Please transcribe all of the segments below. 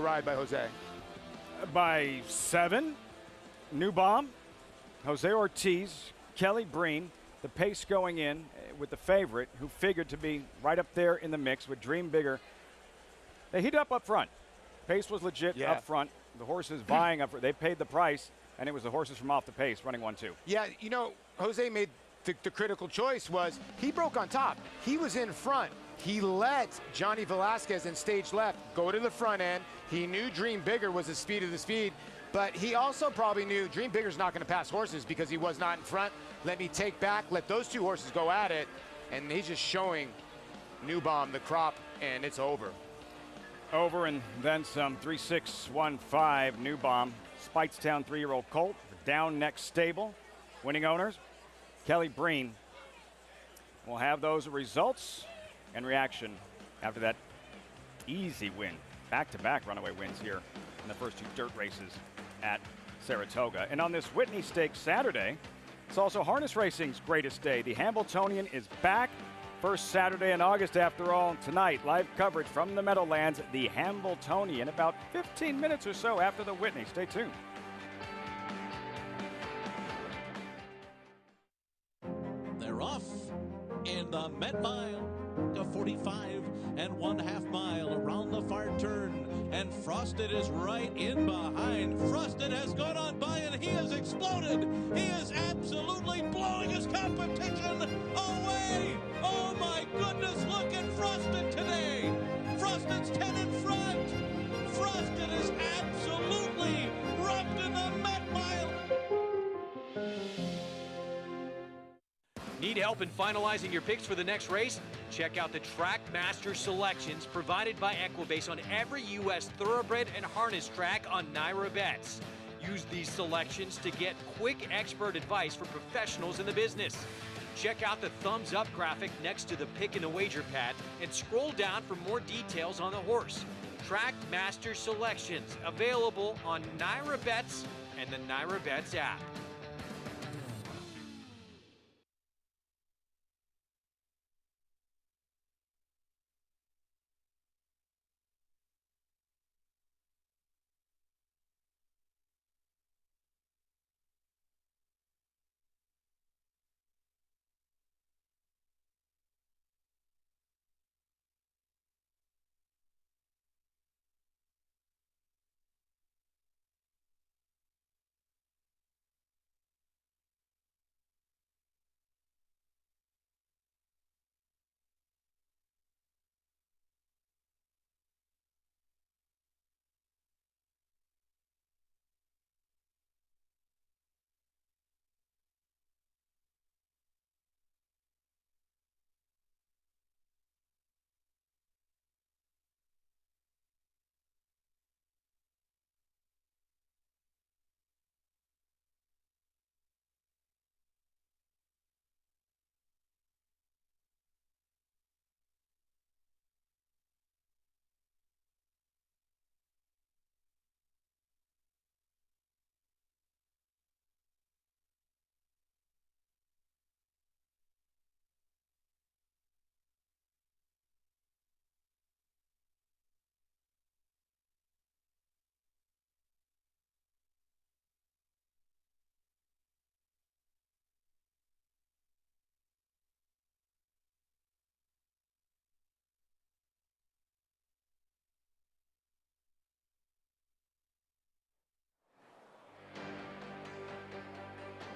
ride by Jose? By 7, New Bomb, Jose Ortiz, Kelly Breen, the pace going in with the favorite, who figured to be right up there in the mix with Dream Bigger. They heat up front. Pace was legit up front. The horses vying up. They paid the price, and it was the horses from off the pace running 1-2. Yeah, you know, Jose made the critical choice was he broke on top. He was in front. He let Johnny Velasquez in stage left go to the front end. He knew Dream Bigger was the speed of the speed, but he also probably knew Dream Bigger's not going to pass horses because he was not in front. Let me take back, let those two horses go at it, and he's just showing New Bomb the crop, and it's over. Over and then some. 3-6-1-5, New Bomb. Speightstown 3-year-old colt, down next stable. Winning owners, Kelly Breen. We'll have those results and reaction after that easy win. Back-to-back runaway wins here in the first 2 dirt races at Saratoga. And on this Whitney Stakes Saturday, it's also harness racing's greatest day. The Hamiltonian is back. First Saturday in August, after all. Tonight, live coverage from the Meadowlands, the Hamiltonian, about 15 minutes or so after the Whitney. Stay tuned. They're off in the Met Mile. A 45 1/2 mile around the far turn, and Frosted is right in behind. Frosted has gone on by, and he has exploded. He is absolutely blowing his competition away. Oh my goodness, look at Frosted today. Frosted's 10 in front. Frosted is absolutely rocked in the Met Mile. Need help in finalizing your picks for the next race? Check out the Track Master selections provided by Equibase on every U.S. thoroughbred and harness track on Naira Bets. Use these selections to get quick expert advice from professionals in the business. Check out the thumbs up graphic next to the pick and the wager pad and scroll down for more details on the horse. Track Master selections available on Naira Bets and the Naira Bets app.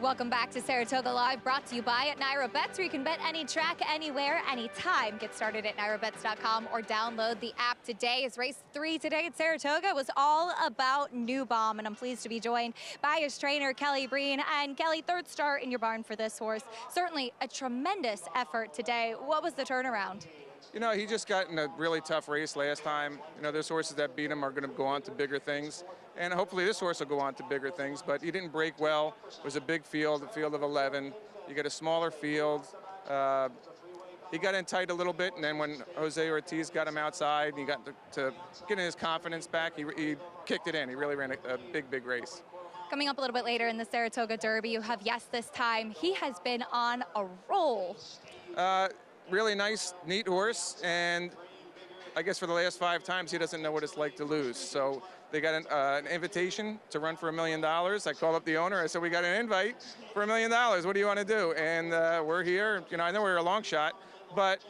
Welcome back to Saratoga Live, brought to you by Naira Bets, where you can bet any track, anywhere, anytime. Get started at nairabets.com or download the app today. As race 3 today at Saratoga was all about New Bomb, and I'm pleased to be joined by his trainer, Kelly Breen. And Kelly, 3rd start in your barn for this horse. Certainly a tremendous effort today. What was the turnaround? You know, he just got in a really tough race last time. You know, there's horses that beat him are going to go on to bigger things. And hopefully this horse will go on to bigger things. But he didn't break well. It was a big field, a field of 11. You get a smaller field. He got in tight a little bit, and then when Jose Ortiz got him outside, he got to getting his confidence back, he kicked it in. He really ran a big race. Coming up a little bit later in the Saratoga Derby, you have Yes This Time. He has been on a roll. Really nice, neat horse, and I guess for the last 5 times, he doesn't know what it's like to lose. So they got an invitation to run for $1 million. I called up the owner. I said, we got an invite for $1 million. What do you want to do? And we're here. You know, I know we're a long shot, but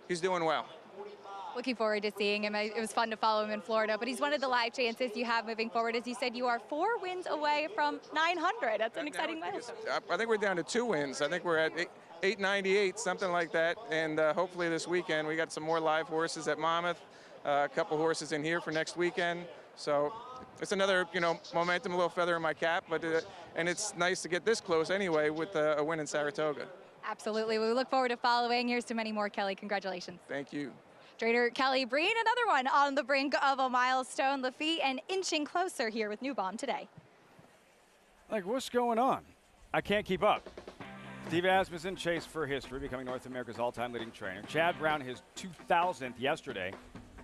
he's doing well. Looking forward to seeing him. It was fun to follow him in Florida, but he's one of the live chances you have moving forward. As you said, you are 4 wins away from 900. That's an exciting milestone. I think we're down to 2 wins. I think we're at 898, something like that. And hopefully this weekend, we got some more live horses at Monmouth, a couple horses in here for next weekend. So it's another, you know, momentum, a little feather in my cap, but and it's nice to get this close anyway with a win in Saratoga. Absolutely. We look forward to following. Here's to many more, Kelly. Congratulations. Thank you. Trader Kelly Breen, another one on the brink of a milestone. Lafitte and inching closer here with New Bomb today. Like, what's going on? I can't keep up. Steve Asmussen chased for history, becoming North America's all-time leading trainer. Chad Brown, his 2000th yesterday.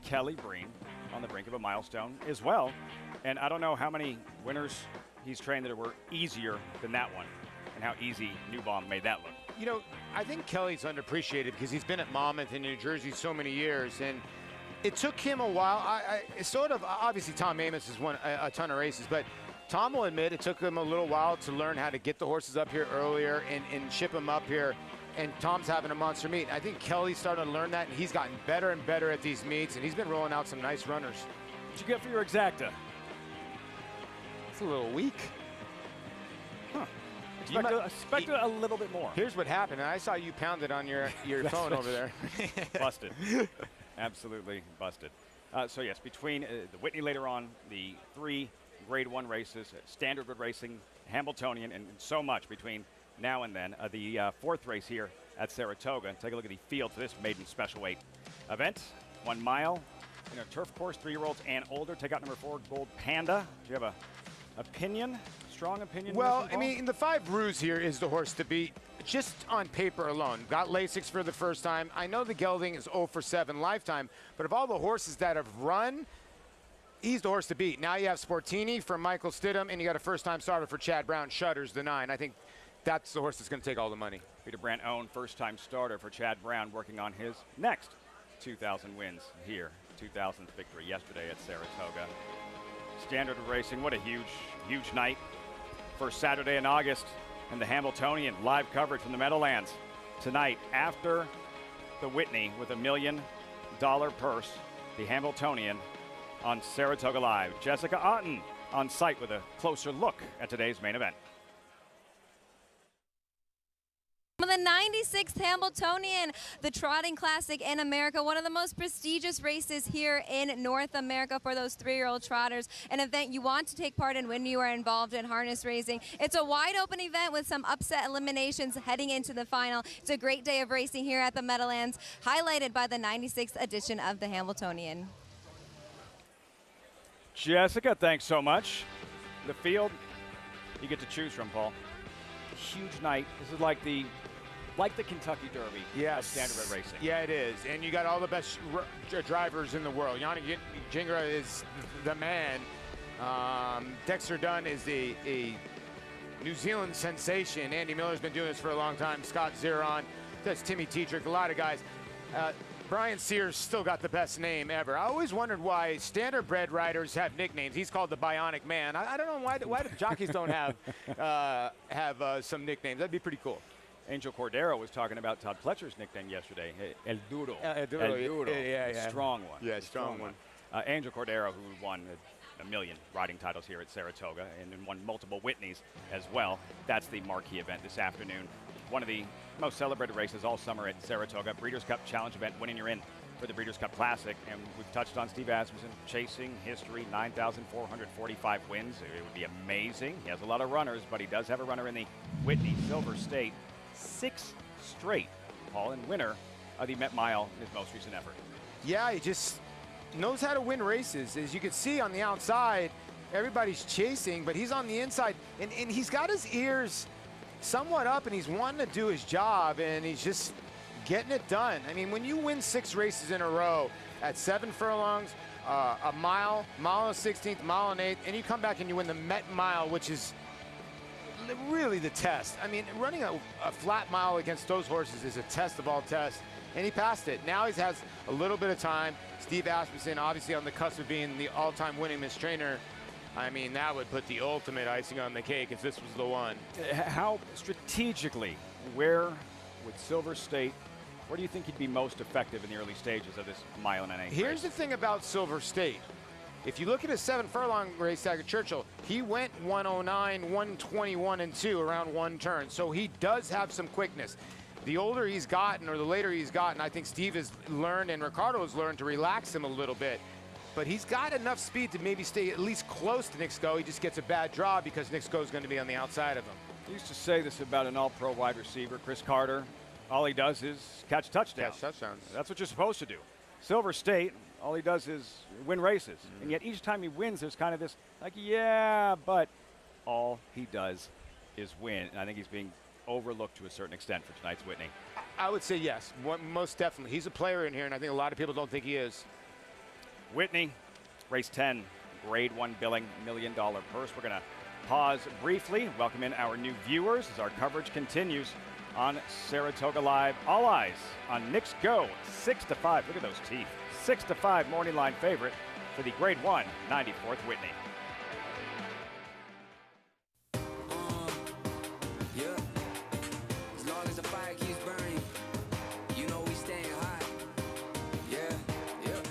Kelly Breen on the brink of a milestone as well. And I don't know how many winners he's trained that were easier than that one, and how easy New Bomb made that look. You know, I think Kelly's underappreciated because he's been at Monmouth in New Jersey so many years, and it took him a while. It's sort of, obviously Tom Amos has won a ton of races, but Tom will admit it took him a little while to learn how to get the horses up here earlier and ship them up here, and Tom's having a monster meet. I think Kelly's starting to learn that, and he's gotten better and better at these meets, and he's been rolling out some nice runners. What'd you get for your exacta? It's a little weak. Huh. Expected a little bit more. Here's what happened, and I saw you pound it on your phone over there. Busted. Absolutely busted. So yes, between the Whitney later on, the 3 Grade 1 races, Standard Good Racing, Hamiltonian, and so much between now and then. The 4th race here at Saratoga. Take a look at the field for this maiden special weight event. 1 mile in a turf course, 3-year-olds and older. Take out number 4, Gold Panda. Do you have a opinion? Strong opinion? Well, I mean, the 5 Ruse here is the horse to beat, just on paper alone. Got Lasix for the first time. I know the gelding is 0 for 7 lifetime, but of all the horses that have run, he's the horse to beat. Now you have Sportini from Michael Stidham, and you got a first-time starter for Chad Brown, Shutters, the 9. I think that's the horse that's going to take all the money. Peter Brandt owned first-time starter for Chad Brown, working on his next 2,000 wins here. 2,000th victory yesterday at Saratoga. Standard Racing, what a huge, huge night. First Saturday in August, and the Hamiltonian live coverage from the Meadowlands tonight after the Whitney with $1 million purse. The Hamiltonian on Saratoga Live. Jessica Otten on site with a closer look at today's main event. The 96th Hamiltonian, the trotting classic in America, one of the most prestigious races here in North America for those 3-year-old trotters, an event you want to take part in when you are involved in harness racing. It's a wide open event with some upset eliminations heading into the final. It's a great day of racing here at the Meadowlands, highlighted by the 96th edition of the Hamiltonian. Jessica, thanks so much. The field you get to choose from, Paul. Huge night. This is like the Kentucky Derby of standard racing. Yeah, it is. And you got all the best drivers in the world. Yannick Gingras is the man. Dexter Dunn is a New Zealand sensation. Andy Miller's been doing this for a long time. Scott Zeron, that's Timmy Tetrick, a lot of guys. Brian Sears still got the best name ever. I always wondered why standard-bred riders have nicknames. He's called the Bionic Man. I don't know why the jockeys don't have some nicknames. That'd be pretty cool. Angel Cordero was talking about Todd Pletcher's nickname yesterday, El Duro. El Duro. Yeah. Strong one. Yeah, strong one. Angel Cordero, who won a million riding titles here at Saratoga and won multiple Whitneys as well. That's the marquee event this afternoon. One of the most celebrated races all summer at Saratoga. Breeders' Cup Challenge event, winning you're in for the Breeders' Cup Classic. And we've touched on Steve Asmussen, chasing history, 9,445 wins. It would be amazing. He has a lot of runners, but he does have a runner in the Whitney Silver State. 6 straight, Paul, and winner of the Met Mile in his most recent effort. Yeah, he just knows how to win races. As you can see on the outside, everybody's chasing, but he's on the inside, and he's got his ears somewhat up, and he's wanting to do his job, and he's just getting it done. I mean, when you win 6 races in a row at 7 furlongs, a mile and a 16th, mile and 8th, and you come back and you win the Met Mile, which is really the test. I mean, running a flat mile against those horses is a test of all tests. and he passed it. Now he has a little bit of time. Steve Asmussen, obviously on the cusp of being the all-time winningest trainer. I mean, that would put the ultimate icing on the cake if this was the one. How strategically, where would Silver State, where do you think he'd be most effective in the early stages of this mile and an eighth Here's race? the thing about Silver State. If you look at his 7-furlong race at Churchill, he went 109, 121, and 2 around one turn. So he does have some quickness. The older he's gotten, or the later he's gotten, I think Steve has learned and Ricardo has learned to relax him a little bit. But he's got enough speed to maybe stay at least close to Nick Sko. He just gets a bad draw because Nick Sko is going to be on the outside of him. I used to say this about an all-pro wide receiver, Chris Carter. All he does is catch touchdowns. Catch touchdowns. That's what you're supposed to do. Silver State, all he does is win races. And yet each time he wins, there's kind of this, like, yeah, but all he does is win. And I think he's being overlooked to a certain extent for tonight's Whitney. I would say yes, most definitely. He's a player in here, and I think a lot of people don't think he is. Whitney, race 10, grade 1 billing, $1 million purse. We're going to pause briefly, welcome in our new viewers as our coverage continues on Saratoga Live. All eyes on Nick Sko, 6-5. Look at those teeth. 6-5 morning line favorite for the grade 1 94th Whitney. Yeah. As long as the fire keeps burning, you know we staying hot. Yeah, yeah.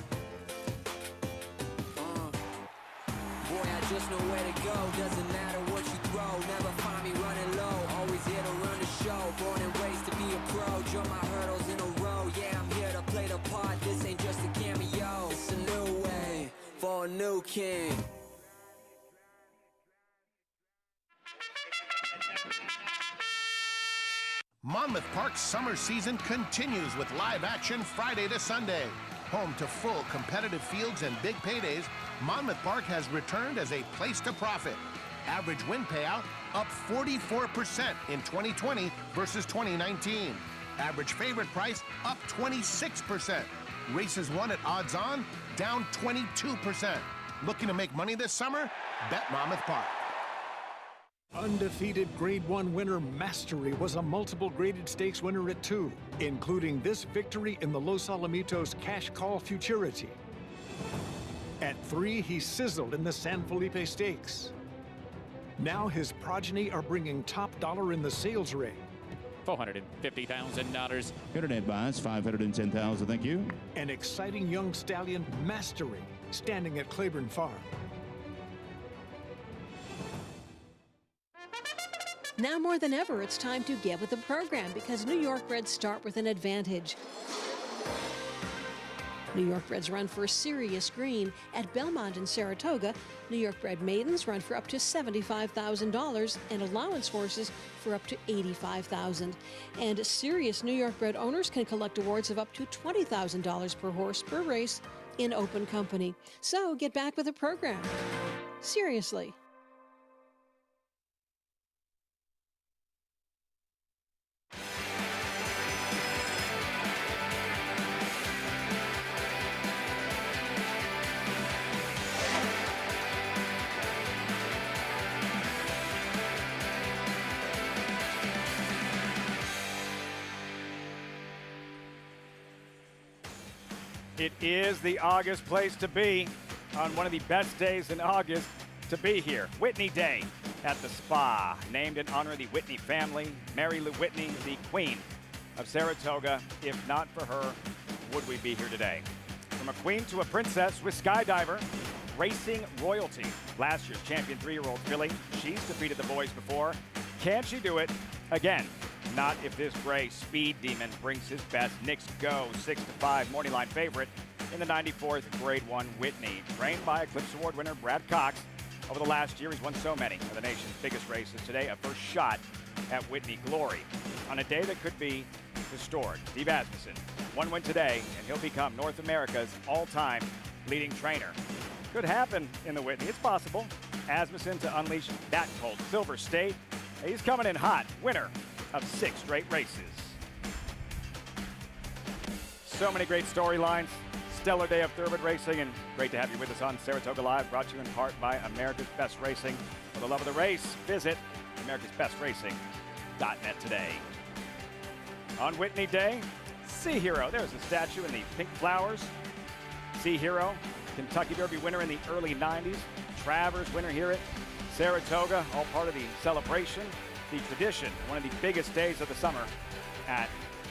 Boy, I just know where to go. Doesn't matter what you throw. Never find me running low. Always here to run the show. Born and raised to be a pro. Jump my hurdles in a row. Yeah, I'm here to play the part. This ain't just a cameo. It's a new way for a new king. Monmouth Park's summer season continues with live action Friday to Sunday. Home to full competitive fields and big paydays, Monmouth Park has returned as a place to profit. Average win payout up 44% in 2020 versus 2019. Average favorite price up 26%. Races won at odds on down 22%. Looking to make money this summer? Bet Monmouth Park. Undefeated Grade 1 winner Mastery was a multiple graded stakes winner at 2, including this victory in the Los Alamitos Cash Call Futurity. At 3, he sizzled in the San Felipe Stakes. Now his progeny are bringing top dollar in the sales ring. $450,000. Internet advice, $510,000, thank you. An exciting young stallion Mastery, standing at Claiborne Farm. Now more than ever, it's time to get with the program because New York Reds start with an advantage. New York Reds run for serious green at Belmont and Saratoga. New York bred maidens run for up to $75,000 and allowance horses for up to $85,000. And serious New York bred owners can collect awards of up to $20,000 per horse per race in open company. So get back with the program. Seriously. It is the August place to be on one of the best days in August to be here. Whitney Day at the Spa, named in honor of the Whitney family. Mary Lou Whitney, the queen of Saratoga. If not for her, would we be here today? From a queen to a princess with Skydiver, racing royalty. Last year's champion 3-year-old filly. She's defeated the boys before. Can she do it again? Not if this gray speed demon brings his best. Nick Sko, 6-5 morning line favorite in the 94th Grade 1 Whitney. Trained by Eclipse Award winner Brad Cox. Over the last year, he's won so many of the nation's biggest races. Today, a first shot at Whitney glory on a day that could be historic. Steve Asmussen, one win today, and he'll become North America's all-time leading trainer. Could happen in the Whitney. It's possible. Asmussen to unleash that cold Silver State. He's coming in hot. Winner of 6 straight races. So many great storylines. Stellar day of thoroughbred racing, and great to have you with us on Saratoga Live, brought to you in part by America's Best Racing. For the love of the race, visit americasbestracing.net today. On Whitney Day, Sea Hero. There's a statue in the pink flowers. Sea Hero, Kentucky Derby winner in the early 90s. Travers winner here at Saratoga, all part of the celebration, the tradition, one of the biggest days of the summer at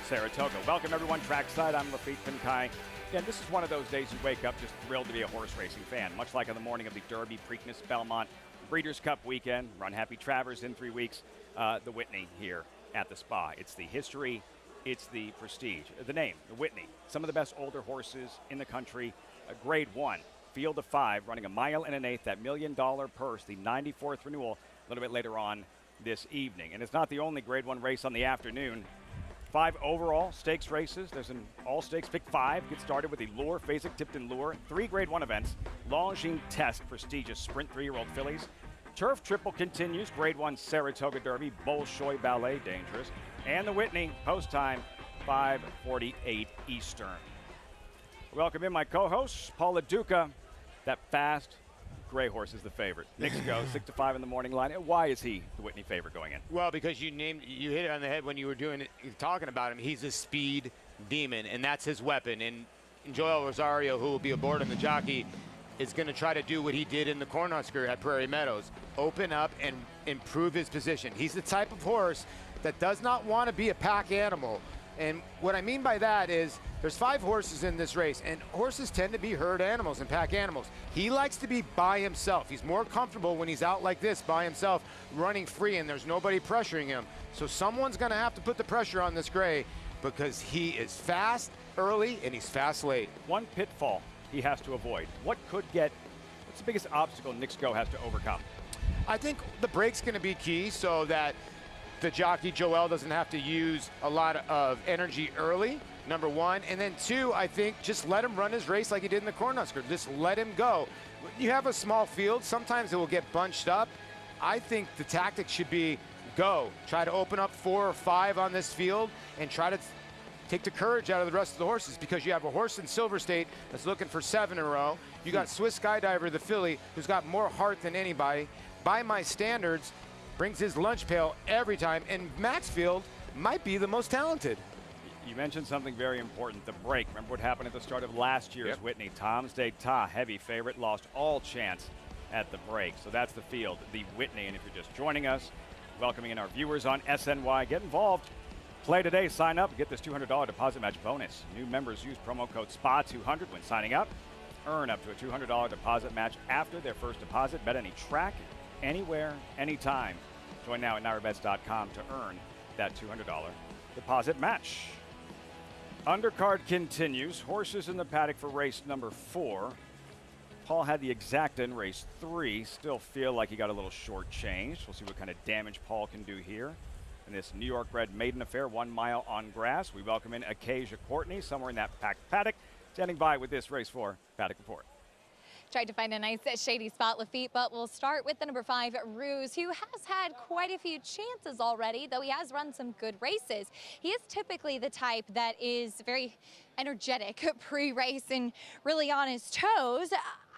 Saratoga. Welcome everyone trackside. I'm McPeek Pinkai. Again, this is one of those days you wake up just thrilled to be a horse racing fan, much like on the morning of the Derby, Preakness, Belmont, Breeders' Cup weekend. Run Happy Travers in 3 weeks. The Whitney here at the Spa. It's the history, it's the prestige. The name, the Whitney. Some of the best older horses in the country. A grade 1, field of 5, running 1 1/8 miles, that $1 million purse, the 94th renewal, a little bit later on this evening. And it's not the only grade 1 race on the afternoon. 5 overall stakes races. There's an all-stakes pick 5. Get started with the Lure, Fasig-Tipton Lure. 3 grade 1 events. Longines Test, prestigious sprint 3-year-old fillies. Turf Triple continues. Grade 1 Saratoga Derby. Bolshoi Ballet, dangerous. And the Whitney, post time, 5:48 Eastern. Welcome in my co-host, Paul LaDuca. That fast gray horse is the favorite. Knicks go 6 to 5 in the morning line. Why is he the Whitney favorite going in? Well, because you hit it on the head when you were doing it, talking about him. He's a speed demon, and that's his weapon. And Joel Rosario, who will be aboard on the jockey, is going to try to do what he did in the Cornhusker at Prairie Meadows, open up and improve his position. He's the type of horse that does not want to be a pack animal. And what I mean by that is there's 5 horses in this race, and horses tend to be herd animals and pack animals. He likes to be by himself. He's more comfortable when he's out like this by himself, running free, and there's nobody pressuring him. So someone's going to have to put the pressure on this gray because he is fast early and he's fast late. One pitfall he has to avoid. What's the biggest obstacle Knicks Go has to overcome? I think the brake's going to be key so that the jockey Joel doesn't have to use a lot of energy early, number 1. And then 2, I think just let him run his race like he did in the Cornhusker. Just let him go. You have a small field. Sometimes it will get bunched up. I think the tactic should be go. Try to open up 4 or 5 on this field and try to take the courage out of the rest of the horses, because you have a horse in Silver State that's looking for 7 in a row. You got Swiss Skydiver, the filly, who's got more heart than anybody. By my standards, brings his lunch pail every time, and Maxfield might be the most talented. You mentioned something very important, the break. Remember what happened at the start of last year's Whitney? Tom's d'Etat, heavy favorite, lost all chance at the break. So that's the field, the Whitney. And if you're just joining us, welcoming in our viewers on SNY, get involved. Play today, sign up, get this $200 deposit match bonus. New members use promo code SPA200 when signing up. Earn up to a $200 deposit match after their first deposit. Bet any track, anywhere, anytime. Join now at NYRABets.com to earn that $200 deposit match. Undercard continues. Horses in the paddock for race number 4. Paul had the exacta in race 3. Still feel like he got a little shortchanged. We'll see what kind of damage Paul can do here in this New York bred maiden affair, 1 mile on grass. We welcome in Acacia Courtney, somewhere in that packed paddock, standing by with this race 4 paddock report. Tried to find a nice shady spot, Lafitte, but we'll start with the number 5, Ruse, who has had quite a few chances already, though he has run some good races. He is typically the type that is very energetic pre-race and really on his toes.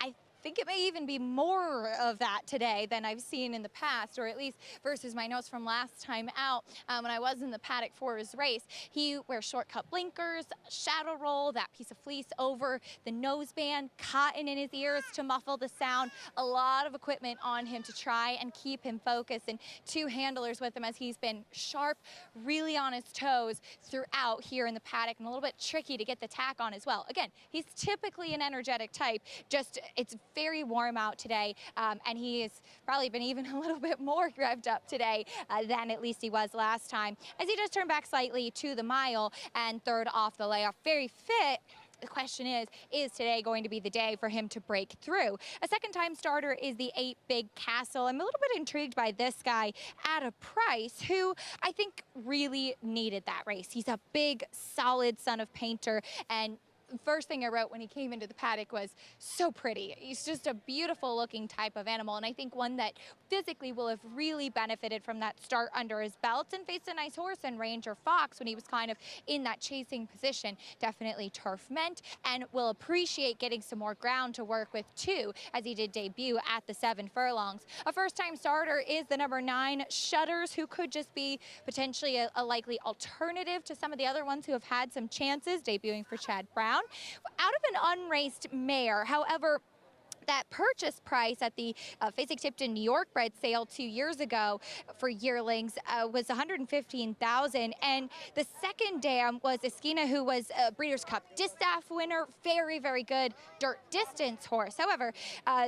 I think it may even be more of that today than I've seen in the past, or at least versus my notes from last time out when I was in the paddock for his race. He wears short cut blinkers, shadow roll, that piece of fleece over the noseband, cotton in his ears to muffle the sound. A lot of equipment on him to try and keep him focused, and 2 handlers with him as he's been sharp, really on his toes throughout here in the paddock, and a little bit tricky to get the tack on as well. Again, he's typically an energetic type, just it's very warm out today, and he has probably been even a little bit more revved up today than at least he was last time, as he just turned back slightly to the mile and 3rd off the layoff. Very fit. The question is today going to be the day for him to break through? A second-time starter is the 8 Big Castle. I'm a little bit intrigued by this guy at a price, who I think really needed that race. He's a big, solid son of Painter, and first thing I wrote when he came into the paddock was so pretty. He's just a beautiful looking type of animal, and I think one that physically will have really benefited from that start under his belt and faced a nice horse in Ranger Fox when he was kind of in that chasing position. Definitely turf meant, and will appreciate getting some more ground to work with too, as he did debut at the 7 furlongs. A first-time starter is the number 9 Shutters, who could just be potentially a likely alternative to some of the other ones who have had some chances, debuting for Chad Brown. Out of an unraced mare, however, that purchase price at the Fasig-Tipton New York bred sale 2 years ago for yearlings was $115,000, and the second dam was Esquina, who was a Breeders' Cup Distaff winner, very, very good dirt distance horse. However,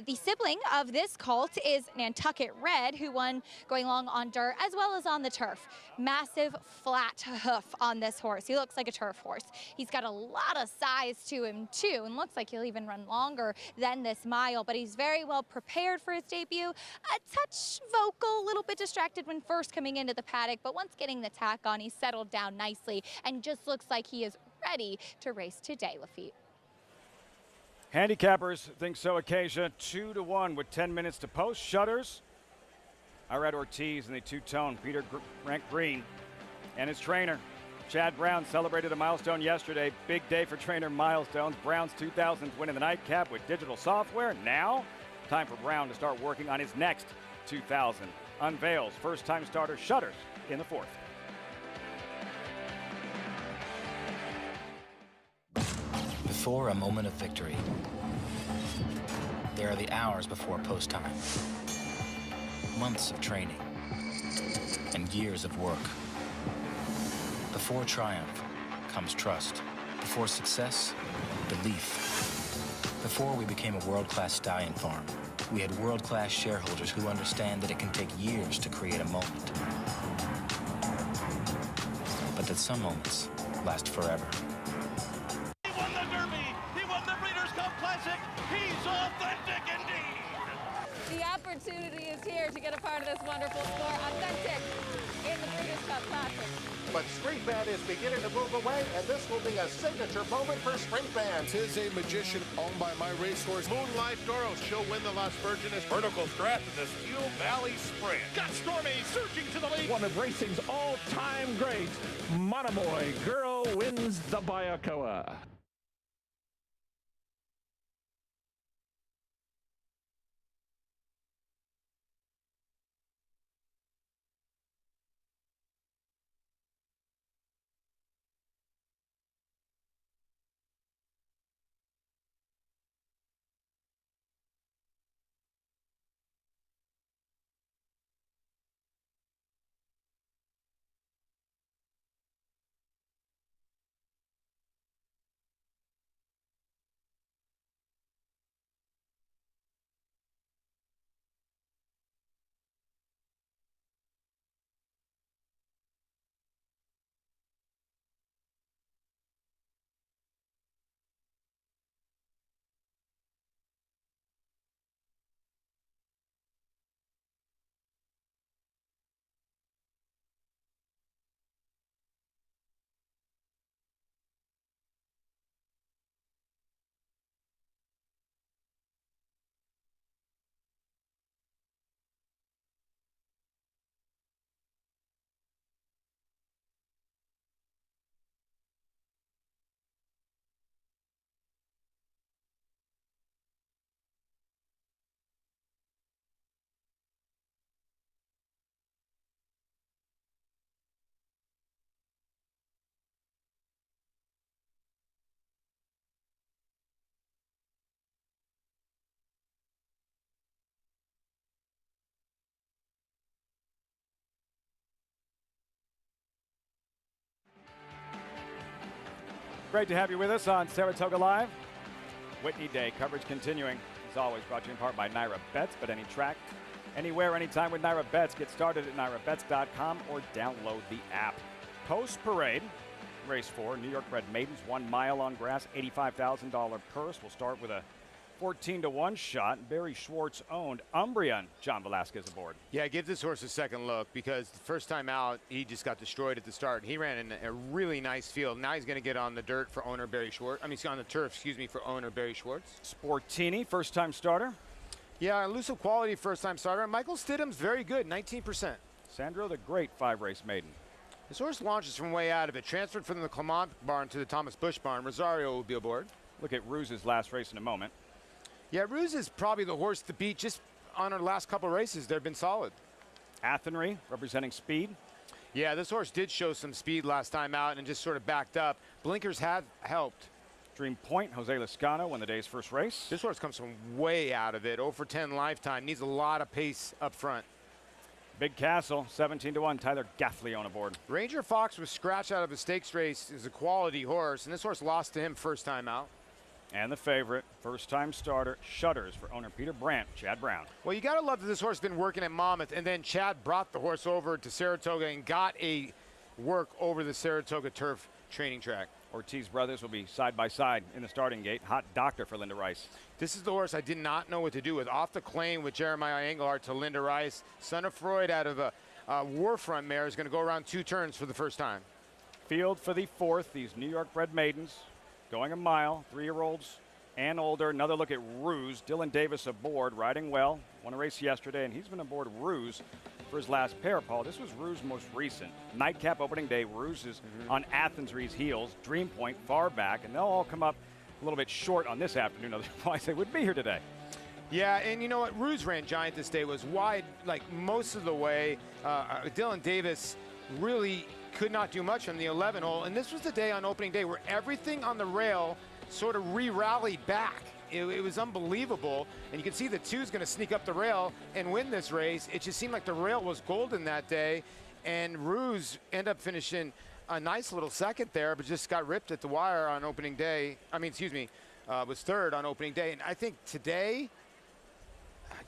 the sibling of this colt is Nantucket Red, who won going along on dirt as well as on the turf. Massive flat hoof on this horse. He looks like a turf horse. He's got a lot of size to him too, and looks like he'll even run longer than this mile, but he's very well prepared for his debut. A touch vocal, a little bit distracted when first coming into the paddock, but once getting the tack on, he's settled down nicely and just looks like he is ready to race today, Lafitte. Handicappers think so, Acacia. 2-1 with 10 minutes to post. Shutters, Irad Ortiz, and the two-tone Peter Grant Green and his trainer Chad Brown celebrated a milestone yesterday. Big day for trainer Milestones. Brown's 2000th win in the nightcap with digital software. Now, time for Brown to start working on his next 2000. Unveils first-time starter Shutters in the 4th. Before a moment of victory, there are the hours before post time. Months of training and years of work. Before triumph comes trust. Before success, belief. Before we became a world-class stallion farm, we had world-class shareholders who understand that it can take years to create a moment, but that some moments last forever. He won the Derby! He won the Breeders' Cup Classic! He's authentic indeed! The opportunity is here to get a part of this wonderful sport, authentic in the Breeders' Cup Classic. But Street Band is beginning to move away, and this will be a signature moment for Street Band. Tis a magician owned by my racehorse, Moonlight Doros. She'll win the Las Virgenes Vertical Strat in the Steel Valley Sprint. Got Stormy surging to the lead! One of racing's all-time greats, Monomoy Girl wins the Bayakoa. Great to have you with us on Saratoga Live. Whitney Day coverage continuing, as always, brought to you in part by Naira Bets. But any track, anywhere, anytime with Naira Bets. Get started at nairabets.com or download the app. Post Parade, race 4, New York bred maidens, 1 mile on grass, $85,000 purse. We'll start with a 14-1 shot. Barry Schwartz owned. Umbreon, John Velasquez aboard. Yeah, give this horse a second look because the first time out, he just got destroyed at the start. He ran in a really nice field. Now he's going to get on the dirt for owner Barry Schwartz. I mean, he's on the turf, excuse me, for owner Barry Schwartz. Sportini, first-time starter. Yeah, elusive quality first-time starter. Michael Stidham's very good, 19%. Sandro the Great, 5-race maiden. This horse launches from way out of it. Transferred from the Clement barn to the Thomas Bush barn. Rosario will be aboard. Look at Ruse's last race in a moment. Yeah, Ruse is probably the horse to beat just on her last couple races. They've been solid. Athenry, representing speed. Yeah, this horse did show some speed last time out and just sort of backed up. Blinkers have helped. Dream Point, Jose Lezcano won the day's first race. This horse comes from way out of it. 0 for 10 lifetime. Needs a lot of pace up front. Big Castle, 17-1. Tyler Gaffley on aboard. Ranger Fox was scratched out of a stakes race. Is a quality horse, and this horse lost to him first time out. And the favorite, first-time starter, Shutters for owner Peter Brandt, Chad Brown. Well, you got to love that this horse has been working at Monmouth, and then Chad brought the horse over to Saratoga and got a work over the Saratoga turf training track. Ortiz brothers will be side by side in the starting gate. Hot doctor for Linda Rice. This is the horse I did not know what to do with. Off the claim with Jeremiah Engelhardt to Linda Rice. Son of Freud out of a Warfront mare is going to go around 2 turns for the first time. Field for the 4th. These New York bred maidens going a mile. 3-year-olds and older. Another look at Ruse. Dylan Davis aboard, riding well. Won a race yesterday, and he's been aboard Ruse for his last pair, Paul. This was Ruse's most recent. Nightcap opening day. Ruse is on Athensry's heels. Dream Point far back, and they'll all come up a little bit short on this afternoon. Otherwise, they would be here today. Yeah, and you know what? Ruse ran giant this day, was wide like most of the way. Dylan Davis really could not do much on the 11 hole, and this was the day on opening day where everything on the rail sort of re-rallied back. It was unbelievable, and you can see the 2's going to sneak up the rail and win this race. It just seemed like the rail was golden that day, and Ruse ended up finishing a nice little second there, but just got ripped at the wire on opening day. I mean, excuse me, was 3rd on opening day. And I think today,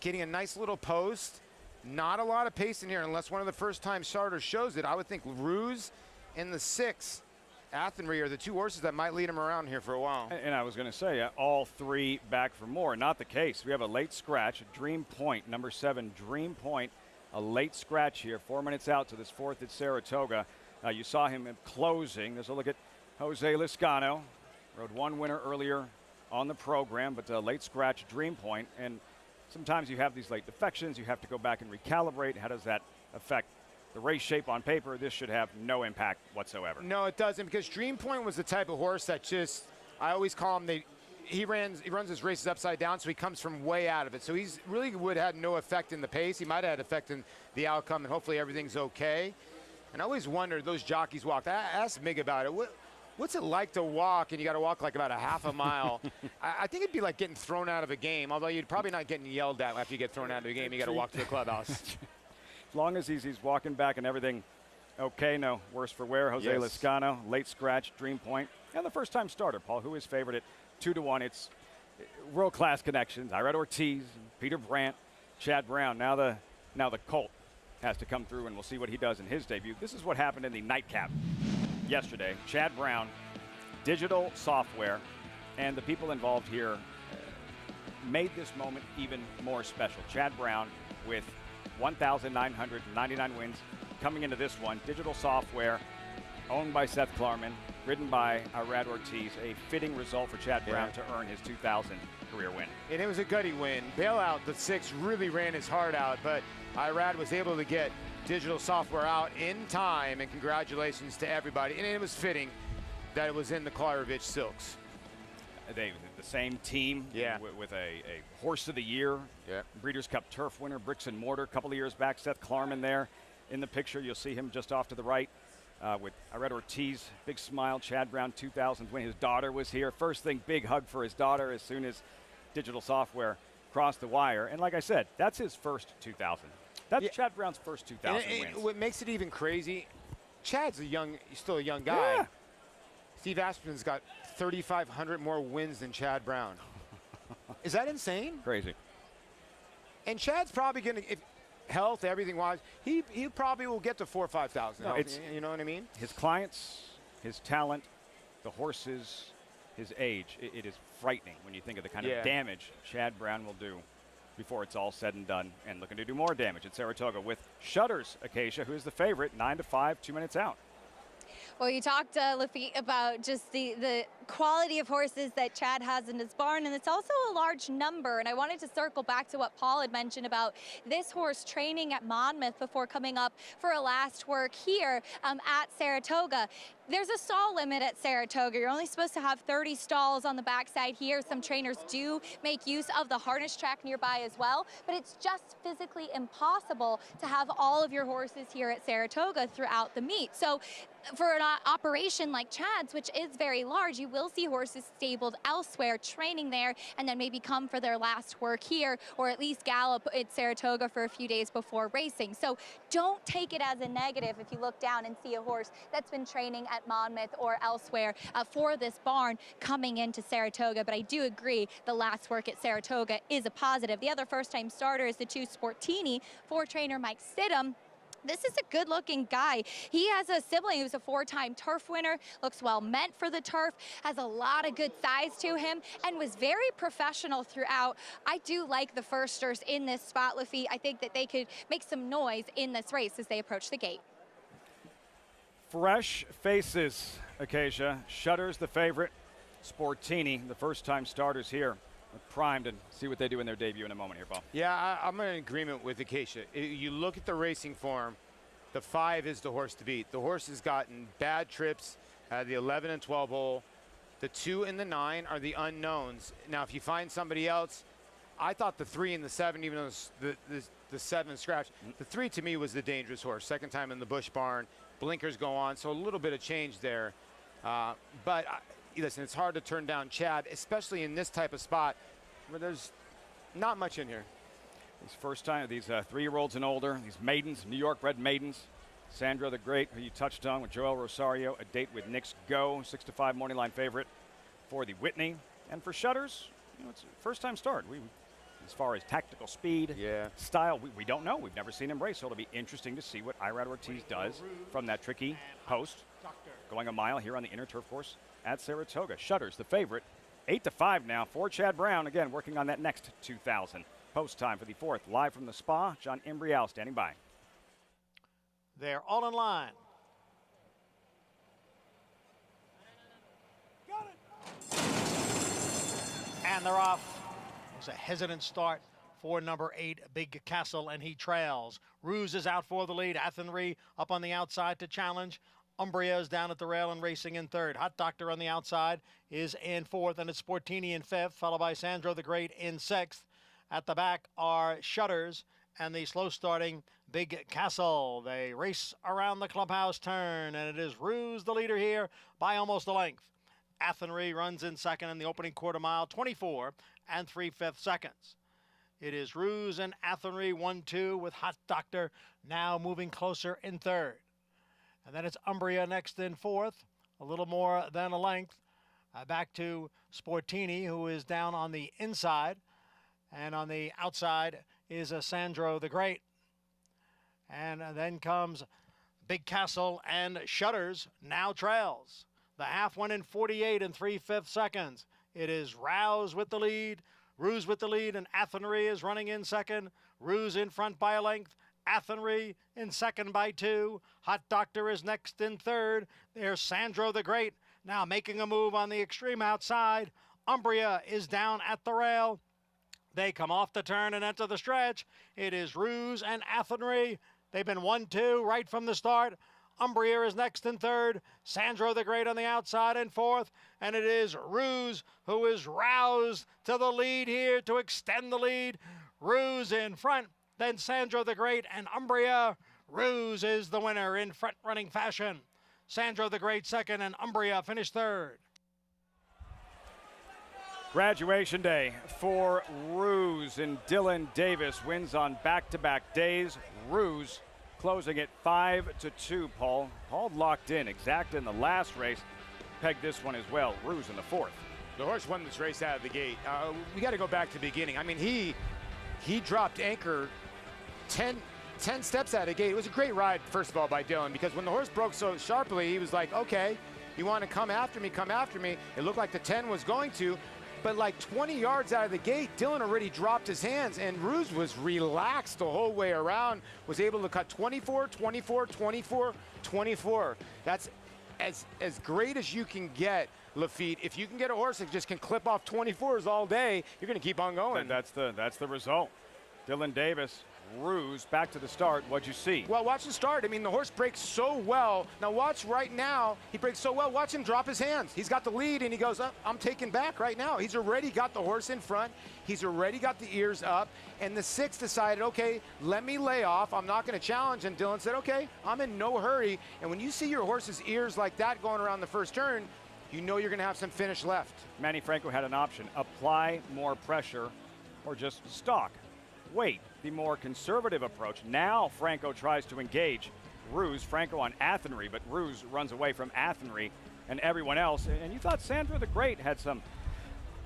getting a nice little post, not a lot of pace in here unless one of the first-time starters shows it. I would think Ruse and the 6, Athenry, are the 2 horses that might lead him around here for a while. And I was going to say, all 3 back for more. Not the case. We have a late scratch. Dream Point, number 7, Dream Point, a late scratch here. 4 minutes out to this 4th at Saratoga. You saw him in closing. There's a look at Jose Lezcano. Rode 1 winner earlier on the program, but late scratch, Dream Point. And sometimes you have these late defections. You have to go back and recalibrate. How does that affect the race shape on paper? This should have no impact whatsoever. No, it doesn't, because Dream Point was the type of horse that just, I always call him, he runs his races upside down, so he comes from way out of it. So he's really would have had no effect in the pace. He might have had effect in the outcome, and hopefully everything's okay. And I always wondered, those jockeys walked. I asked Mig about it. What's it like to walk, and you got to walk like about a half a mile? I think it'd be like getting thrown out of a game, although you're probably not getting yelled at after you get thrown out of a game. You got to walk to the clubhouse. As long as he's walking back and everything okay, no worse for wear. Jose Lezcano, late scratch, Dream Point, and the first-time starter, Paul, who is favored at 2-1. It's world-class connections. I read Ortiz, Peter Brandt, Chad Brown. Now the Colt has to come through, and we'll see what he does in his debut. This is what happened in the nightcap yesterday. Chad Brown, digital software, and the people involved here made this moment even more special. Chad Brown with 1,999 wins coming into this one. Digital software owned by Seth Klarman, ridden by Irad Ortiz. A fitting result for Chad Brown to earn his 2,000 career win. And it was a gutty win. Bailout, the 6 really ran his heart out, but Irad was able to get digital software out in time, and congratulations to everybody. And it was fitting that it was in the Klarovich Silks. They the same team with a horse of the year, Breeders' Cup turf winner, Bricks and Mortar, a couple of years back. Seth Klarman there in the picture. You'll see him just off to the right with Irad Ortiz, big smile. Chad Brown, 2,000 win. His daughter was here. First thing, big hug for his daughter as soon as digital software crossed the wire. And like I said, that's his first 2,000. That's Chad Brown's first 2,000 wins. What makes it even crazy, Chad's still a young guy. Yeah. Steve Asmussen's got 3,500 more wins than Chad Brown. Is that insane? Crazy. And Chad's probably going to, if health, everything wise, he probably will get to 4,000 or 5,000. No, you know what I mean? His clients, his talent, the horses, his age, it is frightening when you think of the kind of damage Chad Brown will do before it's all said and done, and looking to do more damage at Saratoga with Shutters Acacia, who is the favorite, 9-5, 2 minutes out. Well, you talked, Lafitte, about just the quality of horses that Chad has in his barn, and it's also a large number. And I wanted to circle back to what Paul had mentioned about this horse training at Monmouth before coming up for a last work here at Saratoga. There's a stall limit at Saratoga. You're only supposed to have 30 stalls on the backside here. Some trainers do make use of the harness track nearby as well, but it's just physically impossible to have all of your horses here at Saratoga throughout the meet. So for an operation like Chad's, which is very large, you will see horses stabled elsewhere, training there, and then maybe come for their last work here, or at least gallop at Saratoga for a few days before racing. So don't take it as a negative if you look down and see a horse that's been training at Monmouth or elsewhere for this barn coming into Saratoga. But I do agree the last work at Saratoga is a positive. The other first-time starter is the 2 Sportini for trainer Mike Stidham. This is a good-looking guy. He has a sibling who's a 4-time turf winner, looks well meant for the turf, has a lot of good size to him, and was very professional throughout. I do like the firsters in this spot, Lafitte. I think that they could make some noise in this race as they approach the gate. Fresh faces, Acacia. Shutters the favorite. Sportini, the first-time starters here. Primed, and see what they do in their debut in a moment here, Paul. Yeah, I'm in agreement with Acacia. You look at the racing form, the 5 is the horse to beat. The horse has gotten bad trips at the 11 and 12 hole. The 2 and the 9 are the unknowns. Now, if you find somebody else, I thought the 3 and the 7, even though the 7 scratched, the 3 to me was the dangerous horse. Second time in the Busch barn, blinkers go on, so a little bit of change there. But listen, it's hard to turn down Chad, especially in this type of spot where there's not much in here. These first time, these 3-year-olds and older, these maidens, New York bred maidens. Sandra the Great, who you touched on with Joel Rosario, a date with Knicks Go, 6-5 morning line favorite for the Whitney. And for Shutters, it's a first time start. As far as tactical speed, style, we don't know. We've never seen him race, so it'll be interesting to see what Irad Ortiz does from that tricky post, going a mile here on the inner turf course at Saratoga. Shutters, the favorite, 8-5 now for Chad Brown. Again, working on that next 2,000. Post time for the 4th, live from the spa. John Imbrial standing by. They're all in line. Got it. And they're off. It was a hesitant start for number 8, Big Castle, and he trails. Ruse is out for the lead. Athenry up on the outside to challenge. Umbria is down at the rail and racing in 3rd. Hot Doctor on the outside is in 4th, and it's Sportini in 5th, followed by Sandro the Great in 6th. At the back are Shutters and the slow-starting Big Castle. They race around the clubhouse turn, and it is Ruse the leader here by almost a length. Athenry runs in 2nd in the opening quarter mile, 24 and 3/5 seconds. It is Ruse and Athenry 1-2 with Hot Doctor now moving closer in 3rd. And then it's Umbria next in 4th, a little more than a length. Back to Sportini, who is down on the inside. And on the outside is Sandro the Great. And then comes Big Castle, and Shutters now trails. The half went in 48 and 3/5 seconds. It is Rouse with the lead, Ruse with the lead, and Athenry is running in 2nd. Ruse in front by a length. Athenry in 2nd by 2. Hot Doctor is next in 3rd. There's Sandro the Great now making a move on the extreme outside. Umbria is down at the rail. They come off the turn and enter the stretch. It is Ruse and Athenry. They've been 1-2 right from the start. Umbria is next in 3rd. Sandro the Great on the outside in 4th. And it is Ruse who is roused to the lead here to extend the lead. Ruse in front, then Sandro the Great and Umbria. Ruse is the winner in front-running fashion. Sandro the Great 2nd and Umbria finished 3rd. Graduation day for Ruse, and Dylan Davis wins on back-to-back days. Ruse closing it 5-2, Paul. Paul locked in exact in the last race. Pegged this one as well. Ruse in the 4th. The horse won this race out of the gate. We got to go back to the beginning. I mean, he dropped anchor 10 steps out of the gate. It was a great ride, first of all, by Dylan, because when the horse broke so sharply, he was like, okay, You want to come after me, come after me. It looked like the 10 was going to, but like 20 yards out of the gate, Dylan already dropped his hands, and Ruse was relaxed the whole way around, was able to cut 24, 24, 24, 24. That's as great as you can get, Lafitte. If you can get a horse that just can clip off 24s all day, you're going to keep on going. That's the result. Dylan Davis, Ruse, back to the start. What'd you see? Well, watch the start. I mean, the horse breaks so well. Now watch right now. He breaks so well. Watch him drop his hands. He's got the lead, and he goes, oh, I'm taking back right now. He's already got the horse in front. He's already got the ears up. And the 6 decided, okay, let me lay off. I'm not going to challenge. And Dylan said, okay, I'm in no hurry. And when you see your horse's ears like that going around the first turn, you know you're going to have some finish left. Manny Franco had an option. Apply more pressure or just stalk. Wait, the more conservative approach. Now Franco tries to engage Ruse. Franco on Athenry, but Ruse runs away from Athenry and everyone else. And you thought Sandra the Great had some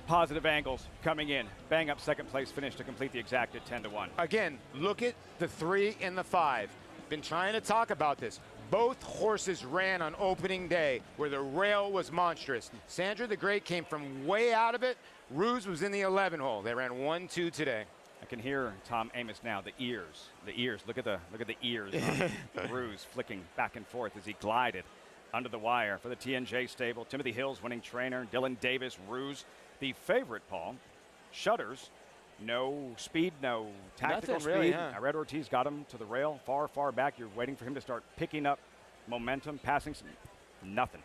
positive angles coming in. Bang up second place finish to complete the exact at 10-1. Again, look at the 3 and the 5. Been trying to talk about this. Both horses ran on opening day where the rail was monstrous. Sandra the Great came from way out of it. Ruse was in the 11 hole. They ran 1-2 today. I can hear Tom Amos now. The ears. Look at the ears. Ruse flicking back and forth as he glided under the wire for the TNJ stable. Timothy Hill's winning trainer. Dylan Davis, Ruse, the favorite. Paul Shutters. No speed, no tactical Nothing speed. really, huh? Red Ortiz got him to the rail, far back. You're waiting for him to start picking up momentum, passing. Nothing.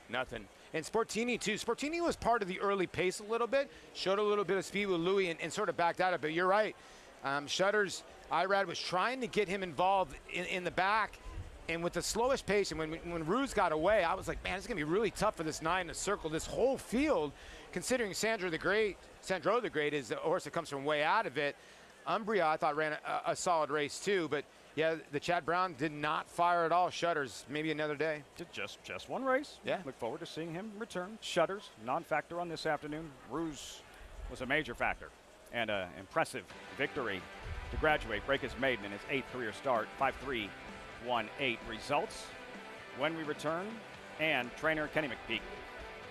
And Sportini, too. Sportini was part of the early pace a little bit, showed a little bit of speed with Louis and sort of backed out of it. But you're right. Shutters, Irad was trying to get him involved in the back. And with the slowest pace, and when Ruse got away, I was like, man, it's going to be really tough for this 9 to circle this whole field, considering Sandro the Great is a horse that comes from way out of it. Umbria, I thought, ran a solid race, too. But, yeah, the Chad Brown did not fire at all. Shutters, maybe another day. Just one race. Yeah. Look forward to seeing him return. Shutters, non-factor on this afternoon. Ruse was a major factor and an impressive victory to graduate, break his maiden in his 8th career start. 5-3, 1-8 results when we return. And trainer Kenny McPeek.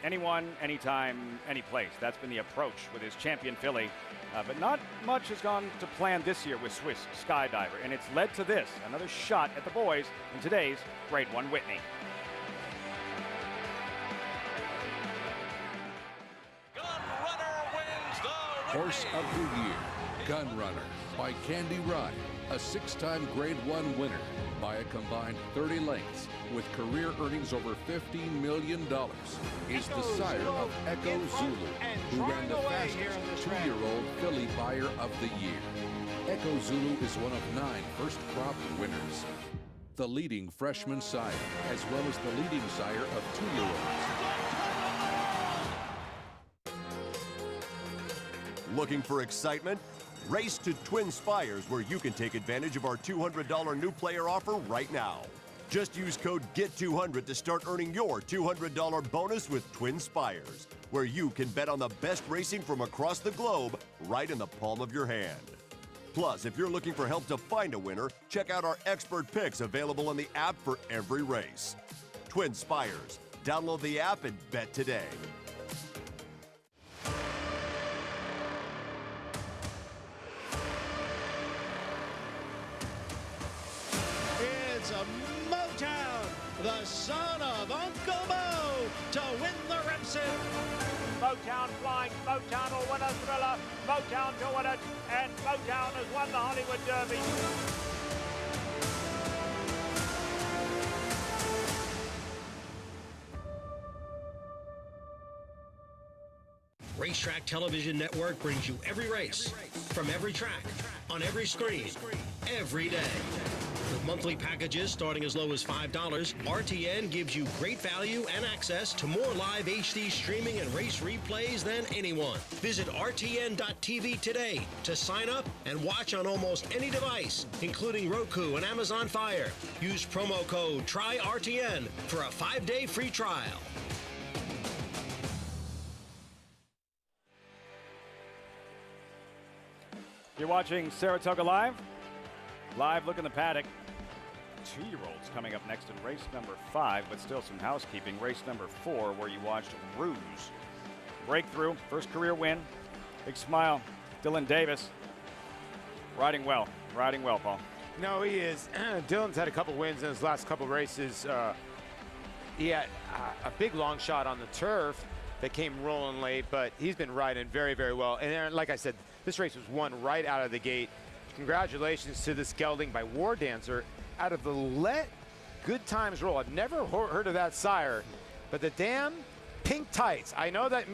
Anyone, anytime, any place. That's been the approach with his champion filly. But not much has gone to plan this year with Swiss Skydiver, and it's led to this, another shot at the boys in today's Grade 1 Whitney. Horse of the Year, Gun Runner by Candy Ride, a 6-time Grade 1 winner by a combined 30 lengths with career earnings over $15 million, is the sire of Echo Zulu, who ran the fastest 2-year-old filly buyer of the year. Echo Zulu is one of 9 first crop winners, the leading freshman sire, as well as the leading sire of 2-year-olds. Looking for excitement? Race to Twin Spires, where you can take advantage of our $200 new player offer right now. Just use code GET200 to start earning your $200 bonus with Twin Spires, where you can bet on the best racing from across the globe right in the palm of your hand. Plus, if you're looking for help to find a winner, check out our expert picks available on the app for every race. Twin Spires. Download the app and bet today. It's a Motown, the son of Uncle Mo, to win the Remsen. Motown flying, Motown will win a Thriller, Motown to win it, and Motown has won the Hollywood Derby. Racetrack Television Network brings you every race, from every track, on every screen, every day. With monthly packages starting as low as $5, RTN gives you great value and access to more live HD streaming and race replays than anyone. Visit RTN.tv today to sign up and watch on almost any device, including Roku and Amazon Fire. Use promo code TRYRTN for a 5-day free trial. You're watching Saratoga Live. Live look in the paddock. 2-year-olds coming up next in race number 5, but still some housekeeping. Race number 4, where you watched Ruse breakthrough, first career win. Big smile, Dylan Davis. Riding well, Paul. No, he is. Dylan's had a couple wins in his last couple races. He had a big long shot on the turf that came rolling late, but he's been riding very, very well. And like I said, this race was won right out of the gate. Congratulations to this gelding by War Dancer out of the Let Good Times Roll. I've never heard of that sire, but the damn pink tights. I know that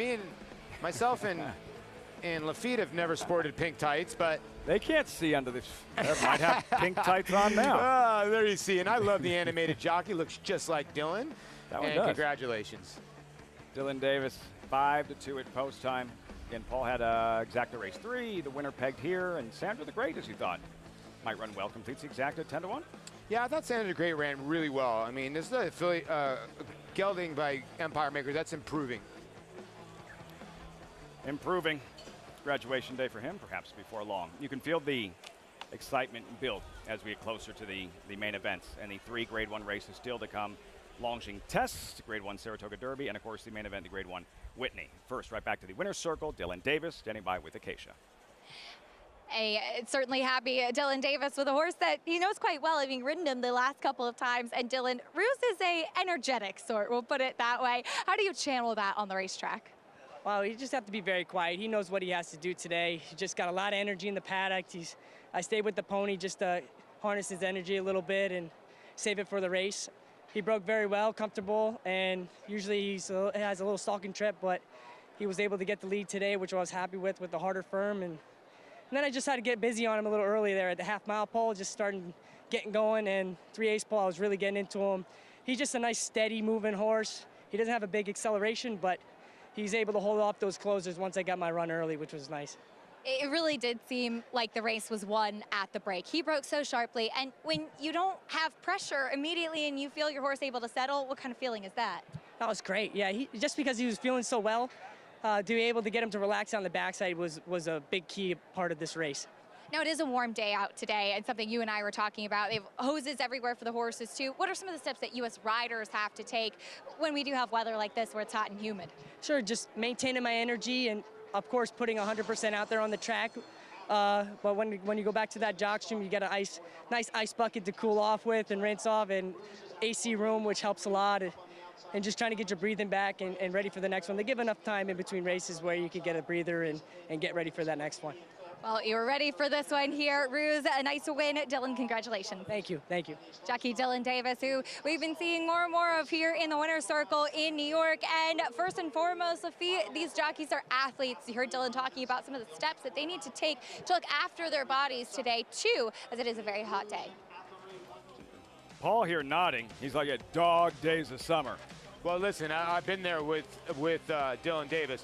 myself and Lafitte have never sported pink tights, but they can't see under this. They might have pink tights on now. There you see. And I love the animated jockey. Looks just like Dylan. That one and does. Congratulations. Dylan Davis, 5-2 at post time. Again, Paul had exacta race 3. The winner pegged here, and Sandra the Great, as you thought, might run well. Completes the exacta 10-1. Yeah, I thought Sandra the Great ran really well. I mean, this is a gelding by Empire Maker. That's improving. Improving. Graduation day for him, perhaps before long. You can feel the excitement build as we get closer to the main events and the 3 Grade 1 races still to come. Longines Test, Grade 1 Saratoga Derby, and of course the main event, the Grade 1 Whitney. First, right back to the winner's circle, Dylan Davis standing by with Acacia. Certainly happy Dylan Davis with a horse that he knows quite well, having ridden him the last couple of times. And Dylan, Ruse is a energetic sort, we'll put it that way. How do you channel that on the racetrack? Well, you just have to be very quiet. He knows what he has to do today. He just got a lot of energy in the paddock. I stayed with the pony just to harness his energy a little bit and save it for the race. He broke very well, comfortable, and usually he has a little stalking trip, but he was able to get the lead today, which I was happy with the harder firm. And then I just had to get busy on him a little early there at the half-mile pole, just getting going, and 3/8 pole, I was really getting into him. He's just a nice, steady, moving horse. He doesn't have a big acceleration, but he's able to hold off those closers once I got my run early, which was nice. It really did seem like the race was won at the break. He broke so sharply, and when you don't have pressure immediately and you feel your horse able to settle, what kind of feeling is that? That was great, yeah. Just because he was feeling so well, to be able to get him to relax on the backside was a big key part of this race. Now, it is a warm day out today, and something you and I were talking about. They have hoses everywhere for the horses, too. What are some of the steps that U.S. riders have to take when we do have weather like this where it's hot and humid? Sure, just maintaining my energy and, of course, putting 100% out there on the track. But when you go back to that jock stream, you get a nice ice bucket to cool off with and rinse off, and AC room, which helps a lot. And just trying to get your breathing back and ready for the next one. They give enough time in between races where you can get a breather and get ready for that next one. Well, you were ready for this one here. Ruse, a nice win. Dylan, congratulations. Thank you. Thank you. Jockey Dylan Davis, who we've been seeing more and more of here in the winner's circle in New York. And first and foremost, Lafitte, these jockeys are athletes. You heard Dylan talking about some of the steps that they need to take to look after their bodies today, too, as it is a very hot day. Paul here nodding. He's like a dog days of summer. Well, listen, I've been there with Dylan Davis.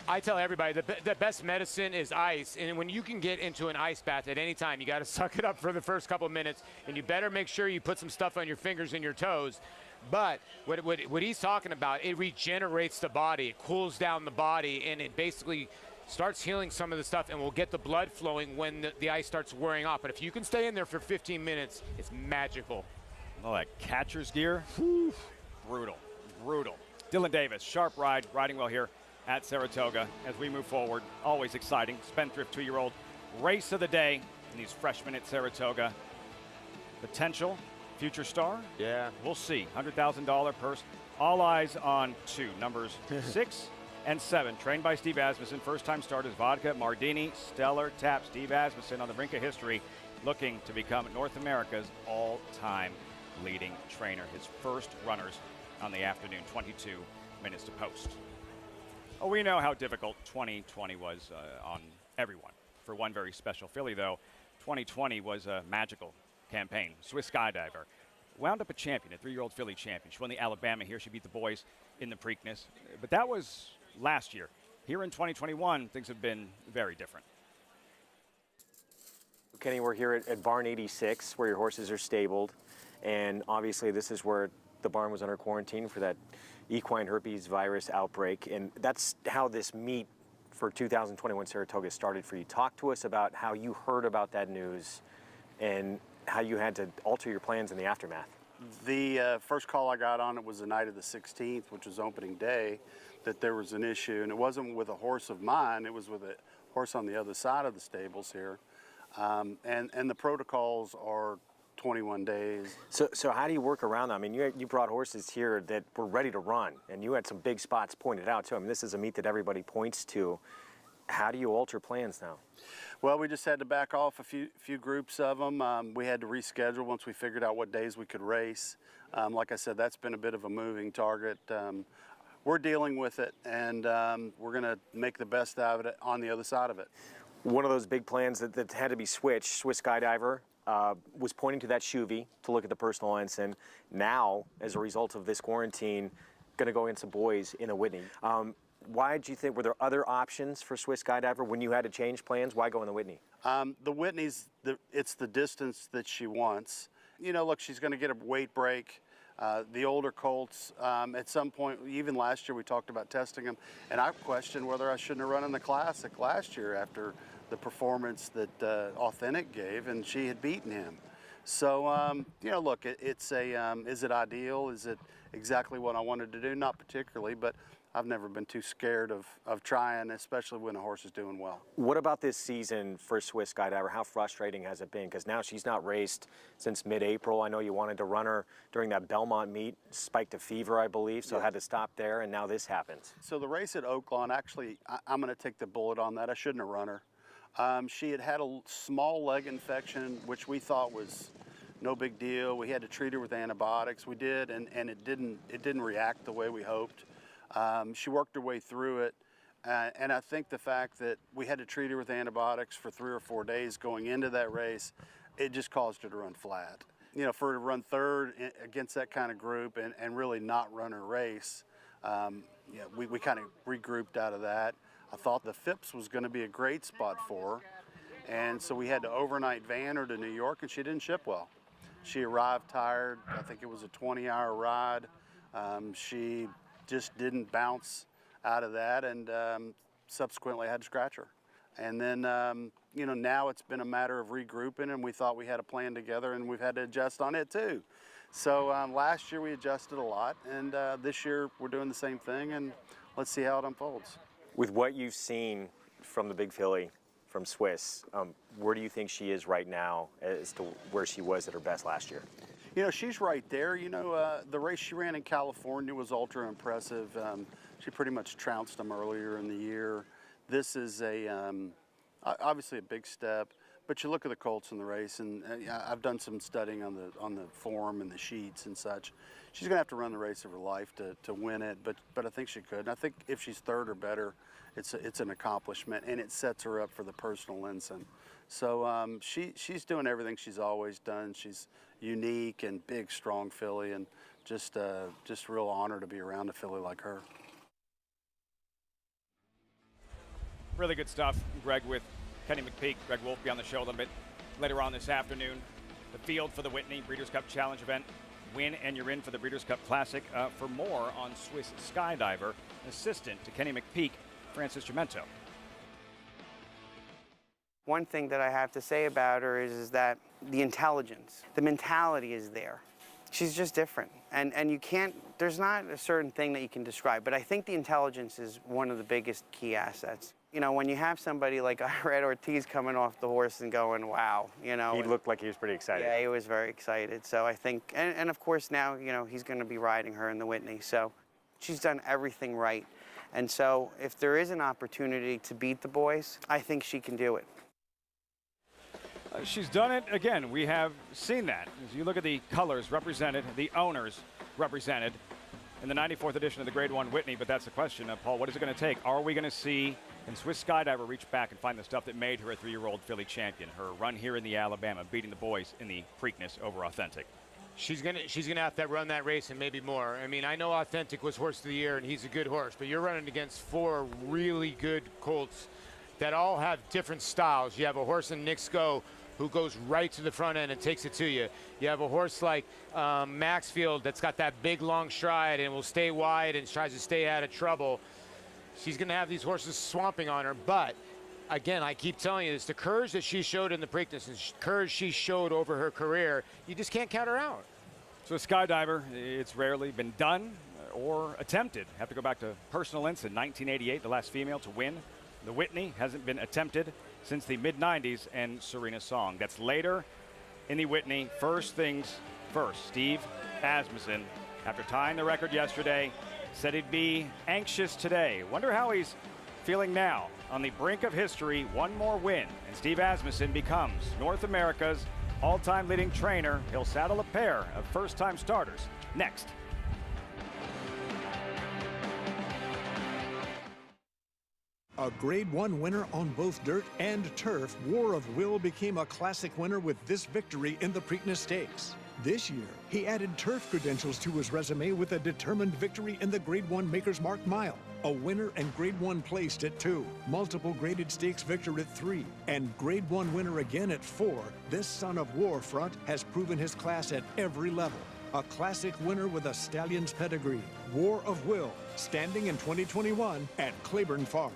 I tell everybody the best medicine is ice, and when you can get into an ice bath at any time, you got to suck it up for the first couple of minutes, and you better make sure you put some stuff on your fingers and your toes. But what he's talking about, it regenerates the body, it cools down the body, and it basically starts healing some of the stuff, and will get the blood flowing when the ice starts wearing off. But if you can stay in there for 15 minutes, it's magical. Oh, that catcher's gear, whew, brutal. Dylan Davis, sharp ride, riding well here at Saratoga as we move forward. Always exciting. Spendthrift 2-year-old race of the day in these freshmen at Saratoga. Potential future star? Yeah. We'll see. $100,000 purse. All eyes on 2, numbers 6 and 7. Trained by Steve Asmussen. First-time starters Vodka, Mardini, Stellar, Tap. Steve Asmussen on the brink of history, looking to become North America's all-time leading trainer. His first runners on the afternoon, 22 minutes to post. Oh, we know how difficult 2020 was on everyone. For one very special filly, though, 2020 was a magical campaign. Swiss Skydiver wound up a champion, a 3-year-old filly champion. She won the Alabama here. She beat the boys in the Preakness. But that was last year. Here in 2021, things have been very different. Kenny, we're here at Barn 86, where your horses are stabled. And obviously, this is where the barn was under quarantine for that equine herpes virus outbreak. And that's how this meet for 2021 Saratoga started for you. Talk to us about how you heard about that news and how you had to alter your plans in the aftermath. The first call I got on it was the night of the 16th, which was opening day, that there was an issue, and it wasn't with a horse of mine, it was with a horse on the other side of the stables here. And the protocols are 21 days. So how do you work around that? I mean, you brought horses here that were ready to run, and you had some big spots pointed out too. I mean, this is a meet that everybody points to. How do you alter plans now? Well, we just had to back off a few groups of them. We had to reschedule once we figured out what days we could race. Like I said, that's been a bit of a moving target. We're dealing with it, and we're going to make the best out of it on the other side of it. One of those big plans that had to be switched, Swiss Skydiver, was pointing to that Chuvy to look at the personal ensign. Now, as a result of this quarantine, going to go against the boys in a Whitney. Why did you think, were there other options for Swiss Skydiver when you had to change plans? Why go in the Whitney? The Whitney's, it's the distance that she wants. You know, look, she's going to get a weight break. The older colts, at some point, even last year we talked about testing them, and I questioned whether I shouldn't have run in the Classic last year after the performance that Authentic gave, and she had beaten him. So, you know, look, it's is it ideal? Is it exactly what I wanted to do? Not particularly, but I've never been too scared of trying, especially when a horse is doing well. What about this season for Swiss Skydiver? How frustrating has it been? Because now she's not raced since mid-April. I know you wanted to run her during that Belmont meet, spiked a fever, I believe, so had to stop there, and now this happens. So the race at Oaklawn, actually, I'm going to take the bullet on that. I shouldn't have run her. She had a small leg infection, which we thought was no big deal. We had to treat her with antibiotics. We did, and it didn't react the way we hoped. She worked her way through it, and I think the fact that we had to treat her with antibiotics for 3 or 4 days going into that race, it just caused her to run flat. You know, for her to run third against that kind of group and really not run her race, you know, we kind of regrouped out of that. I thought the Phipps was going to be a great spot for her, and so we had to overnight van her to New York, and she didn't ship well. She arrived tired. I think it was a 20-hour ride. She just didn't bounce out of that, and subsequently had to scratch her. And then, you know, now it's been a matter of regrouping, and we thought we had a plan together, and we've had to adjust on it too. So last year we adjusted a lot, and this year we're doing the same thing, and let's see how it unfolds. With what you've seen from the big filly, from Swiss, where do you think she is right now as to where she was at her best last year? You know, she's right there. You know, the race she ran in California was ultra impressive. She pretty much trounced them earlier in the year. This is obviously a big step, but you look at the colts in the race, and I've done some studying on the form and the sheets and such. She's going to have to run the race of her life to win it, but I think she could. And I think if she's third or better, it's an accomplishment, and it sets her up for the personal ensign. So she's doing everything she's always done. She's unique and big, strong filly, and just real honor to be around a filly like her. Really good stuff, Greg, with Kenny McPeek. Greg Wolf will be on the show a little bit later on this afternoon. The field for the Whitney Breeders' Cup Challenge event. Win and you're in for the Breeders' Cup Classic. For more on Swiss Skydiver, assistant to Kenny McPeek, Francis Gimento. One thing that I have to say about her is that the intelligence, the mentality is there. She's just different. And you can't, there's not a certain thing that you can describe, but I think the intelligence is one of the biggest key assets. You know, when you have somebody like Red Ortiz coming off the horse and going, wow, you know. He looked like he was pretty excited. Yeah, he was very excited. So I think, and of course now, you know, he's going to be riding her in the Whitney. So she's done everything right. And so if there is an opportunity to beat the boys, I think she can do it. She's done it again. We have seen that. As you look at the colors represented, the owners represented in the 94th edition of the Grade 1 Whitney, but that's the question. Paul, what is it going to take? Are we going to see, can Swiss Skydiver reach back and find the stuff that made her a 3-year-old filly champion? Her run here in the Alabama, beating the boys in the Preakness over Authentic. She's gonna have to run that race and maybe more. I mean, I know Authentic was horse of the year and he's a good horse, but you're running against 4 really good colts that all have different styles. You have a horse in Nick Sco who goes right to the front end and takes it to you. You have a horse like Maxfield that's got that big long stride and will stay wide and tries to stay out of trouble. She's gonna have these horses swamping on her, but again, I keep telling you this, the courage that she showed in the Preakness and courage she showed over her career, you just can't count her out. So a Skydiver, it's rarely been done or attempted. Have to go back to personal incident, 1988, the last female to win. The Whitney hasn't been attempted since the mid-90s, and Serena Song. That's later in the Whitney. First things first, Steve Asmussen, after tying the record yesterday, said he'd be anxious today. Wonder how he's feeling now. On the brink of history, one more win, and Steve Asmussen becomes North America's all-time leading trainer. He'll saddle a pair of first-time starters next. A Grade 1 winner on both dirt and turf, War of Will became a classic winner with this victory in the Preakness Stakes. This year, he added turf credentials to his resume with a determined victory in the Grade 1 Maker's Mark Mile, a winner and Grade 1 placed at 2, multiple graded stakes victor at 3, and Grade 1 winner again at 4. This son of War front has proven his class at every level. A classic winner with a stallion's pedigree. War of Will, standing in 2021 at Claiborne Farm.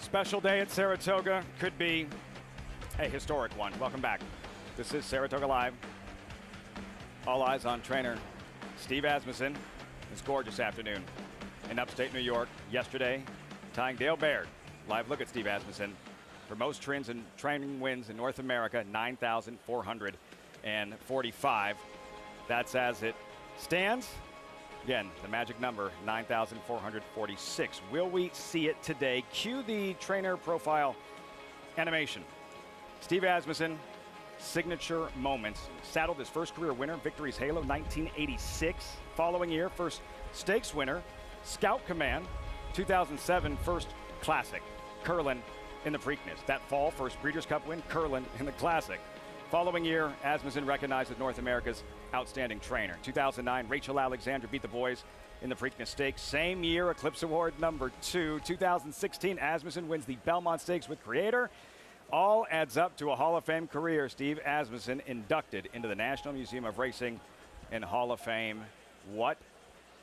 Special day at Saratoga, could be a historic one. Welcome back. This is Saratoga Live. All eyes on trainer Steve Asmussen. This gorgeous afternoon in upstate New York. Yesterday, tying Dale Baird. Live look at Steve Asmussen for most trends and training wins in North America, 9,445. That's as it stands. Again, the magic number, 9,446. Will we see it today? Cue the trainer profile animation. Steve Asmussen, signature moments. Saddled his first career winner, Victory's Halo, 1986. Following year, first stakes winner, Scout Command, 2007, first Classic, Curlin in the Preakness. That fall, first Breeders' Cup win, Curlin in the Classic. Following year, Asmussen recognized as North America's outstanding trainer. 2009, Rachel Alexander beat the boys in the Preakness Stakes. Same year, Eclipse Award number 2. 2016, Asmussen wins the Belmont Stakes with Creator. All adds up to a Hall of Fame career. Steve Asmussen inducted into the National Museum of Racing and Hall of Fame. What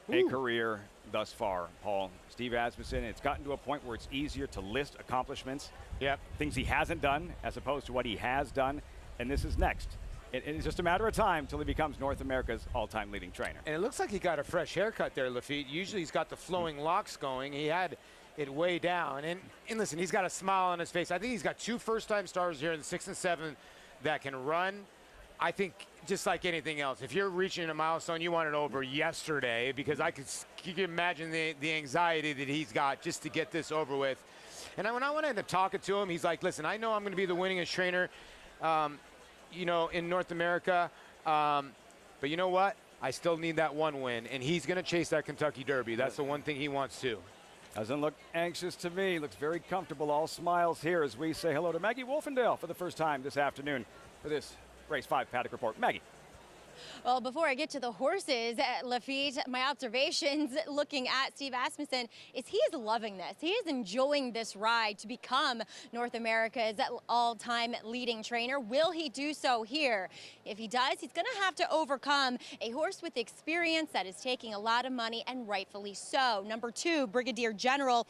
a career thus far, Paul. Steve Asmussen, it's gotten to a point where it's easier to list accomplishments. Yep. Things he hasn't done as opposed to what he has done. And this is next. It's just a matter of time until he becomes North America's all-time leading trainer. And it looks like he got a fresh haircut there, Lafitte. Usually he's got the flowing locks going. He had it way down. And listen, he's got a smile on his face. I think he's got 2 first-time starters here in the 6 and 7 that can run. I think just like anything else, if you're reaching a milestone, you want it over yesterday, because you can imagine the anxiety that he's got just to get this over with. And when I went into talking to him, he's like, listen, I know I'm going to be the winningest trainer, in North America, but you know what? I still need that 1 win, and he's going to chase that Kentucky Derby. That's the one thing he wants to. Doesn't look anxious to me. Looks very comfortable. All smiles here as we say hello to Maggie Wolfendale for the first time this afternoon for this Race 5 Paddock Report. Maggie. Well, before I get to the horses, Lafitte, my observations looking at Steve Asmussen is he is loving this. He is enjoying this ride to become North America's all-time leading trainer. Will he do so here? If he does, he's going to have to overcome a horse with experience that is taking a lot of money, and rightfully so. Number 2, Brigadier General,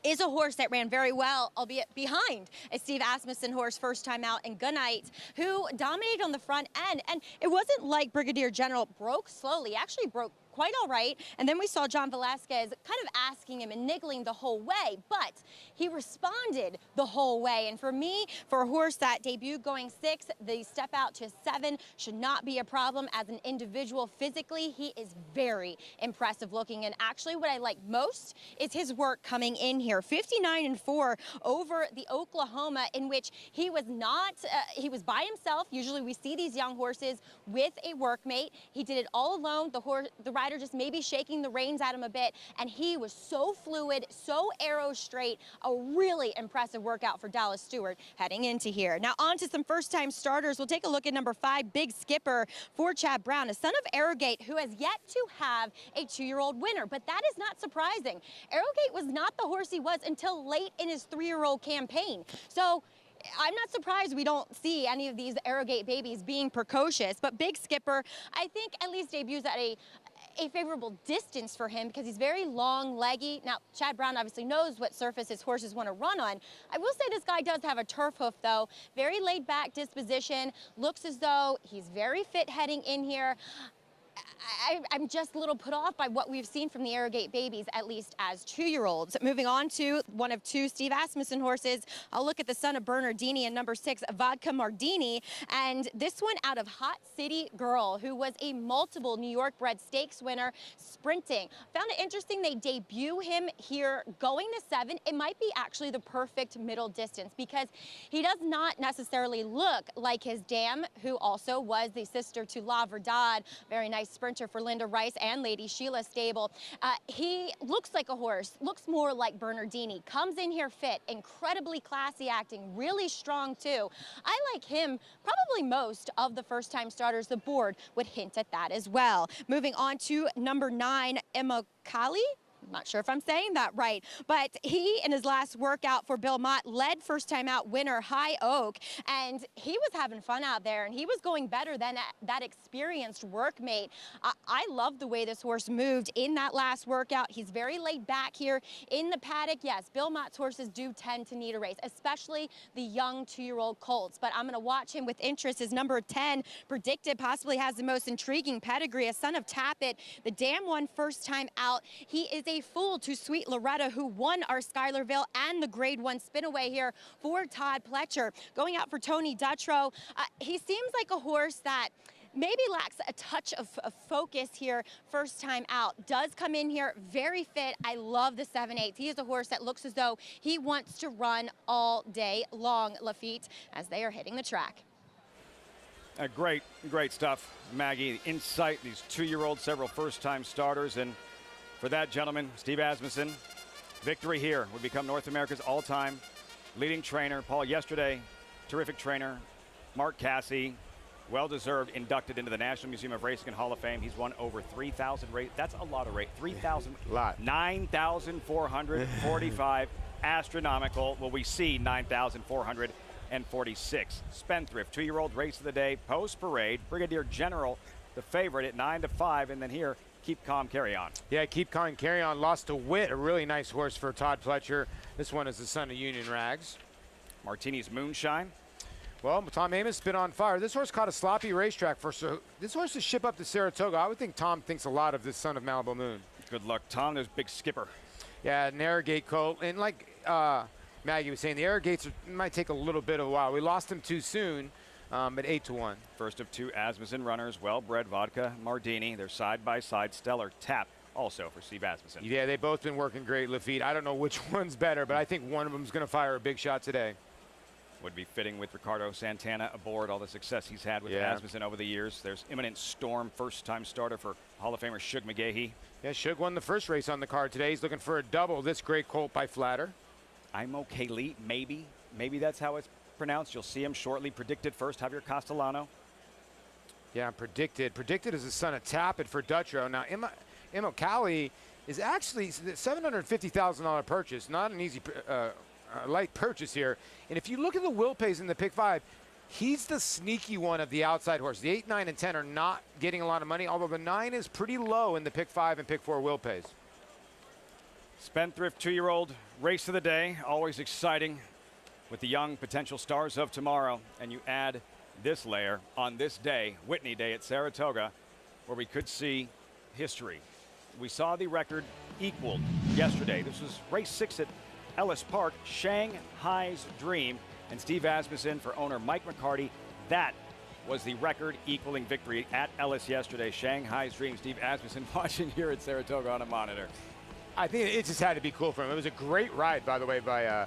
is a horse that ran very well, albeit behind a Steve Asmussen horse first time out in Gunite, who dominated on the front end. And it wasn't like Brigadier General broke slowly, actually broke quite all right. And then we saw John Velasquez kind of asking him and niggling the whole way, but he responded the whole way. And for me, for a horse that debuted going 6, the step out to 7 should not be a problem. As an individual, physically, he is very impressive looking. And actually what I like most is his work coming in here. 59-4 over the Oklahoma, in which he was not, he was by himself. Usually we see these young horses with a workmate. He did it all alone. The rider just maybe shaking the reins at him a bit, and he was so fluid, so arrow straight. A really impressive workout for Dallas Stewart heading into here. Now on to some first-time starters. We'll take a look at number 5, Big Skipper for Chad Brown, a son of Arrogate, who has yet to have a 2-year-old winner, but that is not surprising. Arrogate was not the horse he was until late in his 3-year-old campaign. So I'm not surprised we don't see any of these Arrogate babies being precocious, but Big Skipper, I think, at least debuts at a favorable distance for him because he's very long, leggy. Now, Chad Brown obviously knows what surface his horses want to run on. I will say this guy does have a turf hoof, though. Very laid-back disposition. Looks as though he's very fit heading in here. I'm just a little put off by what we've seen from the Arrogate babies, at least as 2-year-olds. Moving on to one of 2 Steve Asmussen horses. I'll look at the son of Bernardini and number 6, Vodka Mardini. And this one out of Hot City Girl, who was a multiple New York bred stakes winner sprinting. Found it interesting they debut him here going to 7. It might be actually the perfect middle distance because he does not necessarily look like his dam, who also was the sister to La Verdad. Very nice sprinter for Linda Rice and Lady Sheila stable. He looks like a horse, looks more like Bernardini, comes in here fit, incredibly classy acting, really strong too. I like him probably most of the first-time starters. The board would hint at that as well. Moving on to number 9, Emma Kali. I'm not sure if I'm saying that right, but he, in his last workout for Bill Mott, led first-time out winner High Oak, and he was having fun out there, and he was going better than that experienced workmate. I love the way this horse moved in that last workout. He's very laid back here in the paddock. Yes, Bill Mott's horses do tend to need a race, especially the young 2-year-old colts, but I'm going to watch him with interest. His number 10, Predicted, possibly has the most intriguing pedigree, a son of Tappet. The dam won first time out. He is a fool to Sweet Loretta, who won our Schuylerville and the Grade 1 spinaway here for Todd Pletcher. Going out for Tony Dutrow, he seems like a horse that maybe lacks a touch of focus here first time out. Does come in here very fit. I love the 7/8. He is a horse that looks as though he wants to run all day long, Lafitte, as they are hitting the track. Great stuff, Maggie. Insight, these 2-year-olds, several first-time starters, and for that gentleman, Steve Asmussen, victory here would become North America's all-time leading trainer. Paul, yesterday, terrific trainer. Mark Casse, well-deserved, inducted into the National Museum of Racing and Hall of Fame. He's won over 3,000 races. That's a lot of races. 3,000. Lot. 9,445. Astronomical. Well, we see 9,446. Spendthrift, 2-year-old race of the day. Post parade. Brigadier General, the favorite at 9-5, and then here, Keep Calm, Carry On. Yeah, Keep Calm, Carry On lost to Wit, a really nice horse for Todd Pletcher. This one is the son of Union Rags. Martini's Moonshine. Well, Tom Amos been on fire. This horse caught a sloppy racetrack for, so this horse is ship up to Saratoga. I would think Tom thinks a lot of this son of Malibu Moon. Good luck, Tom. There's Big Skipper. Yeah, an air gate colt. And like Maggie was saying, the air gates might take a little bit of a while. We lost them too soon at 8-1. First of two Asmussen runners, well-bred Vodka Mardini. They're side-by-side. Stellar Tap also for Steve Asmussen. Yeah, they've both been working great, Lafitte. I don't know which one's better, but I think one of them's going to fire a big shot today. Would be fitting with Ricardo Santana aboard, all the success he's had with Asmussen over the years. There's Imminent Storm, first-time starter for Hall of Famer Shug McGahee. Yeah, Shug won the first race on the card today. He's looking for a double. This great colt by Flatter. I'm okay, Lee. Maybe that's how it's pronounced. You'll see him shortly. Predicted first, Javier Castellano. Yeah, Predicted. Predicted is the son of Tappet for Dutro. Now, Imo Cali is actually $750,000 purchase. Not an easy light purchase here. And if you look at the will pays in the pick 5, he's the sneaky one of the outside horse. The 8, 9, and 10 are not getting a lot of money, although the 9 is pretty low in the pick 5 and pick 4 will pays. Spendthrift 2-year-old race of the day, always exciting with the young potential stars of tomorrow. And you add this layer on this day, Whitney Day at Saratoga, where we could see history. We saw the record equaled yesterday. This was race 6 at Ellis Park, Shanghai's Dream, and Steve Asmussen for owner Mike McCarty. That was the record equaling victory at Ellis yesterday. Shanghai's Dream, Steve Asmussen watching here at Saratoga on a monitor. I think it just had to be cool for him. It was a great ride, by the way, by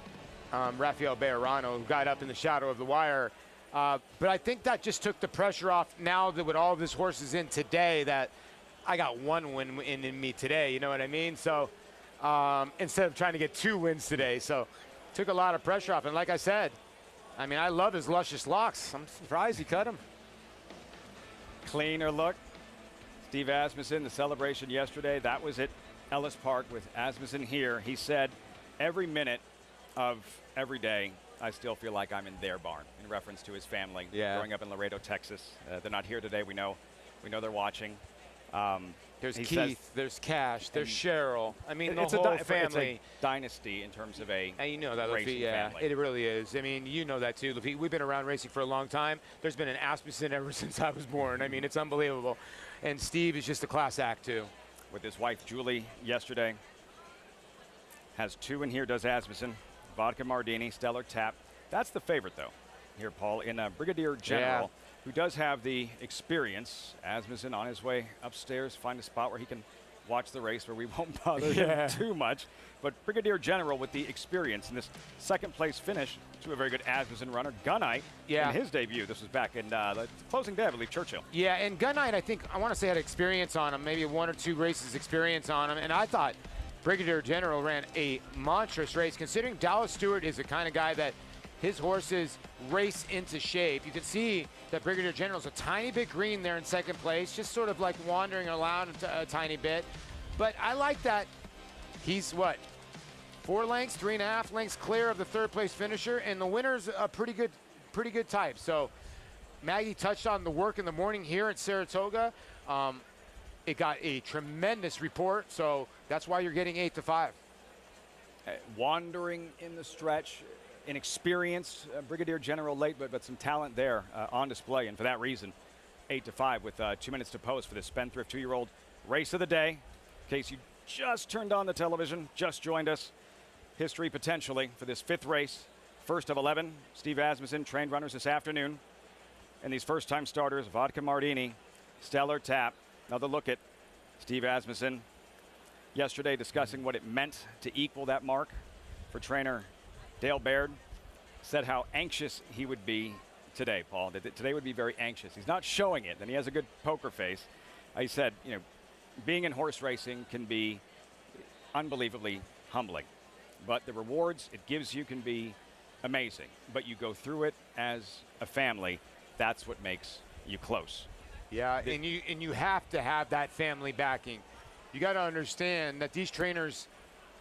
Rafael Bejarano, who got up in the shadow of the wire. But I think that just took the pressure off now that with all of his horses in today, that I got one win in me today, you know what I mean? So instead of trying to get 2 wins today. So took a lot of pressure off. And like I said, I mean, I love his luscious locks. I'm surprised he cut them. Cleaner look. Steve Asmussen, the celebration yesterday, that was at Ellis Park with Asmussen here. He said, every minute of every day, I still feel like I'm in their barn, in reference to his family growing up in Laredo, Texas. They're not here today. We know they're watching. There's Keith, there's Cash, there's Cheryl. I mean, it's the whole it's family. a dynasty in terms of a and you know that, racing family. It really is. I mean, you know that too, Lafitte. We've been around racing for a long time. There's been an Asmussen ever since I was born. I mean, it's unbelievable. And Steve is just a class act too. With his wife, Julie, yesterday. Has 2 in here, does Asmussen. Vodka Mardini, Stellar Tap. That's the favorite, though, here, Paul, in Brigadier General, who does have the experience. Asmussen on his way upstairs, find a spot where he can watch the race where we won't bother him too much. But Brigadier General with the experience in this second-place finish to a very good Asmussen runner, Gunite, in his debut. This was back in the closing day, I believe, Churchill. Yeah, and Gunite, I think, I want to say had experience on him, maybe 1 or 2 races experience on him. And I thought Brigadier General ran a monstrous race, considering Dallas Stewart is the kind of guy that his horses race into shape. You can see that Brigadier General's a tiny bit green there in second place, just sort of like wandering around a tiny bit. But I like that he's, 4 lengths, 3.5 lengths clear of the third place finisher, and the winner's a pretty good type. So Maggie touched on the work in the morning here at Saratoga. It got a tremendous report, so that's why you're getting 8-5. Wandering in the stretch, inexperienced Brigadier General late, but some talent there on display, and for that reason, 8-5 with 2 minutes to post for the Spendthrift 2-year-old race of the day. In case you just turned on the television, just joined us, history potentially for this 5th race, first of 11. Steve Asmussen trained runners this afternoon, and these first-time starters, Vodka Mardini, Stellar Tap. Another look at Steve Asmussen yesterday, discussing what it meant to equal that mark for trainer Dale Baird. Said how anxious he would be today, Paul. That today would be very anxious. He's not showing it, and he has a good poker face. He said, being in horse racing can be unbelievably humbling, but the rewards it gives you can be amazing. But you go through it as a family. That's what makes you close. Yeah, and you have to have that family backing. You got to understand that these trainers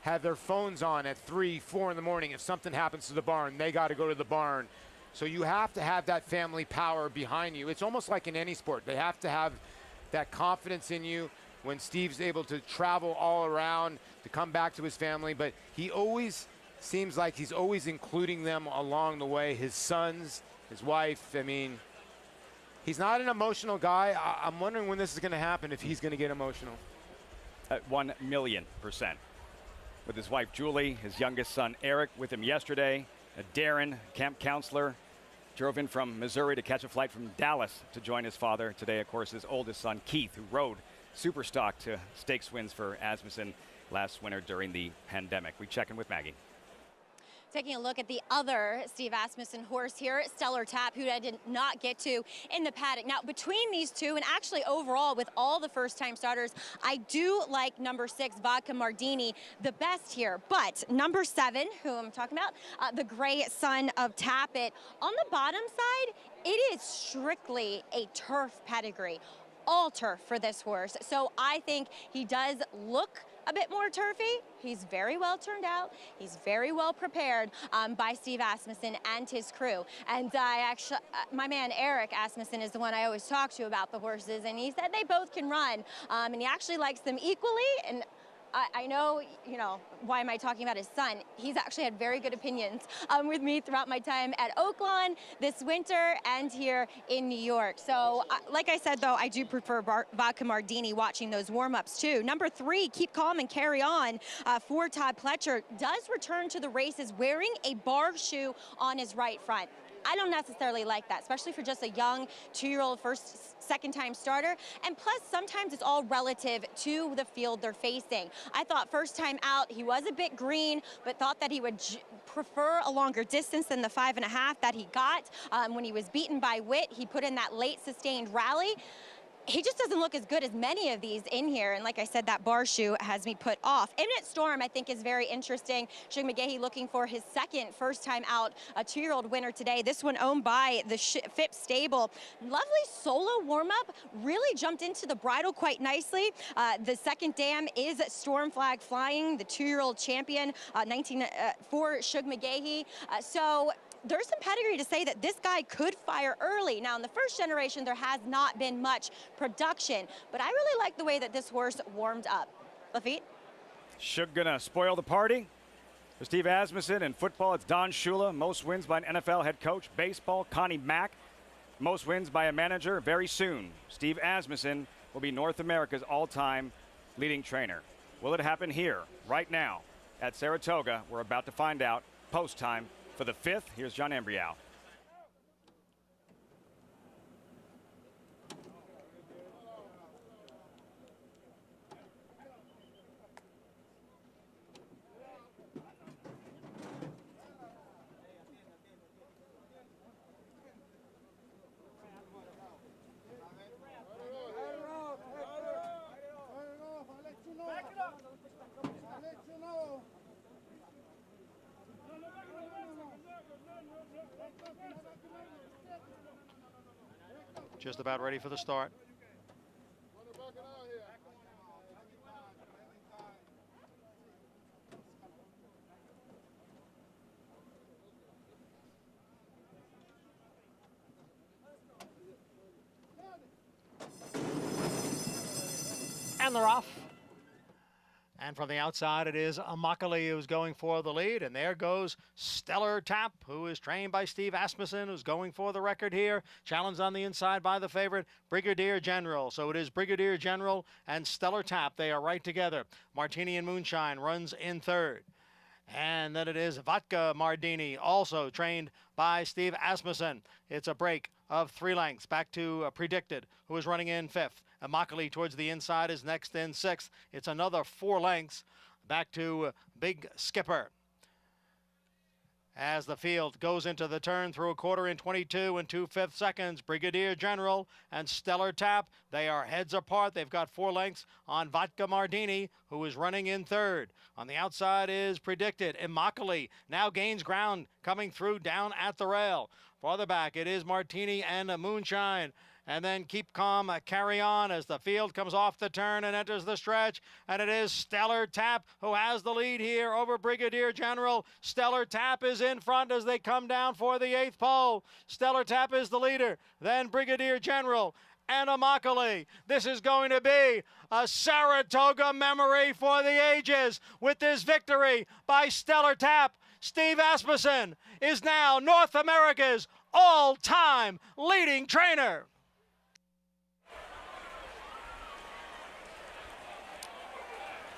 have their phones on at 3, 4 in the morning. If something happens to the barn, they got to go to the barn. So you have to have that family power behind you. It's almost like in any sport. They have to have that confidence in you. When Steve's able to travel all around to come back to his family, but he always seems like he's always including them along the way. His sons, his wife. I mean, he's not an emotional guy. I'm wondering when this is going to happen, if he's going to get emotional. At 1,000,000%. with his wife Julie, his youngest son Eric with him yesterday. Darren, camp counselor, drove in from Missouri to catch a flight from Dallas to join his father. Today, of course, his oldest son Keith, who rode Superstock to stakes wins for Asmussen last winter during the pandemic. We check in with Maggie. Taking a look at the other Steve Asmussen horse here, Stellar Tap, who I did not get to in the paddock. Now, between these two, and actually overall with all the first-time starters, I do like number 6, Vodka Mardini, the best here. But number 7, who I'm talking about, the gray son of Tappet, on the bottom side, it is strictly a turf pedigree. All turf for this horse. So I think he does look a bit more turfy. He's very well turned out. He's very well prepared by Steve Asmussen and his crew. And I actually, my man Eric Asmussen is the one I always talk to about the horses, and he said they both can run, and he actually likes them equally. And I know, you know, why am I talking about his son? He's actually had very good opinions with me throughout my time at Oaklawn this winter and here in New York. So, like I said, though, I do prefer Vodka Mardini watching those warm-ups, too. Number 3, Keep Calm and Carry On for Todd Pletcher, does return to the races wearing a bar shoe on his right front. I don't necessarily like that, especially for just a young 2-year-old second-time starter. And plus, sometimes it's all relative to the field they're facing. I thought first time out, he was a bit green, but thought that he would prefer a longer distance than the 5.5 that he got. When he was beaten by Witt, he put in that late sustained rally. He just doesn't look as good as many of these in here. And like I said, that bar shoe has me put off. Imminent Storm, I think, is very interesting. Shug McGahee looking for his second first-time out, a 2-year-old winner today. This one owned by the Phipps stable. Lovely solo warm-up. Really jumped into the bridle quite nicely. The second dam is Storm Flag Flying, the 2-year-old champion, for Shug McGahee. So there's some pedigree to say that this guy could fire early. Now, in the first generation, there has not been much production, but I really like the way that this horse warmed up. Lafitte? Shug gonna spoil the party. For Steve Asmussen, in football, it's Don Shula. Most wins by an NFL head coach. Baseball, Connie Mack. Most wins by a manager very soon. Steve Asmussen will be North America's all-time leading trainer. Will it happen here, right now, at Saratoga? We're about to find out. Post time. For the 5th, here's John Embryow. Just about ready for the start. And they're off. And from the outside, it is Immokalee who's going for the lead. And there goes Stellar Tap, who is trained by Steve Asmussen, who's going for the record here. Challenged on the inside by the favorite, Brigadier General. So it is Brigadier General and Stellar Tap. They are right together. Martini and Moonshine runs in third. And then it is Vodka Mardini, also trained by Steve Asmussen. It's a break of 3 lengths back to Predicted, who is running in 5th. Immokalee towards the inside is next in 6th. It's another 4 lengths back to Big Skipper. As the field goes into the turn through a quarter in 22 and 2/5 seconds, Brigadier General and Stellar Tap, they are heads apart. They've got 4 lengths on Vodka Mardini, who is running in third. On the outside is Predicted. Immokalee now gains ground coming through down at the rail. Farther back, it is Martini and Moonshine. And then Keep Calm, Carry On as the field comes off the turn and enters the stretch. And it is Stellar Tap who has the lead here over Brigadier General. Stellar Tap is in front as they come down for the 8th pole. Stellar Tap is the leader. Then Brigadier General and Immokalee. This is going to be a Saratoga memory for the ages with this victory by Stellar Tap. Steve Asmussen is now North America's all-time leading trainer.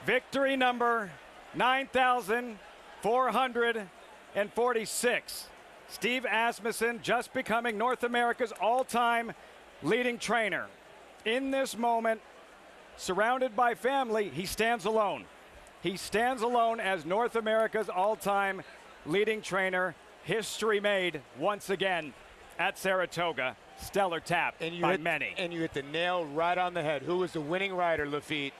Victory number 9,446. Steve Asmussen just becoming North America's all-time leading trainer. In this moment, surrounded by family, he stands alone. He stands alone as North America's all-time leading trainer. History made once again at Saratoga. Stellar tap by many. And you hit the nail right on the head. Who was the winning rider, Lafitte?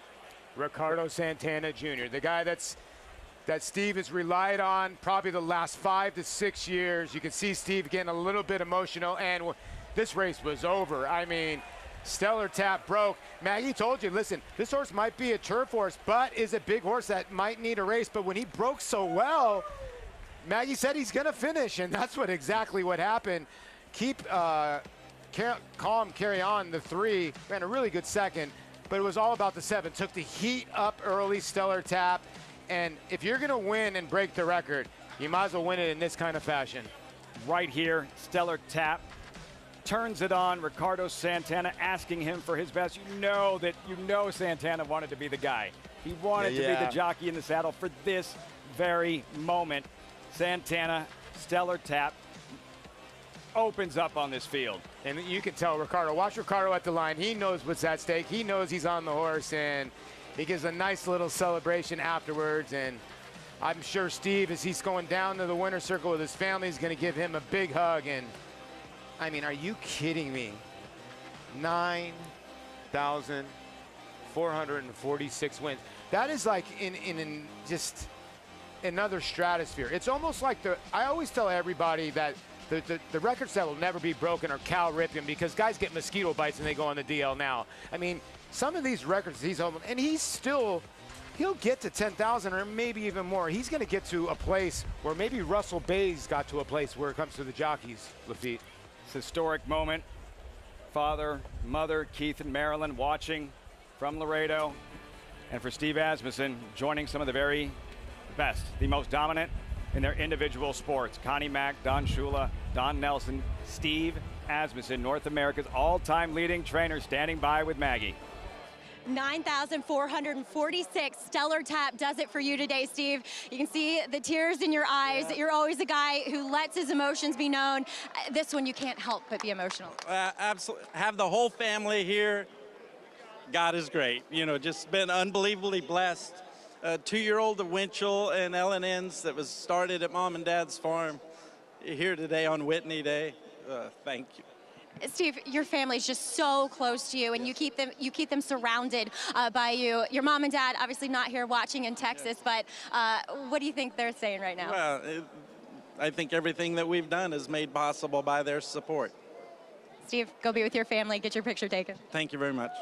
Ricardo Santana Jr., the guy that Steve has relied on probably the last 5 to 6 years. You can see Steve getting a little bit emotional, and this race was over. I mean, stellar tap broke. Maggie told you, listen, this horse might be a turf horse, but is a big horse that might need a race. But when he broke so well, Maggie said he's going to finish, and that's exactly what happened. Keep calm, carry on. The 3 ran a really good second, but it was all about the 7. Took the heat up early, stellar tap. And if you're going to win and break the record, you might as well win it in this kind of fashion. Right here, stellar tap. Turns it on. Ricardo Santana asking him for his best. You know Santana wanted to be the guy. He wanted to be the jockey in the saddle for this very moment. Santana, stellar tap, opens up on this field. And you can tell Ricardo, watch Ricardo at the line. He knows what's at stake. He knows he's on the horse, and he gives a nice little celebration afterwards. And I'm sure Steve, as he's going down to the winner's circle with his family, is going to give him a big hug. And I mean, are you kidding me? 9,446 wins. That is like in just another stratosphere. It's almost like I always tell everybody that the records that will never be broken are Cal Ripken, because guys get mosquito bites and they go on the DL now. I mean, some of these records he's holding, and he'll get to 10,000 or maybe even more. He's going to get to a place where maybe Russell Bayes got to a place where it comes to the jockeys, Lafitte. It's a historic moment. Father, mother, Keith and Marilyn watching from Laredo. And for Steve Asmussen, joining some of the very best, the most dominant in their individual sports. Connie Mack, Don Shula, Don Nelson, Steve Asmussen, North America's all-time leading trainer, standing by with Maggie. 9,446. Stellar tap does it for you today, Steve. You can see the tears in your eyes. Yeah. You're always a guy who lets his emotions be known. This one, you can't help but be emotional. Absolutely. Have the whole family here. God is great. You know, just been unbelievably blessed. 2-year-old of Winchell and LNNs that was started at Mom and Dad's farm here today on Whitney Day. Thank you. Steve, your family's just so close to you, and you keep them surrounded by you. Your mom and dad obviously not here watching in Texas, but what do you think they're saying right now? Well, I think everything that we've done is made possible by their support. Steve, go be with your family, get your picture taken. Thank you very much.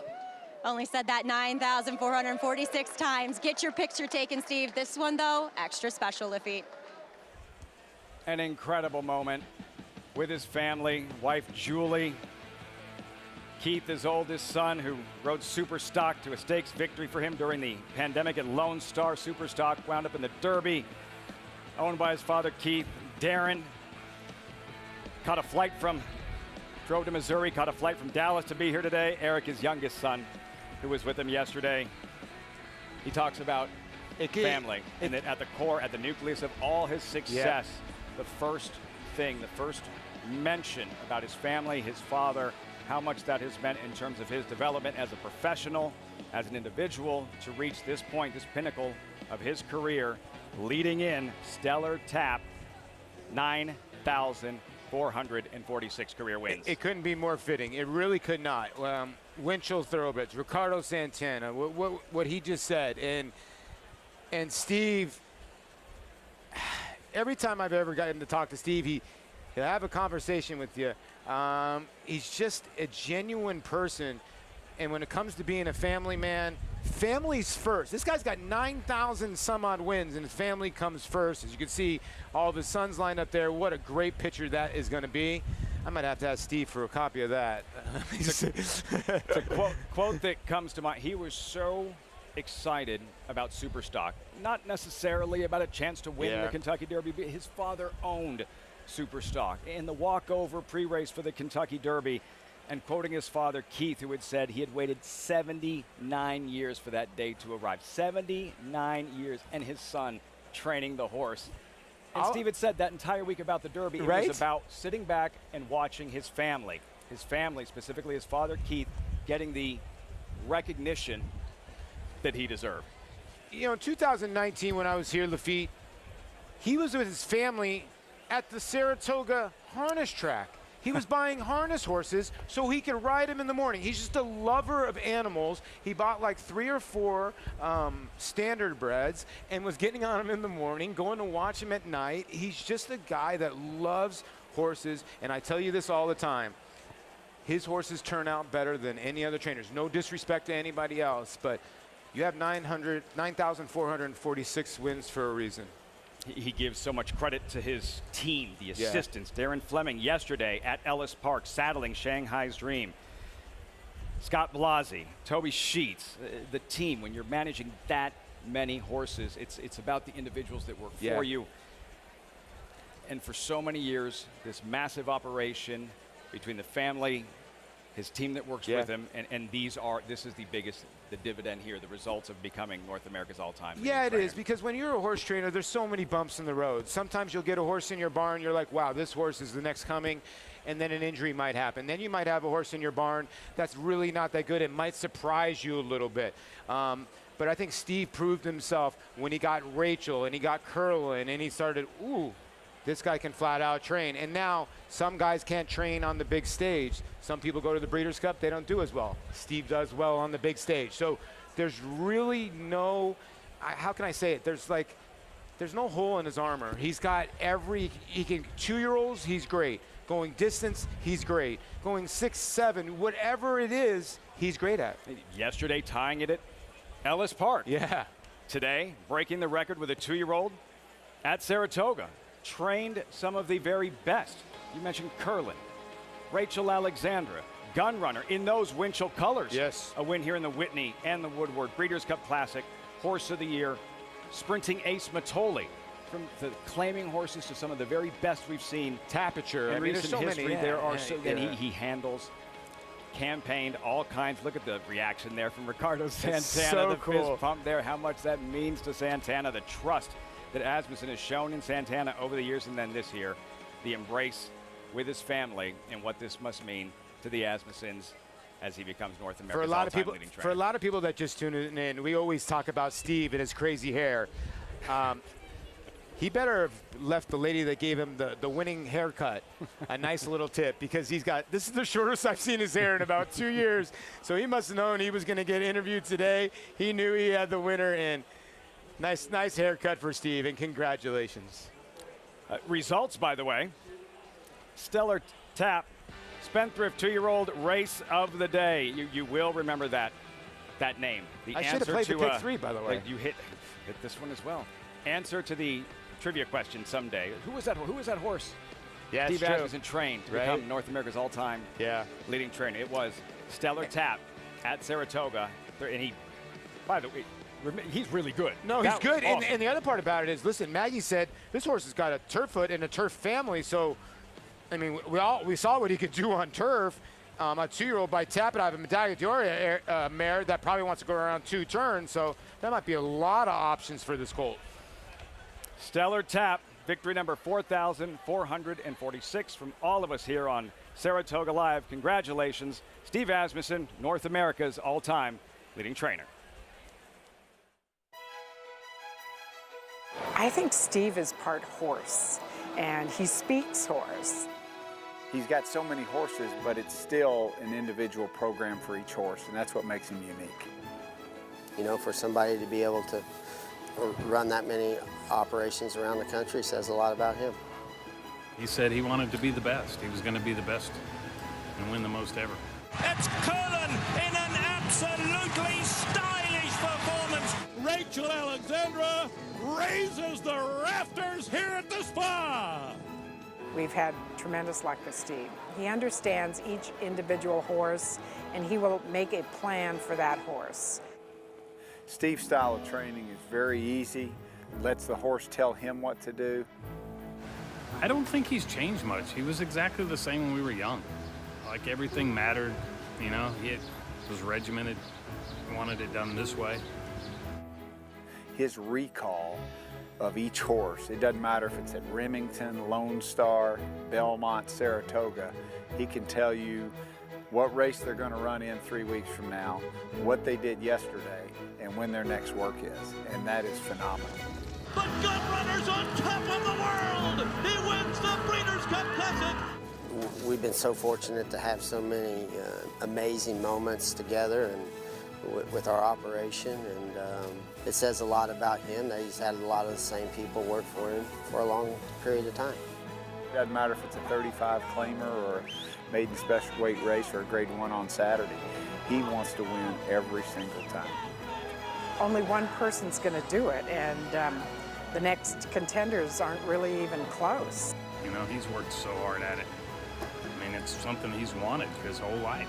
Only said that 9,446 times. Get your picture taken, Steve. This one, though, extra special, Lafitte. An incredible moment with his family, wife Julie, Keith, his oldest son, who rode Superstock to a stakes victory for him during the pandemic at Lone Star. Superstock wound up in the Derby, owned by his father, Keith. Darren drove to Missouri, caught a flight from Dallas to be here today. Eric, his youngest son, who was with him yesterday. He talks about family, and that at the core, at the nucleus of all his success, the first mention about his family, his father, how much that has meant in terms of his development as a professional, as an individual, to reach this point, this pinnacle of his career, leading in stellar tap, 9,446 career wins. It couldn't be more fitting. It really could not. Winchell Thoroughbreds, Ricardo Santana, what he just said, and Steve. Every time I've ever gotten to talk to Steve, he'll have a conversation with you. He's just a genuine person. And when it comes to being a family man, family's first. This guy's got 9,000 some odd wins, and his family comes first. As you can see, all of his sons lined up there. What a great picture that is going to be. I might have to ask Steve for a copy of that. It's a quote that comes to mind. He was so excited about Superstock, not necessarily about a chance to win the Kentucky Derby, but his father owned Superstock. In the walkover pre-race for the Kentucky Derby, and quoting his father, Keith, who had said he had waited 79 years for that day to arrive. 79 years, and his son training the horse. And Steve had said that entire week about the Derby, it was about sitting back and watching his family, specifically his father, Keith, getting the recognition that he deserved. You know, in 2019, when I was here, Lafitte, he was with his family at the Saratoga harness track. He was buying harness horses so he could ride them in the morning. He's just a lover of animals. He bought like 3 or 4 standard breds and was getting on them in the morning, going to watch them at night. He's just a guy that loves horses, and I tell you this all the time. His horses turn out better than any other trainers. No disrespect to anybody else, but you have 9,446 wins for a reason. He gives so much credit to his team, the assistants. Darren Fleming yesterday at Ellis Park, saddling Shanghai's Dream. Scott Blasi, Toby Sheets, the team. When you're managing that many horses, it's about the individuals that work for you. And for so many years, this massive operation between the family, his team that works with him, and this is the biggest, the dividend here, the results of becoming North America's all-time leading it trainer. is, because when you're a horse trainer, there's so many bumps in the road. Sometimes you'll get a horse in your barn, you're like, wow, this horse is the next coming, and then an injury might happen. Then you might have a horse in your barn that's really not that good. It might surprise you a little bit. But I think Steve proved himself when he got Rachel and he got Curlin and he started, ooh, this guy can flat out train. And now some guys can't train on the big stage. Some people go to the Breeders' Cup, they don't do as well. Steve does well on the big stage. So there's really no, how can I say it? There's no hole in his armor. He's got he can, 2-year-olds, he's great. Going distance, he's great. Going 6, 7, whatever it is, he's great at. Yesterday, tying it at Ellis Park. Yeah. Today, breaking the record with a 2-year-old at Saratoga. Trained some of the very best. You mentioned Curlin, Rachel Alexandra, Gun Runner in those Winchell colors. Yes. A win here in the Whitney and the Woodward Breeders' Cup Classic. Horse of the Year, sprinting ace Matoli. From the claiming horses to some of the very best we've seen. Tapiture. In recent history, many, there are so many. He handles, campaigned all kinds. Look at the reaction there from Ricardo Santana. So the cool. fist pump there. How much that means to Santana. The trust that Asmussen has shown in Santana over the years, and then this year, the embrace with his family and what this must mean to the Asmussens as he becomes North America's all-time leading trainer. For a lot of people that just tune in, we always talk about Steve and his crazy hair. He better have left the lady that gave him the winning haircut a nice little tip, because this is the shortest I've seen his hair in about 2 years. So he must have known he was going to get interviewed today. He knew he had the winner, and nice haircut for Steve, and congratulations. Results, by the way. Stellar Tap, Spendthrift 2-year-old race of the day. You will remember that name. I should have played the pick 3, by the way. You hit this one as well. Answer to the trivia question someday. Who was that horse? Yeah, Steve Asmussen trained to become North America's all-time leading trainer. It was Stellar Tap at Saratoga. And he, by the way, he's really good. No, he's good. Awesome. And the other part about it is, listen, Maggie said this horse has got a turf foot and a turf family. So, I mean, we saw what he could do on turf. A 2-year-old by Tapit. I have a Medaglia d'Oro mare that probably wants to go around 2 turns. So that might be a lot of options for this colt. Stellar Tap, victory number 4,446 from all of us here on Saratoga Live. Congratulations, Steve Asmussen, North America's all-time leading trainer. I think Steve is part horse, and he speaks horse. He's got so many horses, but it's still an individual program for each horse, and that's what makes him unique. You know, for somebody to be able to run that many operations around the country says a lot about him. He said he wanted to be the best. He was going to be the best and win the most ever. It's Curlin in an absolutely stylish performance. Rachel Alexandra raises the rafters here at the Spa. We've had tremendous luck with Steve. He understands each individual horse, and he will make a plan for that horse. Steve's style of training is very easy, lets the horse tell him what to do. I don't think he's changed much. He was exactly the same when we were young. like everything mattered, you know. He was regimented, wanted it done this way. His recall of each horse, it doesn't matter if it's at Remington, Lone Star, Belmont, Saratoga, he can tell you what race they're going to run in 3 weeks from now, what they did yesterday, and when their next work is, and that is phenomenal. The Gun Runner's on top of the world! He wins the Breeders' Cup Classic! We've been so fortunate to have so many amazing moments together and with our operation, and it says a lot about him that he's had a lot of the same people work for him for a long period of time. It doesn't matter if it's a 35 claimer or a maiden special weight race or a grade 1 on Saturday. He wants to win every single time. Only one person's going to do it, and the next contenders aren't really even close. You know, he's worked so hard at it. I mean, it's something he's wanted his whole life.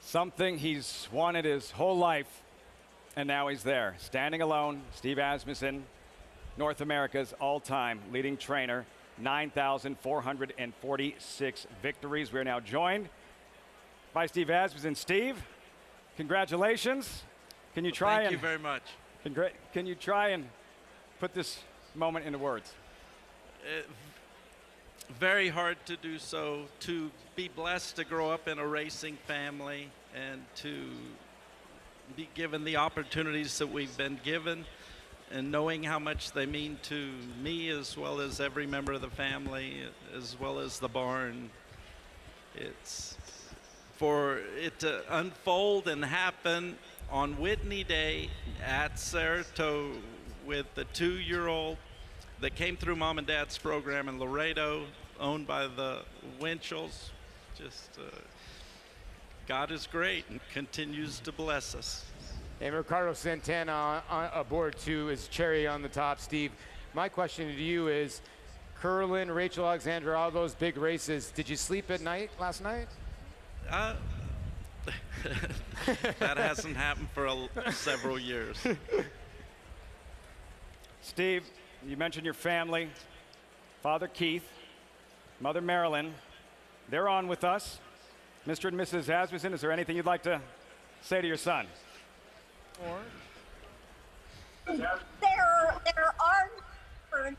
Something he's wanted his whole life, and now he's there. Standing alone, Steve Asmussen, North America's all-time leading trainer, 9,446 victories. We're now joined by Steve Asmussen. Steve, congratulations. Can you try Thank you very much. Can you try and put this moment into words? Very hard to do so, to be blessed to grow up in a racing family and to be given the opportunities that we've been given, and knowing how much they mean to me as well as every member of the family, as well as the barn. It's for it to unfold and happen on Whitney Day at Saratoga with the 2-year-old that came through Mom and Dad's program in Laredo, owned by the Winchells. Just God is great and continues to bless us. And Ricardo Santana aboard too is cherry on the top. Steve, my question to you is, Curlin, Rachel Alexandra, all those big races, did you sleep at night last night? That hasn't happened for several years. Steve, you mentioned your family, Father Keith, Mother Marilyn. They're on with us. Mr. and Mrs. Asmussen, is there anything you'd like to say to your son? There are words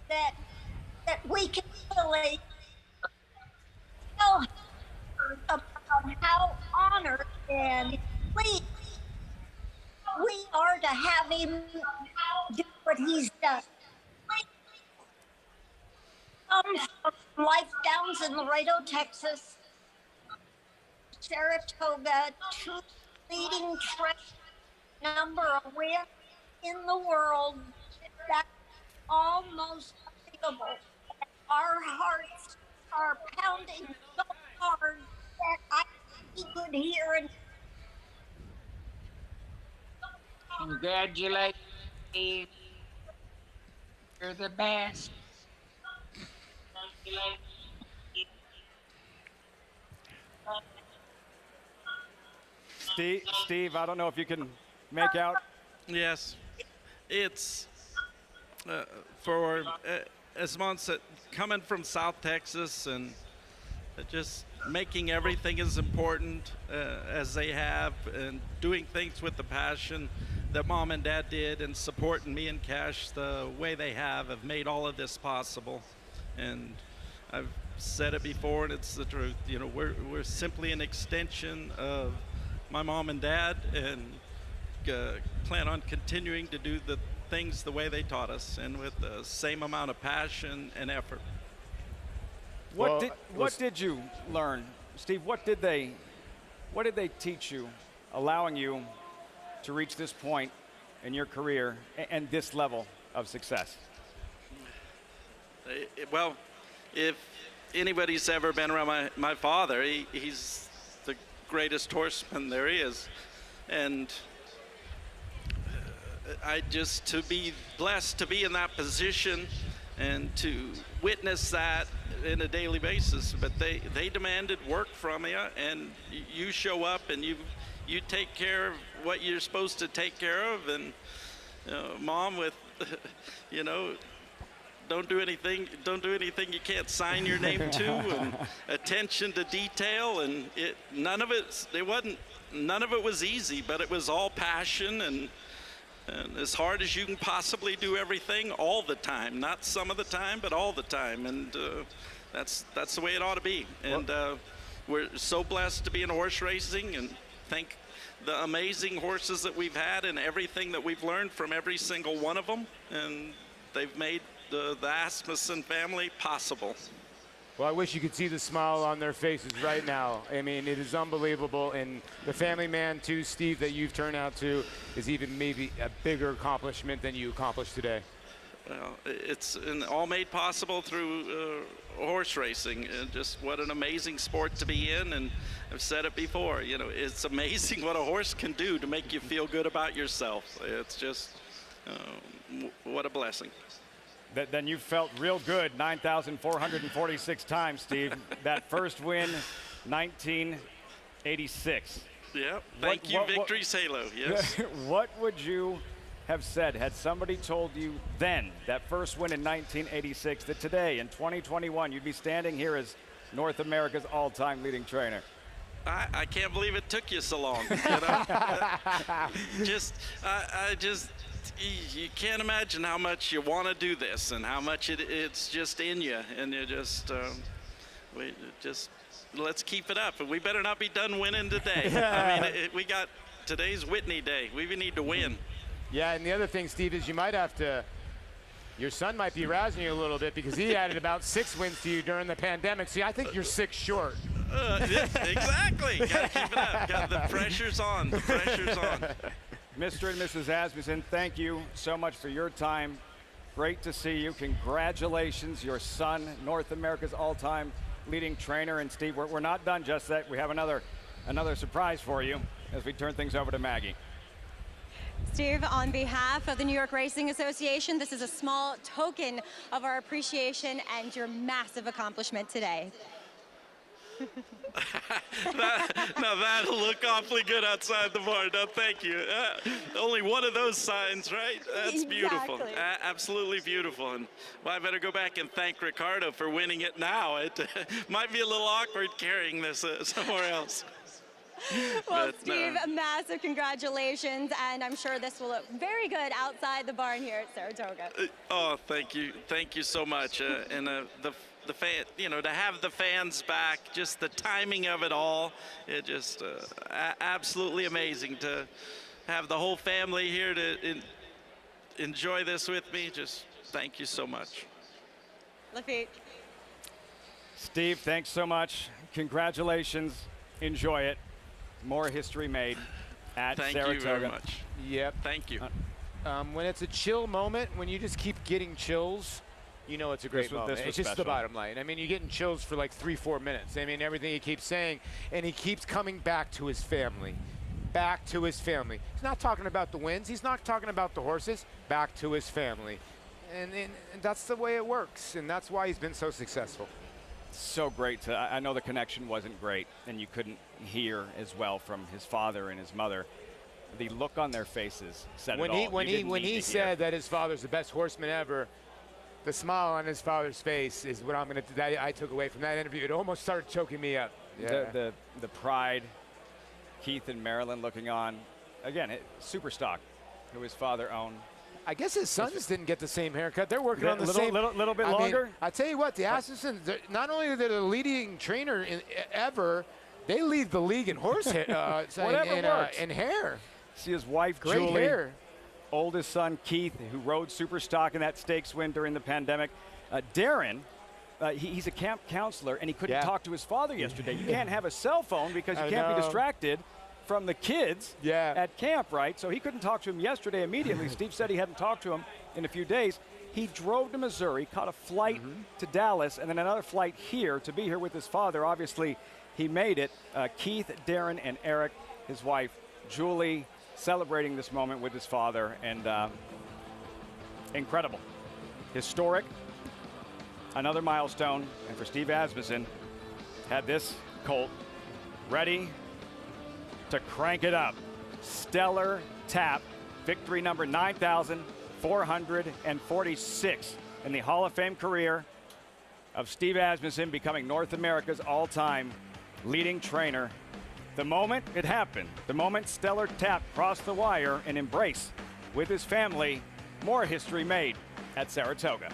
that we can really tell about how honored and pleased we are to have him do what he's done. Comes from Life Downs in Laredo, Texas, Saratoga, 2 leading track number of wins in the world. That's almost unbelievable. Our hearts are pounding so hard that I think he could hear and congratulations, Steve. You're the best. Steve, I don't know if you can make out. Yes, it's for as Mon said, coming from South Texas and just making everything as important as they have, and doing things with the passion that Mom and Dad did, and supporting me and Cash the way they have made all of this possible. And I've said it before, and it's the truth. You know, we're simply an extension of my mom and dad, and plan on continuing to do the things the way they taught us, and with the same amount of passion and effort. What did you learn, Steve? What did they teach you, allowing you to reach this point in your career and this level of success? Well, if anybody's ever been around my father, he's the greatest horseman there is. And to be blessed to be in that position and to witness that in a daily basis. But they demanded work from you, and you show up and you take care of what you're supposed to take care of, and Mom, with, you know, don't do anything you can't sign your name to, and attention to detail, and none of it was easy, but it was all passion and as hard as you can possibly do everything all the time, not some of the time, but all the time, and that's the way it ought to be. And we're so blessed to be in horse racing, and thank the amazing horses that we've had and everything that we've learned from every single one of them, and they've made the Asmussen family possible. Well, I wish you could see the smile on their faces right now. I mean, it is unbelievable. And the family man, too, Steve, that you've turned out to is even maybe a bigger accomplishment than you accomplished today. Well, it's all made possible through horse racing. Just what an amazing sport to be in. And I've said it before, you know, it's amazing what a horse can do to make you feel good about yourself. It's just, what a blessing. Then you felt real good 9,446 times, Steve. That first win, 1986. Yeah, thank you, Victory's Halo, yes. What would you have said had somebody told you then, that first win in 1986, that today in 2021 you'd be standing here as North America's all-time leading trainer? I can't believe it took you so long, you know? You can't imagine how much you want to do this and how much it's just in you, and you just let's keep it up, and we better not be done winning today. I mean, today's Whitney Day. We need to win. Yeah, and the other thing, Steve, is you might have to, your son might be razzing you a little bit because he added about 6 wins to you during the pandemic. See, I think you're 6 short. Yeah, exactly. Got to keep it up. Got the pressure's on. The pressure's on. Mr. and Mrs. Asmussen, thank you so much for your time. Great to see you. Congratulations, your son, North America's all-time leading trainer. And Steve, we're not done just yet. We have another surprise for you as we turn things over to Maggie. Steve, on behalf of the New York Racing Association, this is a small token of our appreciation and your massive accomplishment today. Now that'll look awfully good outside the barn. No, thank you. Only one of those signs, right? That's beautiful. Exactly. Absolutely beautiful. And well, I better go back and thank Ricardo for winning it now. It might be a little awkward carrying this somewhere else. Well, Steve, massive congratulations, and I'm sure this will look very good outside the barn here at Saratoga. Oh, thank you so much. And the fan, you know, to have the fans back, just the timing of it all, it just absolutely amazing to have the whole family here to enjoy this with me. Just thank you so much. Lafitte. Steve, thanks so much. Congratulations. Enjoy it. More history made at Saratoga. Thank you very much. Yep. Thank you. When it's a chill moment, when you just keep getting chills, you know it's a great moment. It's just the bottom line. I mean, you're getting chills for like 3-4 minutes. I mean, everything he keeps saying, and he keeps coming back to his family. Back to his family. He's not talking about the wins. He's not talking about the horses. Back to his family. And that's the way it works, and that's why he's been so successful. So great. I know the connection wasn't great, and you couldn't hear as well from his father and his mother. The look on their faces said it all. When he said that his father's the best horseman ever, the smile on his father's face is what I took away from that interview. It almost started choking me up. Yeah. The pride, Keith and Marilyn looking on. Again, super stock, who his father owned. I guess his sons didn't get the same haircut. They're working on the same. Little bit longer. I tell you what, the Asmussen, not only are they the leading trainer ever, they lead the league in horse hair, in hair. See his wife, Great Julie, hair. Oldest son, Keith, who rode super stock in that stakes win during the pandemic. Darren, he's a camp counselor, and he couldn't talk to his father yesterday. You can't have a cell phone because you can't be distracted from the kids at camp, right? So he couldn't talk to him yesterday immediately. Steve said he hadn't talked to him in a few days. He drove to Missouri, caught a flight to Dallas, and then another flight here to be here with his father. Obviously, he made it. Keith, Darren, and Eric, his wife, Julie, celebrating this moment with his father, and incredible. Historic. Another milestone, and for Steve Asmussen, had this colt ready to crank it up. Stellar tap Victory number 9,446 in the Hall of Fame career of Steve Asmussen, becoming North America's all-time leading trainer. The moment it happened, the moment Stellar Tap crossed the wire and embraced with his family, more history made at Saratoga.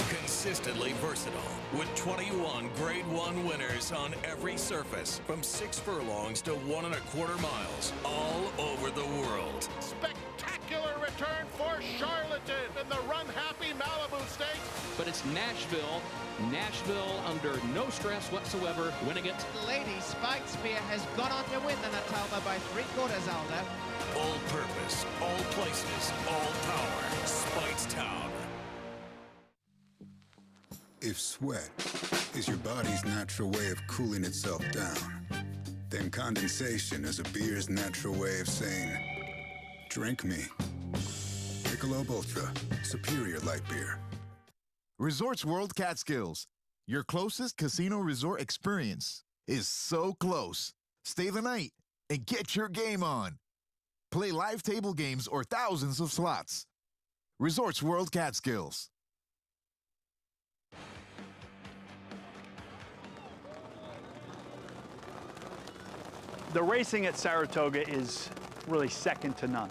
Consistently versatile, with 21 Grade 1 winners on every surface, from 6 furlongs to 1 1/4 miles, all over the world. Spectacular return for Charlatan in the Run Happy Malibu Stakes. But it's Nashville. Nashville under no stress whatsoever, winning it. Lady Spike Spear has gone on to win the Natalma by 3/4, Alda. All purpose, all places, all power. Speightstown. If sweat is your body's natural way of cooling itself down, then condensation is a beer's natural way of saying, drink me. Michelob Ultra, superior light beer. Resorts World Catskills, your closest casino resort experience, is so close. Stay the night and get your game on. Play live table games or thousands of slots. Resorts World Catskills. The racing at Saratoga is really second to none.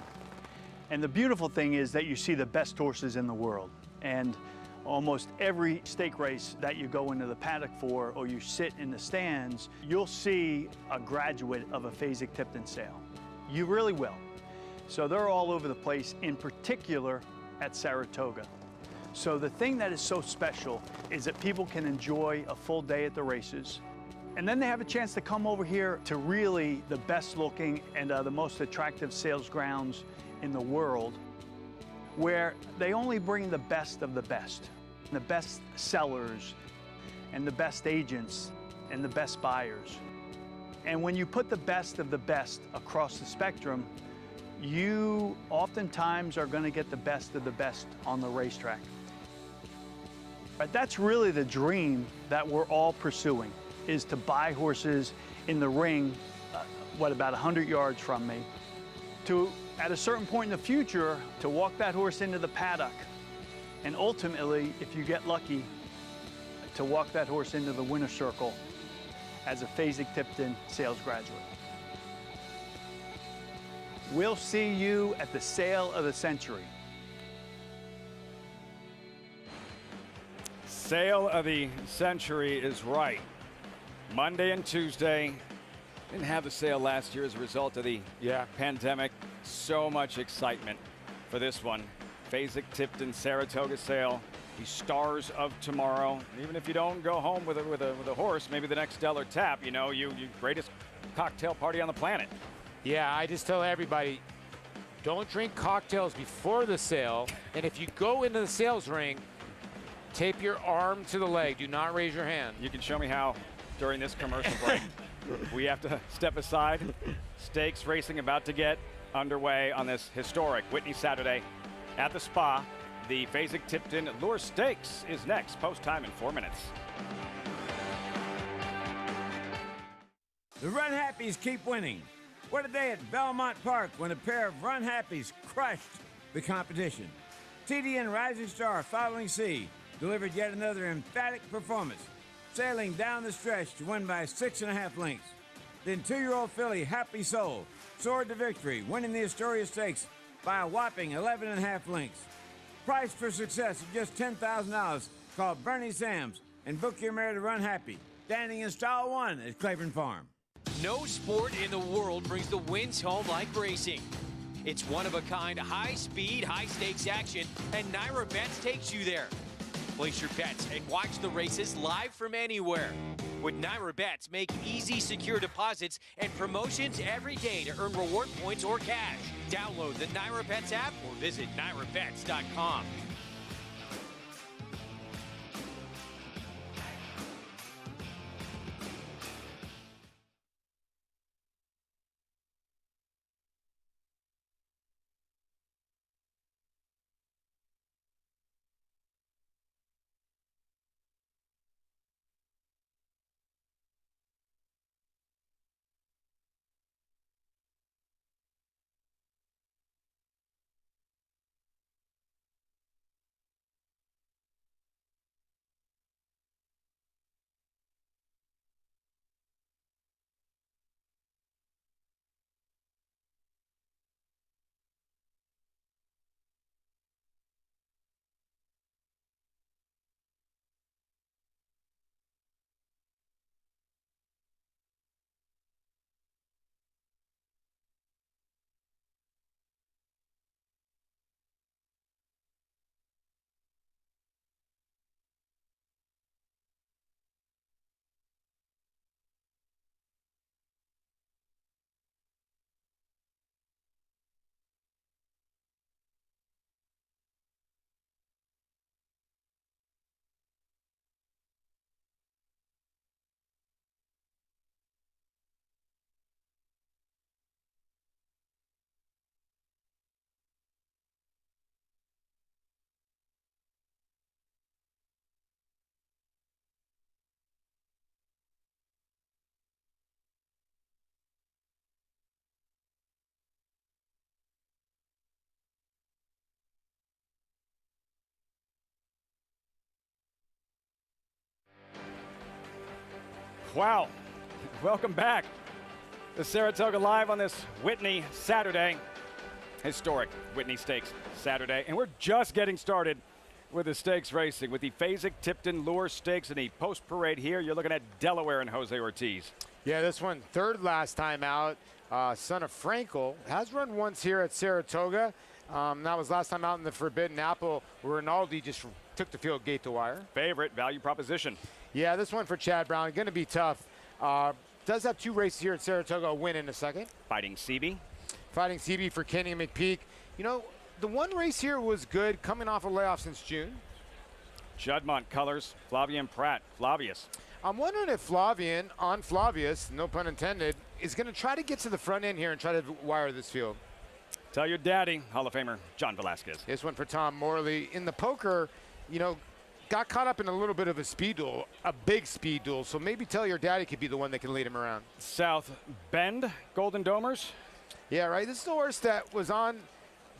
And the beautiful thing is that you see the best horses in the world. And almost every stake race that you go into the paddock for, or you sit in the stands, you'll see a graduate of a Fasig-Tipton sale. You really will. So they're all over the place, in particular at Saratoga. So the thing that is so special is that people can enjoy a full day at the races. And then they have a chance to come over here to really the best looking and the most attractive sales grounds in the world, where they only bring the best of the best sellers and the best agents and the best buyers. And when you put the best of the best across the spectrum, you oftentimes are going to get the best of the best on the racetrack. But that's really the dream that we're all pursuing, is to buy horses in the ring, about 100 yards from me, to, at a certain point in the future, to walk that horse into the paddock, and ultimately, if you get lucky, to walk that horse into the winner's circle as a Fasig-Tipton sales graduate. We'll see you at the sale of the century. Sale of the century is right. Monday and Tuesday. Didn't have the sale last year as a result of the pandemic. So much excitement for this one. Fasig-Tipton Saratoga sale. The stars of tomorrow. Even if you don't go home with a horse, maybe the next Stellar Tap, you know, you greatest cocktail party on the planet. Yeah, I just tell everybody, don't drink cocktails before the sale. And if you go into the sales ring, tape your arm to the leg. Do not raise your hand. You can show me how during this commercial break. We have to step aside. Stakes racing about to get underway on this historic Whitney Saturday at the Spa. The Fasig-Tipton Lure Stakes is next. Post time in 4 minutes. The Run Happies keep winning. What a day at Belmont Park when a pair of Run Happies crushed the competition. TDN Rising Star Following Sea delivered yet another emphatic performance, sailing down the stretch to win by 6.5 lengths. Then 2-year-old filly Happy Soul soared to victory, winning the Astoria Stakes by a whopping 11.5 lengths. Price for success of just $10,000. Call Bernie Sams and book your mare to run happy. Standing in stall 1 at Claiborne Farm. No sport in the world brings the wins home like racing. It's one-of-a-kind, high-speed, high-stakes action, and Naira Bets takes you there. Place your bets and watch the races live from anywhere. With Naira Bets, make easy, secure deposits and promotions every day to earn reward points or cash. Download the Naira Bets app or visit nairabets.com. Wow. Welcome back to Saratoga Live on this Whitney Saturday. Historic Whitney Stakes Saturday. And we're just getting started with the stakes racing with the Fasig-Tipton Lure Stakes and the post parade here. You're looking at Delaware and Jose Ortiz. Yeah, this one third last time out. Son of Frankel has run once here at Saratoga. That was last time out in the Forbidden Apple, where Rinaldi just took the field gate to wire. Favorite value proposition. Yeah, this one for Chad Brown, going to be tough. Does have 2 races here at Saratoga, a win in a second. Fighting CB. Fighting CB for Kenny and McPeek. You know, the one race here was good, coming off a layoff since June. Juddmonte colors, Flavian Pratt, Flavius. I'm wondering if Flavian, on Flavius, no pun intended, is going to try to get to the front end here and try to wire this field. Tell your daddy, Hall of Famer John Velasquez. This one for Tom Morley. In the poker, you know, got caught up in a little bit of a speed duel, a big speed duel, so maybe tell your daddy could be the one that can lead him around. South Bend, Golden Domers. Yeah, right. This is the horse that was on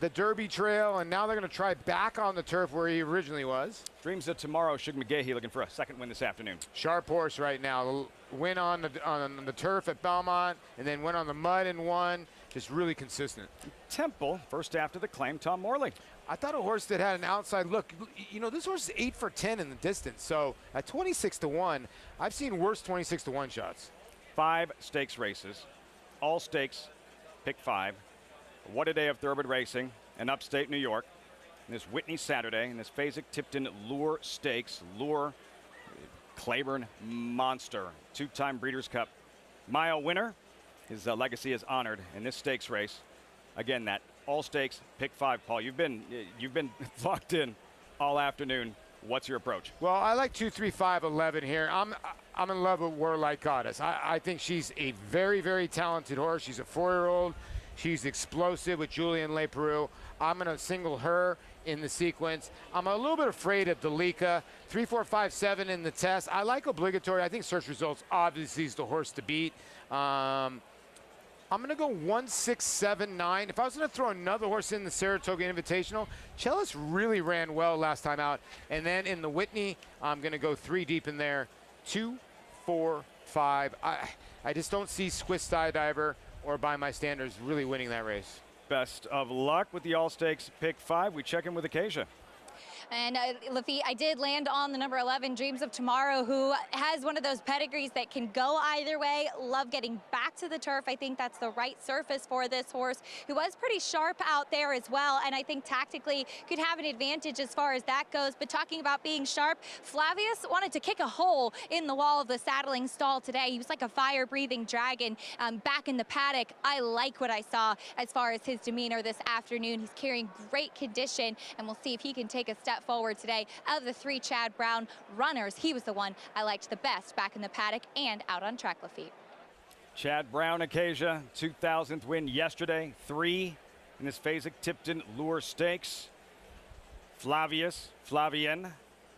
the Derby trail, and now they're going to try back on the turf where he originally was. Dreams of tomorrow, Shug McGahee looking for a second win this afternoon. Sharp horse right now. Win on the turf at Belmont, and then went on the mud and won. Just really consistent. Temple, first after the claim, Tom Morley. I thought a horse that had an outside look. You know, this horse is 8 for 10 in the distance. So at 26-1, I've seen worse 26-1 shots. 5 stakes races, all stakes, pick 5. What a day of thoroughbred racing in upstate New York. And this Whitney Saturday and this Fasig-Tipton Lure Stakes. Lure, Claiborne monster, 2-time Breeders' Cup Mile winner. His legacy is honored in this stakes race. Again, that all stakes, pick 5. Paul, you've been locked in all afternoon. What's your approach? Well, I like 2, 3, 5, 11 here. I'm in love with Warlike Goddess. I think she's a very, very talented horse. She's a 4-year-old. She's explosive with Julian Leperoux. I'm going to single her in the sequence. I'm a little bit afraid of Delika. 3, 4, 5, 7 in the test. I like obligatory. I think search results obviously is the horse to beat. I'm going to go 1, 6, 7, 9. If I was going to throw another horse in the Saratoga Invitational, Chellis really ran well last time out. And then in the Whitney, I'm going to go 3 deep in there. 2, 4, 5. I just don't see Skydiver or By My Standards really winning that race. Best of luck with the All Stakes Pick 5. We check in with Acacia. And Lafitte, I did land on the number 11, Dreams of Tomorrow, who has one of those pedigrees that can go either way. Love getting back to the turf. I think that's the right surface for this horse, who was pretty sharp out there as well. And I think tactically could have an advantage as far as that goes. But talking about being sharp, Flavius wanted to kick a hole in the wall of the saddling stall today. He was like a fire-breathing dragon back in the paddock. I like what I saw as far as his demeanor this afternoon. He's carrying great condition, and we'll see if he can take a step forward today. Of the 3 Chad Brown runners, he was the one I liked the best back in the paddock and out on track, Lafitte. Chad Brown, Acacia, 2000th win yesterday, 3 in this Fasig-Tipton Lure Stakes. Flavien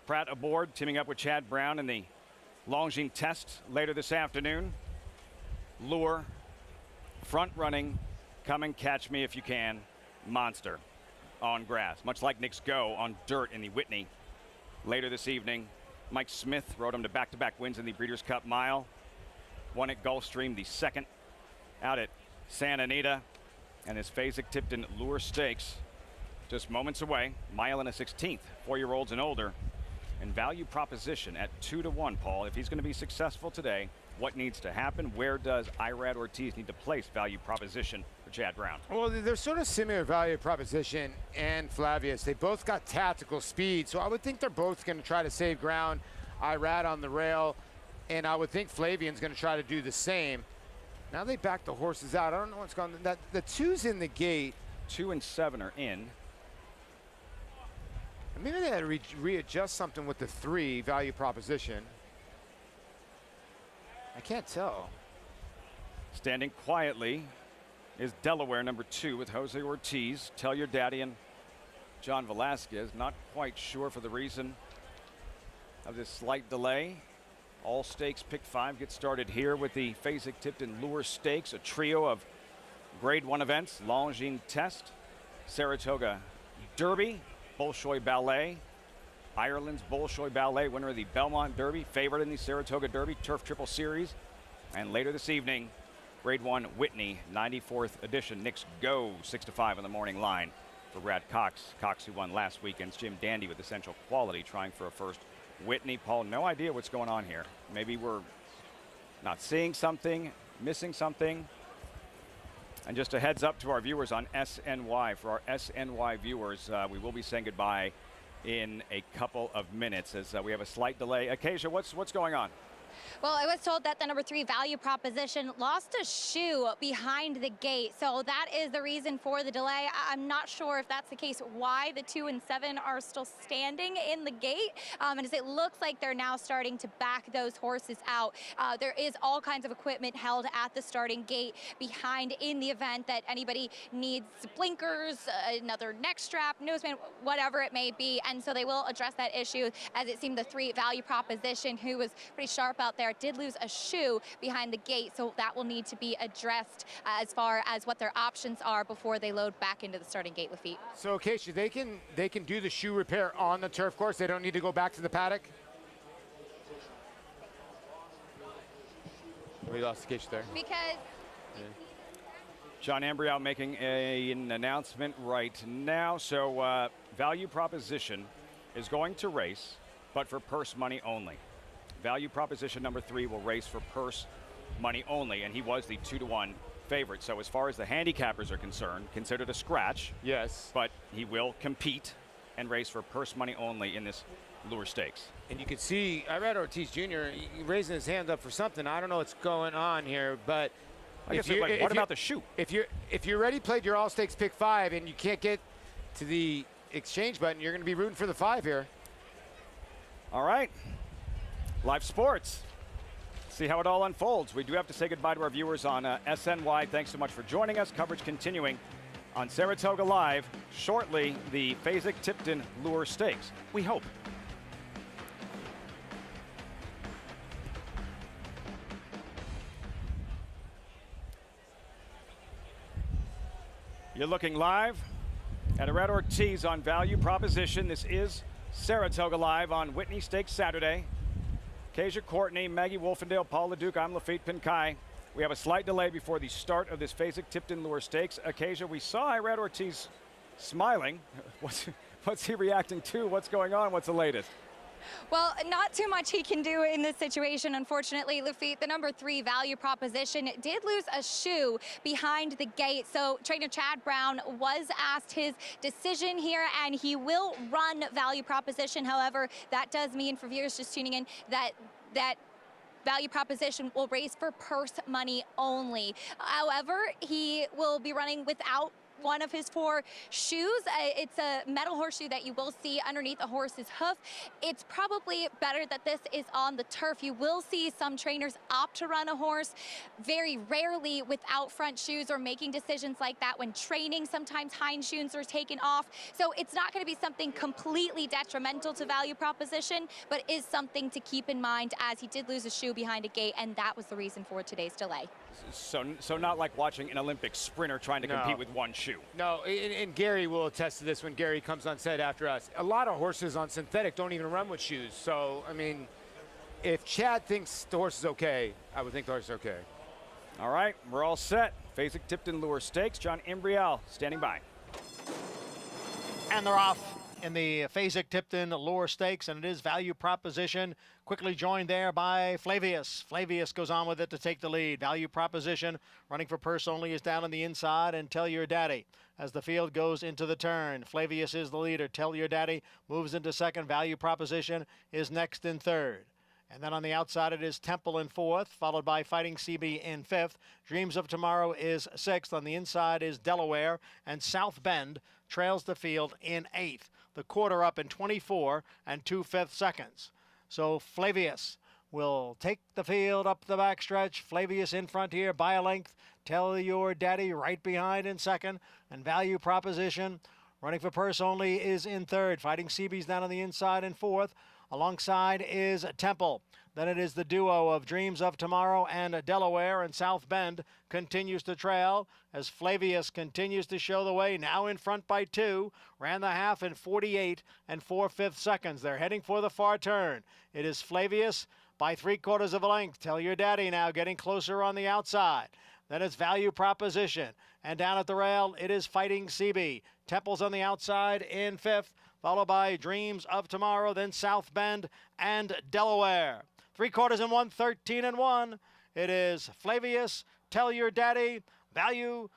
Pratt aboard, teaming up with Chad Brown in the Longines Test later this afternoon. Lure, front running, come and catch me if you can, monster on grass, much like Nick's Go on dirt in the Whitney. Later this evening, Mike Smith rode him to back-to-back wins in the Breeders' Cup Mile. Won at Gulfstream, the second out at Santa Anita. And his Fasig-Tipton Lure Stakes just moments away. Mile and a 16th, 4-year-olds and older. And value proposition at 2-1, Paul. If he's going to be successful today, what needs to happen? Where does Irad Ortiz need to place value proposition for Chad Brown? Well, they're sort of similar value proposition and Flavius. They both got tactical speed, so I would think they're both going to try to save ground. Irad on the rail, and I would think Flavian's going to try to do the same. Now they back the horses out. I don't know what's going on. The 2's in the gate. 2 and 7 are in. Maybe they had to readjust something with the 3 value proposition. I can't tell. Standing quietly is Delaware, number 2, with Jose Ortiz. Tell Your Daddy and John Velasquez. Not quite sure for the reason of this slight delay. All Stakes Pick 5 gets started here with the Fasig-Tipton Lure Stakes, a trio of Grade 1 events: Longines Test, Saratoga Derby, Bolshoi Ballet, Ireland's Bolshoi Ballet, winner of the Belmont Derby, favorite in the Saratoga Derby, Turf Triple Series. And later this evening, Grade 1 Whitney, 94th edition. Nick's Go, 6-5 on the morning line for Brad Cox. Cox, who won last weekend's Jim Dandy with Essential Quality, trying for a first Whitney. Paul, no idea what's going on here. Maybe we're not seeing something, missing something. And just a heads up to our viewers on SNY. For our SNY viewers, we will be saying goodbye in a couple of minutes as we have a slight delay. Acacia, what's going on? Well, I was told that the number 3 value proposition lost a shoe behind the gate. So that is the reason for the delay. I'm not sure if that's the case, why the 2 and 7 are still standing in the gate. And as it looks like they're now starting to back those horses out. There is all kinds of equipment held at the starting gate behind in the event that anybody needs blinkers, another neck strap, noseband, whatever it may be. And so they will address that issue, as it seemed the 3 value proposition, who was pretty sharp out there, did lose a shoe behind the gate, so that will need to be addressed as far as what their options are before they load back into the starting gate, Lafitte. So, Acacia, they can do the shoe repair on the turf course. They don't need to go back to the paddock. We lost Acacia there. Because John Ambriow making an announcement right now. So value proposition is going to race, but for purse money only. Value proposition number 3 will race for purse money only, and he was the 2-1 favorite. So as far as the handicappers are concerned, considered a scratch. Yes. But he will compete and race for purse money only in this Lure Stakes. And you can see Irad Ortiz Jr. raising his hand up for something. I don't know what's going on here, but I guess what about the shoe? If you're already played your All Stakes Pick 5 and you can't get to the exchange button, you're going to be rooting for the 5 here. All right. Live sports. See how it all unfolds. We do have to say goodbye to our viewers on SNY. Thanks so much for joining us. Coverage continuing on Saratoga Live. Shortly, the Fasig-Tipton Lure Stakes. We hope. You're looking live at Irad Ortiz on value proposition. This is Saratoga Live on Whitney Stakes Saturday. Acacia Courtney, Maggie Wolfendale, Paul LeDuc, I'm Lafitte Pinkai. We have a slight delay before the start of this Fasig-Tipton Lure Stakes. Acacia, we saw Irad Ortiz smiling. What's he reacting to? What's going on? What's the latest? Well, not too much he can do in this situation, unfortunately, Lafitte. The number 3 value proposition did lose a shoe behind the gate. So trainer Chad Brown was asked his decision here, and he will run value proposition. However, that does mean, for viewers just tuning in, that value proposition will race for purse money only. However, he will be running without one of his 4 shoes. It's a metal horseshoe that you will see underneath a horse's hoof. It's probably better that this is on the turf. You will see some trainers opt to run a horse very rarely without front shoes, or making decisions like that when training. Sometimes hind shoes are taken off. So it's not going to be something completely detrimental to value proposition, but is something to keep in mind, as he did lose a shoe behind a gate, and that was the reason for today's delay. So not like watching an Olympic sprinter trying to compete with one shoe. No, and Gary will attest to this when Gary comes on set after us. A lot of horses on synthetic don't even run with shoes. So, I mean, if Chad thinks the horse is okay, I would think the horse is okay. All right, we're all set. Fasig-Tipton Lure Stakes. John Imbriel standing by. And they're off in the Fasig-Tipton Lure Stakes, and it is value proposition. Quickly joined there by Flavius. Flavius goes on with it to take the lead. Value proposition running for purse only is down on the inside, and Tell Your Daddy as the field goes into the turn. Flavius is the leader. Tell Your Daddy moves into second. Value proposition is next in third. And then on the outside, it is Temple in fourth, followed by Fighting CB in fifth. Dreams of Tomorrow is sixth. On the inside is Delaware, and South Bend trails the field in eighth. The quarter up in 24 and 2/5 seconds. So Flavius will take the field up the backstretch. Flavius in front here by a length. Tell Your Daddy right behind in second. And Value Proposition running for purse only is in third. Fighting CB's down on the inside in fourth. Alongside is Temple. Then it is the duo of Dreams of Tomorrow and Delaware, and South Bend continues to trail as Flavius continues to show the way, now in front by 2. Ran the half in 48 and 4/5 seconds. They're heading for the far turn. It is Flavius by 3/4 of a length. Tell Your Daddy now getting closer on the outside. Then it's Value Proposition. And down at the rail, it is Fighting CB. Temple's on the outside in fifth, followed by Dreams of Tomorrow, then South Bend and Delaware. 3/4 and 1, 13 and 1. It is Flavius, Tell Your Daddy, Value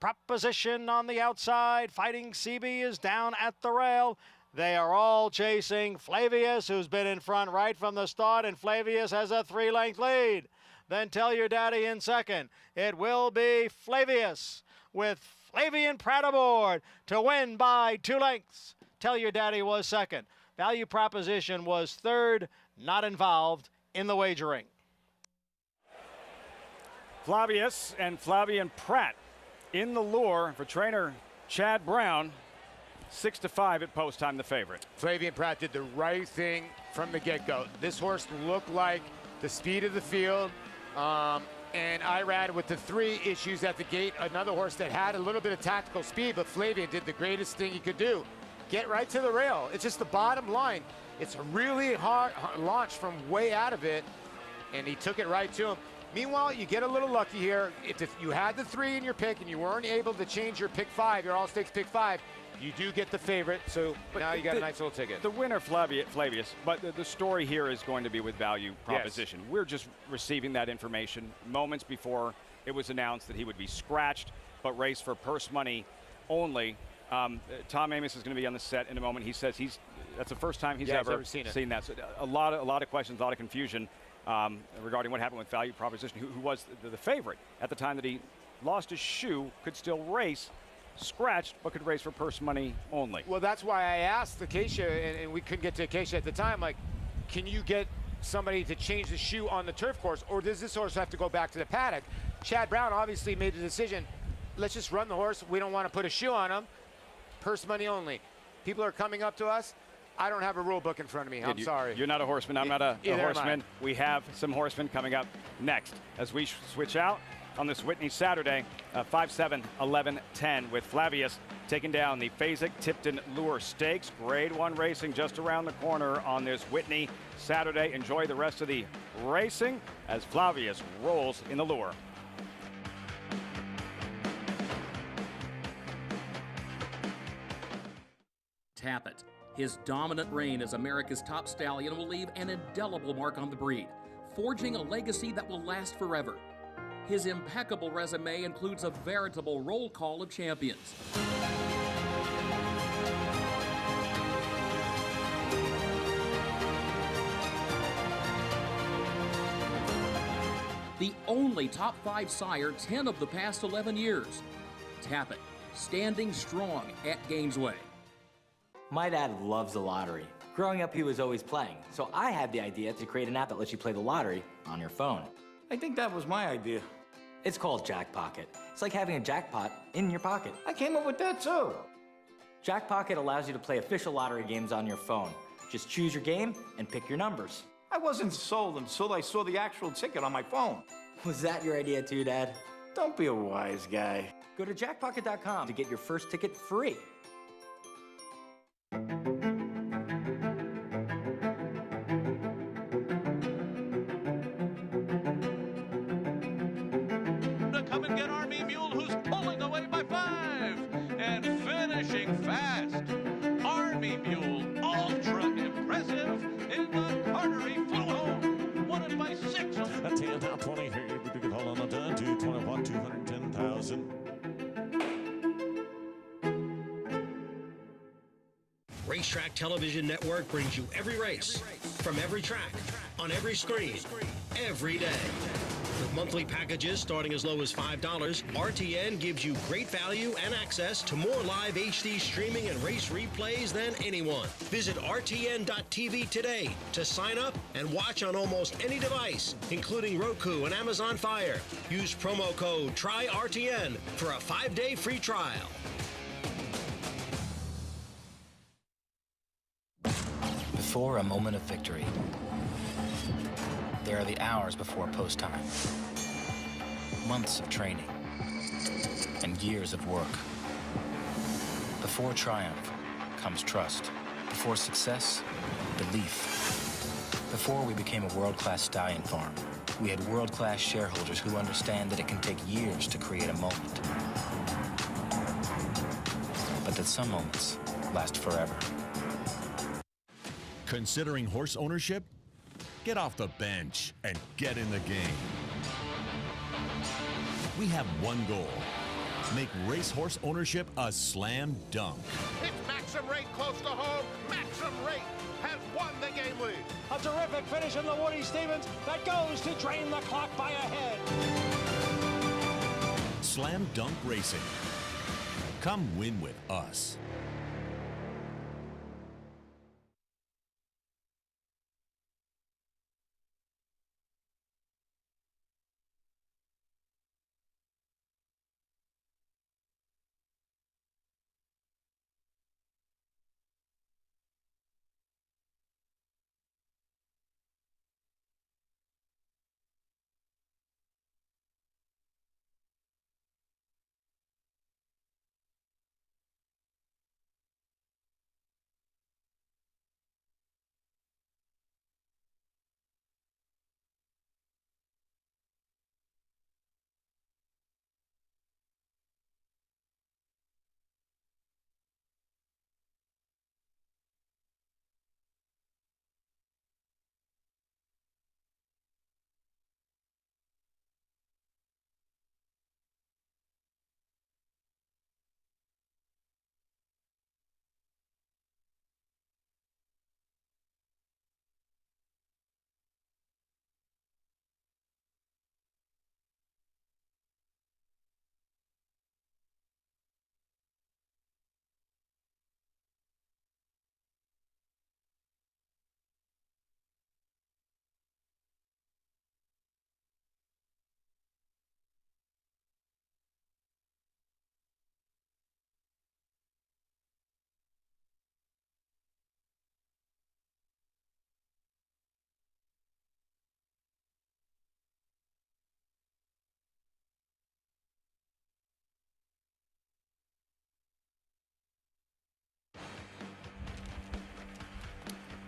Proposition on the outside. Fighting CB is down at the rail. They are all chasing Flavius, who's been in front right from the start, and Flavius has a 3-length lead. Then Tell Your Daddy in second. It will be Flavius with Flavian Pratt aboard to win by 2 lengths. Tell Your Daddy was second. Value Proposition was third, not involved in the wagering. Flavius and Flavian Pratt in the lure for trainer Chad Brown. 6-5 at post time, the favorite. Flavian Pratt did the right thing from the get-go. This horse looked like the speed of the field. And Irad with the 3 issues at the gate, another horse that had a little bit of tactical speed, but Flavian did the greatest thing he could do. Get right to the rail. It's just the bottom line. It's a really hard launch from way out of it, and he took it right to him. Meanwhile, you get a little lucky here. If you had the 3 in your pick and you weren't able to change your pick 5, your all-stakes pick 5, you do get the favorite, so now you got a nice little ticket. The winner, Flavius, but the story here is going to be with Value Proposition. Yes. We're just receiving that information moments before it was announced that he would be scratched, but race for purse money only. Tom Amos is going to be on the set in a moment. He says that's the first time he's ever seen that. So a lot of questions, a lot of confusion regarding what happened with Value Proposition, who was the favorite at the time that he lost his shoe, could still race, scratched, but could race for purse money only. Well, that's why I asked Acacia, and we couldn't get to Acacia at the time, like, can you get somebody to change the shoe on the turf course, or does this horse have to go back to the paddock? Chad Brown obviously made the decision, let's just run the horse. We don't want to put a shoe on him. Purse money only. People are coming up to us. I don't have a rule book in front of me. I'm sorry. You're not a horseman. I'm not a horseman. We have some horsemen coming up next as we switch out on this Whitney Saturday, 5-7, 11-10 with Flavius taking down the Fasig-Tipton Lure Stakes. Grade 1 racing just around the corner on this Whitney Saturday. Enjoy the rest of the racing as Flavius rolls in the lure. Tapit. His dominant reign as America's top stallion will leave an indelible mark on the breed, forging a legacy that will last forever. His impeccable resume includes a veritable roll call of champions. The only top 5 sire 10 of the past 11 years. Tapit, standing strong at Gainesway. My dad loves the lottery. Growing up, he was always playing, so I had the idea to create an app that lets you play the lottery on your phone. I think that was my idea. It's called Jackpocket. It's like having a jackpot in your pocket. I came up with that too. Jackpocket allows you to play official lottery games on your phone. Just choose your game and pick your numbers. I wasn't sold until I saw the actual ticket on my phone. Was that your idea too, Dad? Don't be a wise guy. Go to jackpocket.com to get your first ticket free. Come and get Army Mule, who's pulling away by 5 and finishing fast. Army Mule, ultra impressive in the artery, flew home, won it by 6. A 10 down 20 here. We could hold on the done. 221, 210,000. Racetrack Television Network brings you every race, from every track, on every screen, every day. With monthly packages starting as low as $5, RTN gives you great value and access to more live HD streaming and race replays than anyone. Visit RTN.tv today to sign up and watch on almost any device, including Roku and Amazon Fire. Use promo code TRYRTN for a 5-day free trial. Before a moment of victory, there are the hours before post time. Months of training and years of work. Before triumph comes trust. Before success, belief. Before we became a world-class stallion farm, we had world-class shareholders who understand that it can take years to create a moment, but that some moments last forever. Considering horse ownership? Get off the bench and get in the game. We have one goal: make racehorse ownership a slam dunk. It's Maxim Rate close to home. Maxim Rate has won the game lead. A terrific finish in the Woody Stevens that goes to drain the clock by a head. Slam dunk racing. Come win with us.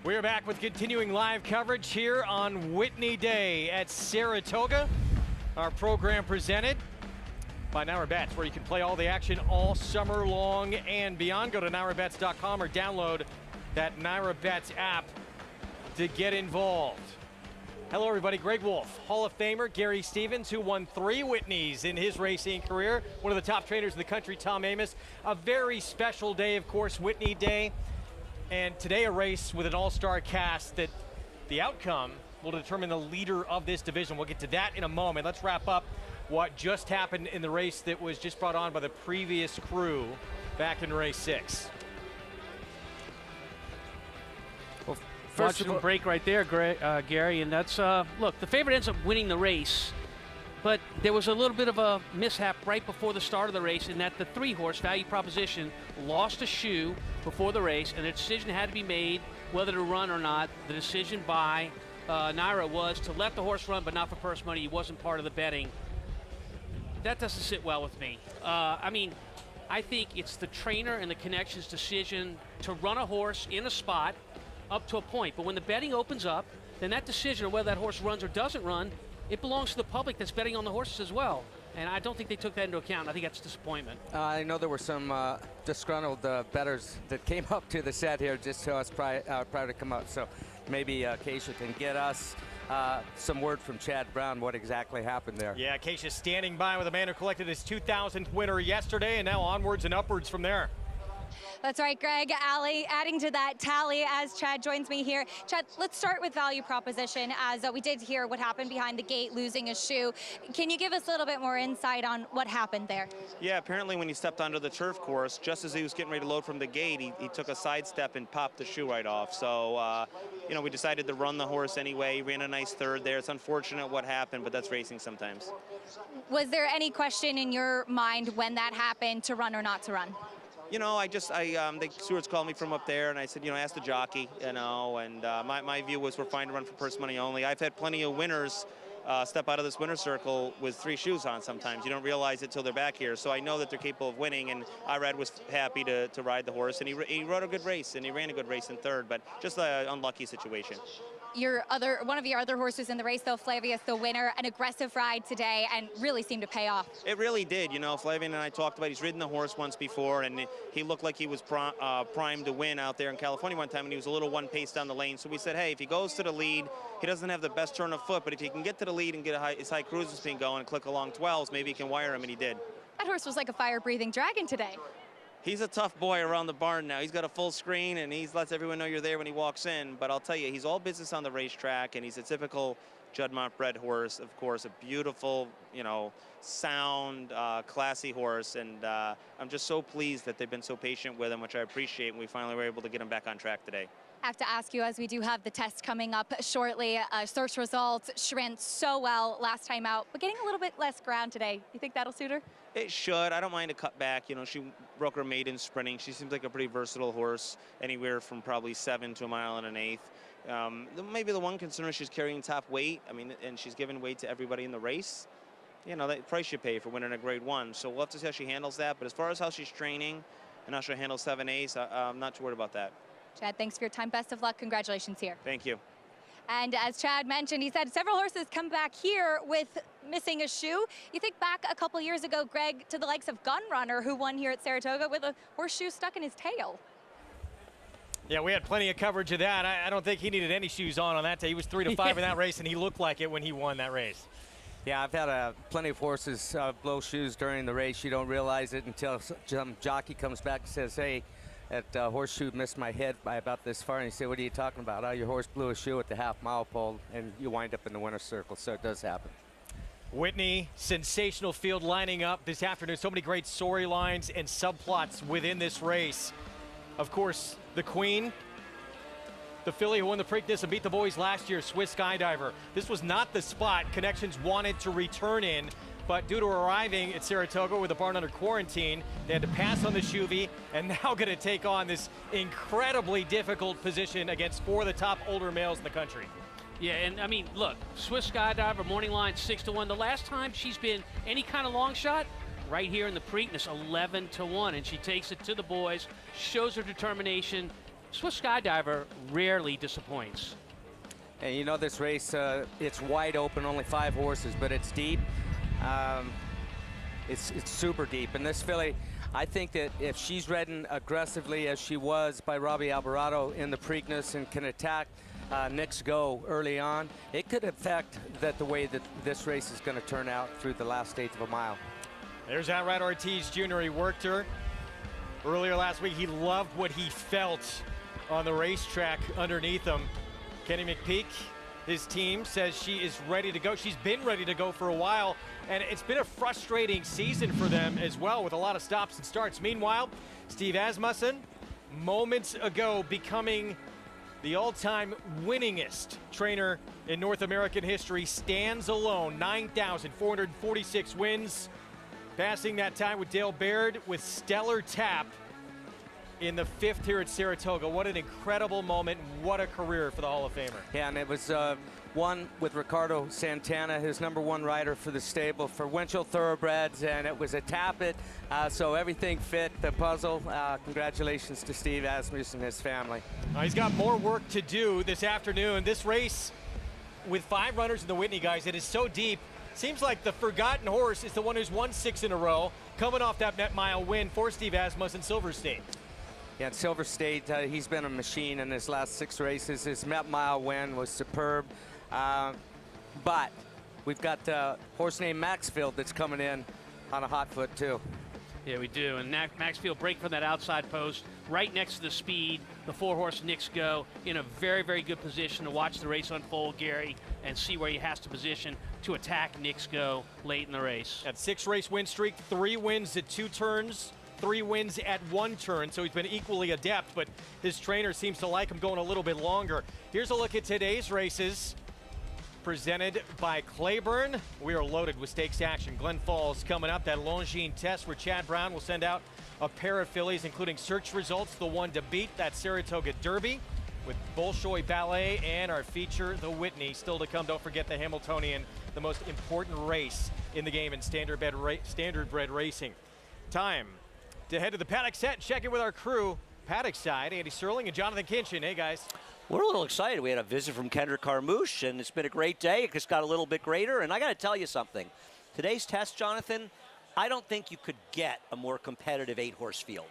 We're back with continuing live coverage here on Whitney Day at Saratoga. Our program presented by NyraBets, where you can play all the action all summer long and beyond. Go to nyrabets.com or download that NyraBets app to get involved. Hello, everybody. Greg Wolf, Hall of Famer Gary Stevens, who won 3 Whitneys in his racing career. One of the top trainers in the country, Tom Amoss. A very special day, of course, Whitney Day. And today a race with an all-star cast that the outcome will determine the leader of this division. We'll get to that in a moment. Let's wrap up what just happened in the race that was just brought on by the previous crew back in race 6. Well, first of all, break right there, Gary, and that's, look, the favorite ends up winning the race, but there was a little bit of a mishap right before the start of the race in that the 3-horse Value Proposition lost a shoe before the race, and a decision had to be made whether to run or not. The decision by Nyra was to let the horse run, but not for purse money. He wasn't part of the betting. That doesn't sit well with me. I mean, I think it's the trainer and the connection's decision to run a horse in a spot up to a point. But when the betting opens up, then that decision of whether that horse runs or doesn't run, it belongs to the public that's betting on the horses as well. And I don't think they took that into account. I think that's disappointment. I know there were some disgruntled bettors that came up to the set here just to us prior to come up. So maybe Keisha can get us some word from Chad Brown what exactly happened there. Yeah, Keisha standing by with a man who collected his 2000th winner yesterday, and now onwards and upwards from there. That's right, Greg. Allie, adding to that tally as Chad joins me here. Chad, let's start with Value Proposition, as we did hear what happened behind the gate, losing a shoe. Can you give us a little bit more insight on what happened there? Yeah, apparently when he stepped onto the turf course, just as he was getting ready to load from the gate, he took a sidestep and popped the shoe right off. So, you know, we decided to run the horse anyway. He ran a nice third there. It's unfortunate what happened, but that's racing sometimes. Was there any question in your mind when that happened to run or not to run? You know, the stewards called me from up there, and I said, you know, ask the jockey, you know, and my view was we're fine to run for purse money only. I've had plenty of winners step out of this winner's circle with 3 shoes on sometimes. You don't realize it till they're back here. So I know that they're capable of winning, and Irad was happy to ride the horse, and he rode a good race, and he ran a good race in third, but just an unlucky situation. One of your other horses in the race, though, Flavius, the winner, an aggressive ride today and really seemed to pay off. It really did. You know, Flavian and I talked about, he's ridden the horse once before, and he looked like he was primed to win out there in California one time, and he was a little one pace down the lane. So we said, hey, if he goes to the lead, he doesn't have the best turn of foot, but if he can get to the lead and get his high cruise speed going and click along 12s, maybe he can wire him, and he did. That horse was like a fire-breathing dragon today. He's a tough boy around the barn now. He's got a full screen, and he lets everyone know you're there when he walks in. But I'll tell you, he's all business on the racetrack, and he's a typical Juddmonte bred horse. Of course, a beautiful, you know, sound, classy horse. And I'm just so pleased that they've been so patient with him, which I appreciate, and we finally were able to get him back on track today. I have to ask you, as we do have the test coming up shortly, search results, she ran so well last time out, but getting a little bit less ground today. You think that'll suit her? It should. I don't mind a cut back. You know, she broke her maiden sprinting. She seems like a pretty versatile horse, anywhere from probably 7 to 1 1/8. Maybe the one concern is she's carrying top weight. I mean, and she's giving weight to everybody in the race. You know, that price you pay for winning a Grade 1. So we'll have to see how she handles that. But as far as how she's training and how she'll handle 7/8, I'm not too worried about that. Chad, thanks for your time. Best of luck. Congratulations here. Thank you. And as Chad mentioned, he said several horses come back here with missing a shoe. You think back a couple years ago, Greg, to the likes of Gunrunner, who won here at Saratoga with a horseshoe stuck in his tail. Yeah, we had plenty of coverage of that. I don't think he needed any shoes on that day. He was 3 to 5 in that race, and he looked like it when he won that race. Yeah, I've had plenty of horses blow shoes during the race. You don't realize it until some jockey comes back and says, hey, that horseshoe missed my head by about this far. And you say, what are you talking about? Oh, your horse blew a shoe at the half-mile pole, and you wind up in the winner's circle. So it does happen. Whitney, sensational field lining up this afternoon. So many great storylines and subplots within this race. Of course, the Queen, the filly who won the Preakness and beat the boys last year, Swiss Skydiver. This was not the spot Connections wanted to return in, but due to arriving at Saratoga with the barn under quarantine, they had to pass on the Chuvy, and now going to take on this incredibly difficult position against 4 of the top older males in the country. Yeah, and I mean, look, Swiss Skydiver, morning line 6 to 1. The last time she's been any kind of long shot, right here in the Preakness, 11 to 1, and she takes it to the boys, shows her determination. Swiss Skydiver rarely disappoints. And you know this race, it's wide open, only 5 horses, but it's deep. It's super deep. And this filly, I think that if she's ridden aggressively as she was by Robbie Alvarado in the Preakness and can attack Nick's Go early on, it could affect the way that this race is going to turn out through the last 1/8 of a mile. There's Outright Ortiz Jr. He worked her earlier last week. He loved what he felt on the racetrack underneath him. Kenny McPeek, his team, says she is ready to go. She's been ready to go for a while, and it's been a frustrating season for them as well, with a lot of stops and starts. Meanwhile, Steve Asmussen, moments ago, becoming the all-time winningest trainer in North American history, stands alone, 9,446 wins, passing that time with Dale Baird with stellar tap in the 5th here at Saratoga. What an incredible moment. What a career for the Hall of Famer. Yeah, and it was one with Ricardo Santana, his #1 rider for the stable for Winchell Thoroughbreds, and it was a tap-it, so everything fit the puzzle. Congratulations to Steve Asmussen and his family. He's got more work to do this afternoon. This race, with 5 runners in the Whitney, guys, it is so deep. Seems like the forgotten horse is the one who's won 6 in a row, coming off that net mile win for Steve Asmussen, Silver State. Yeah, at Silver State, he's been a machine in his last 6 races. His Met Mile win was superb. But we've got a horse named Maxfield that's coming in on a hot foot, too. Yeah, we do. And Maxfield break from that outside post, right next to the speed. The 4-horse Knicks Go in a very, very good position to watch the race unfold, Gary, and see where he has to position to attack Knicks Go late in the race. At 6-race win streak, 3 wins at 2 turns. 3 wins at 1 turn, so he's been equally adept, but his trainer seems to like him going a little bit longer. Here's a look at today's races, presented by Claiborne. We are loaded with stakes action. Glens Falls coming up, that Longines test where Chad Brown will send out a pair of fillies, including Search Results, the one to beat, that Saratoga Derby, with Bolshoi Ballet and our feature, the Whitney. Still to come, don't forget the Hamiltonian, the most important race in the game in standardbred racing. Time to head to the Paddock set and check in with our crew. Paddock side, Andy Serling and Jonathan Kinchin. Hey, guys. We're a little excited. We had a visit from Kendrick Carmouche, and it's been a great day. It just got a little bit greater, and I got to tell you something. Today's test, Jonathan, I don't think you could get a more competitive 8-horse field.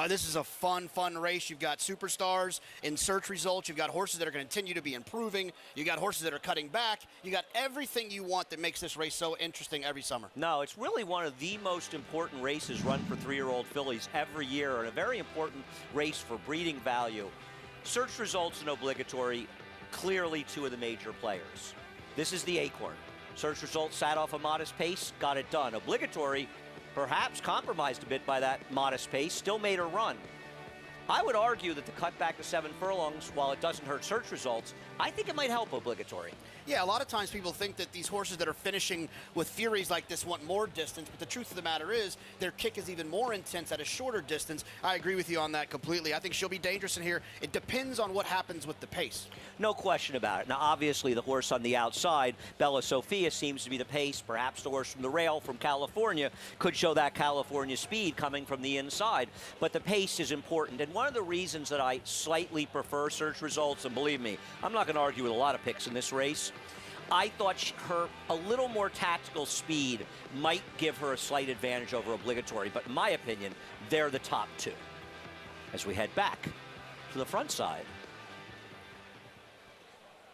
This is a fun race. You've got superstars in Search Results. You've got horses that are going to continue to be improving. You got horses that are cutting back. You got everything you want that makes this race so interesting every summer. No, it's really one of the most important races run for 3-year-old fillies every year, and a very important race for breeding value. Search Results and Obligatory, clearly 2 of the major players. This is the Acorn. Search Results sat off a modest pace, got it done. Obligatory, perhaps compromised a bit by that modest pace, still made her run. I would argue that the cut back to 7 furlongs, while it doesn't hurt Search Results, I think it might help Obligatory. Yeah, a lot of times people think that these horses that are finishing with furies like this want more distance, but the truth of the matter is their kick is even more intense at a shorter distance. I agree with you on that completely. I think she'll be dangerous in here. It depends on what happens with the pace. No question about it. Now, obviously, the horse on the outside, Bella Sophia, seems to be the pace. Perhaps the horse from the rail from California could show that California speed coming from the inside. But the pace is important. And one of the reasons that I slightly prefer Search Results, and believe me, I'm not going to argue with a lot of picks in this race, I thought her a little more tactical speed might give her a slight advantage over Obligatory, but in my opinion, they're the top 2. As we head back to the front side.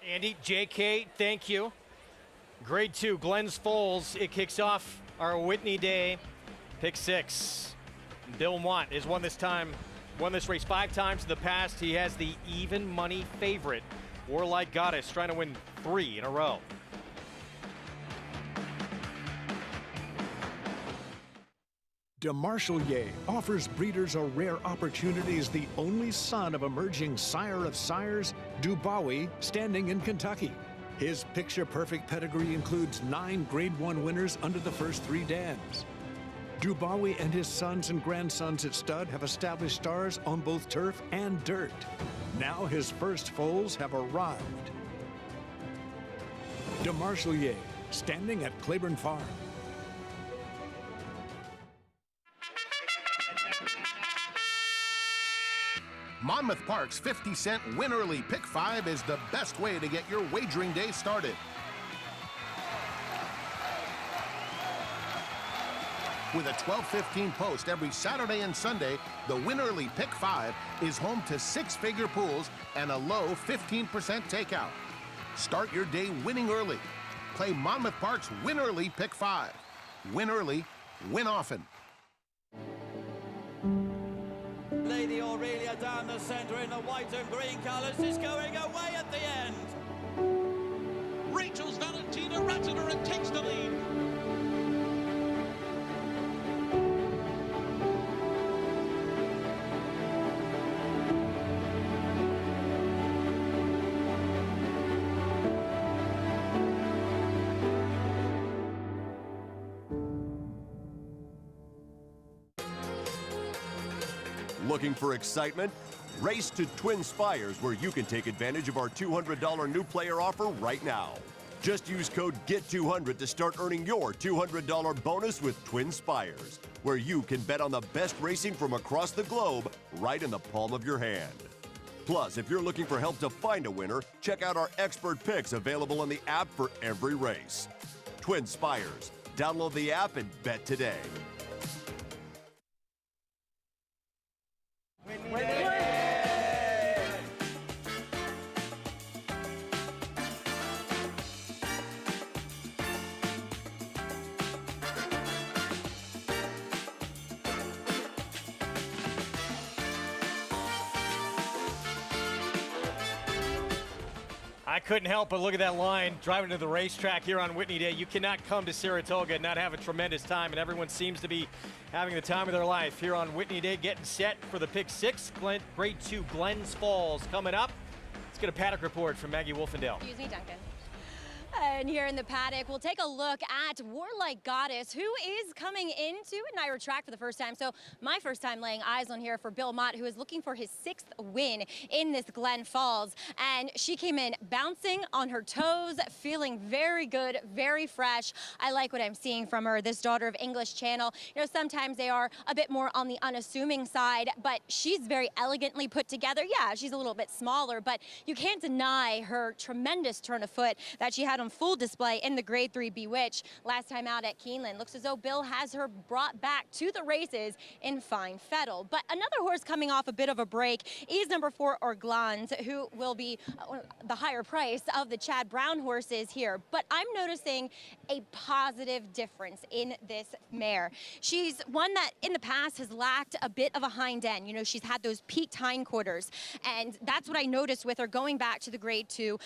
Andy, JK, thank you. Grade 2, Glens Falls. It kicks off our Whitney Day. Pick 6. Bill Mott has won this race 5 times in the past. He has the even money favorite, Warlike Goddess, trying to win 3 in a row. DeMarchelier offers breeders a rare opportunity as the only son of emerging sire of sires, Dubois, standing in Kentucky. His picture-perfect pedigree includes 9 Grade 1 winners under the first 3 dams. Dubois and his sons and grandsons at stud have established stars on both turf and dirt. Now his first foals have arrived. DeMarchelier, standing at Claiborne Farm. Monmouth Park's 50-cent win early pick 5 is the best way to get your wagering day started. With a 12:15 post every Saturday and Sunday, the Win Early Pick 5 is home to 6-figure pools and a low 15% takeout. Start your day winning early. Play Monmouth Park's Win Early Pick 5. Win early, win often. Lady Aurelia down the centre in the white and green colours is going away at the end. Rachel's Valentina Ratzener and takes the lead. Looking for excitement? Race to Twin Spires, where you can take advantage of our $200 new player offer right now. Just use code GET200 to start earning your $200 bonus with Twin Spires, where you can bet on the best racing from across the globe right in the palm of your hand. Plus, if you're looking for help to find a winner, check out our expert picks available on the app for every race. Twin Spires. Download the app and bet today. I couldn't help but look at that line driving to the racetrack here on Whitney Day. You cannot come to Saratoga and not have a tremendous time, and everyone seems to be having the time of their life here on Whitney Day, getting set for the Pick 6. Grade 2 Glens Falls coming up. Let's get a paddock report from Maggie Wolfendale. Excuse me, Duncan. And here in the paddock, we'll take a look at Warlike Goddess, who is coming into a Naira track for the first time. So my first time laying eyes on here for Bill Mott, who is looking for his 6th win in this Glens Falls. And she came in bouncing on her toes, feeling very good, very fresh. I like what I'm seeing from her, this daughter of English Channel. You know, sometimes they are a bit more on the unassuming side, but she's very elegantly put together. Yeah, she's a little bit smaller, but you can't deny her tremendous turn of foot that she had on full display in the Grade 3 Bewitch last time out at Keeneland. Looks as though Bill has her brought back to the races in fine fettle. But another horse coming off a bit of a break is number 4, Orglans, who will be the higher price of the Chad Brown horses here. But I'm noticing a positive difference in this mare. She's one that in the past has lacked a bit of a hind end. You know, she's had those peaked hindquarters, and that's what I noticed with her going back to the Grade 2,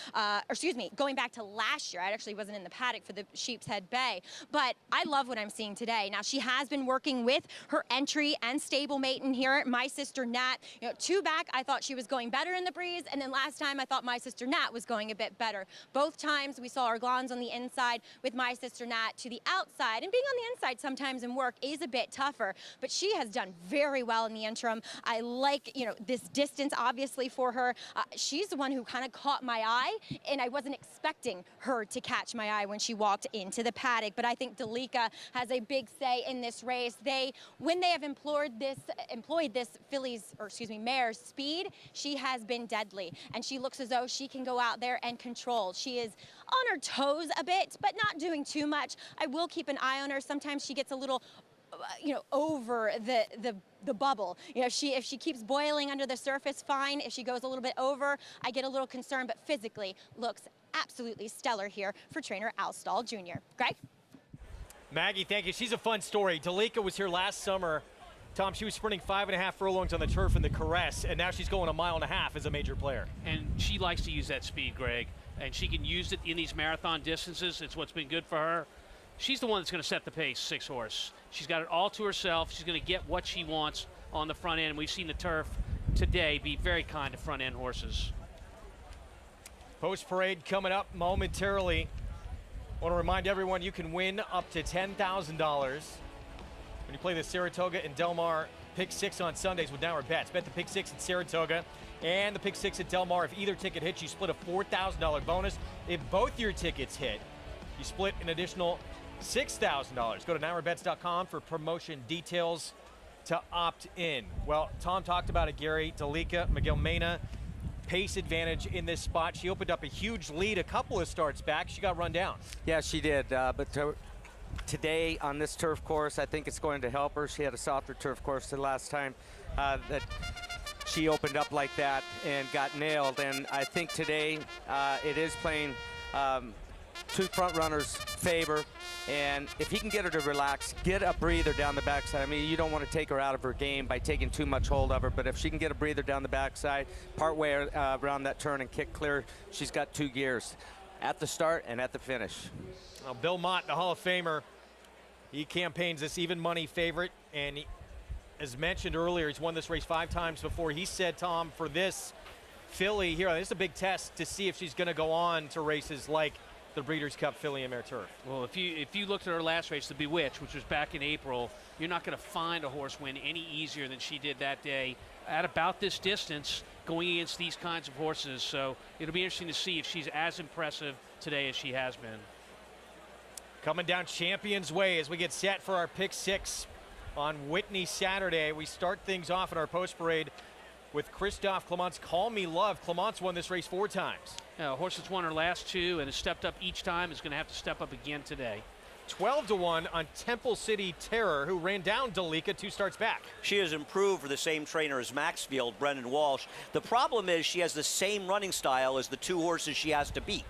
going back to last year. I actually wasn't in the paddock for the Sheep's Head Bay, but I love what I'm seeing today. Now, she has been working with her entry and stablemate in here, My Sister Nat. You know, 2 back, I thought she was going better in the breeze, and then last time I thought My Sister Nat was going a bit better. Both times we saw Orglans on the inside with My Sister Nat to the outside, and being on the inside sometimes in work is a bit tougher, but she has done very well in the interim. I like, you know, this distance obviously for her. She's the one who kind of caught my eye, and I wasn't expecting her to catch my eye when she walked into the paddock. But I think Delika has a big say in this race. When they have employed this mare's speed, she has been deadly, and she looks as though she can go out there and control. She is on her toes a bit, but not doing too much. I will keep an eye on her. Sometimes she gets a little over the bubble. You know, if she keeps boiling under the surface, fine. If she goes a little bit over, I get a little concerned, but physically looks absolutely stellar here for trainer Al Stahl Jr. Greg? Maggie, thank you. She's a fun story. Delika was here last summer. Tom, she was sprinting 5.5 furlongs on the turf in the Caress, and now she's going 1.5 miles as a major player. And she likes to use that speed, Greg, and she can use it in these marathon distances. It's what's been good for her. She's the one that's going to set the pace, 6 horse. She's got it all to herself. She's going to get what she wants on the front end. We've seen the turf today be very kind to front end horses. Post parade coming up momentarily. I want to remind everyone you can win up to $10,000 when you play the Saratoga and Del Mar Pick 6 on Sundays with Naira Bets. Bet the Pick 6 at Saratoga and the Pick 6 at Del Mar. If either ticket hits, you split a $4,000 bonus. If both your tickets hit, you split an additional $6,000. Go to NairaBets.com for promotion details. to opt in. Well, Tom talked about it, Gary. Delika, Miguel Mena, pace advantage in this spot. She opened up a huge lead a couple of starts back. She got run down. Yeah, she did. But today on this turf course, I think it's going to help her. She had a softer turf course the last time that she opened up like that and got nailed. And I think today it is playing two front runners' favor. And if he can get her to relax, get a breather down the backside. I mean, you don't want to take her out of her game by taking too much hold of her, but if she can get a breather down the backside, part way around that turn and kick clear, she's got 2 gears at the start and at the finish. Well, Bill Mott, the Hall of Famer, he campaigns this even money favorite, and he, as mentioned earlier, he's won this race 5 times before. He said, Tom, for this filly here, this is a big test to see if she's going to go on to races like the Breeders' Cup Filly and Mare Turf. Well, if you looked at her last race, the Bewitch, which was back in April, you're not going to find a horse win any easier than she did that day at about this distance going against these kinds of horses. So it'll be interesting to see if she's as impressive today as she has been. Coming down Champions Way as we get set for our pick 6 on Whitney Saturday. We start things off in our post parade with Christophe Clement's Call Me Love. Clement's won this race 4 times. A horse that's won her last 2 and has stepped up each time is going to have to step up again today. 12-1 on Temple City Terror, who ran down Delika 2 starts back. She has improved for the same trainer as Maxfield, Brendan Walsh. The problem is she has the same running style as the 2 horses she has to beat.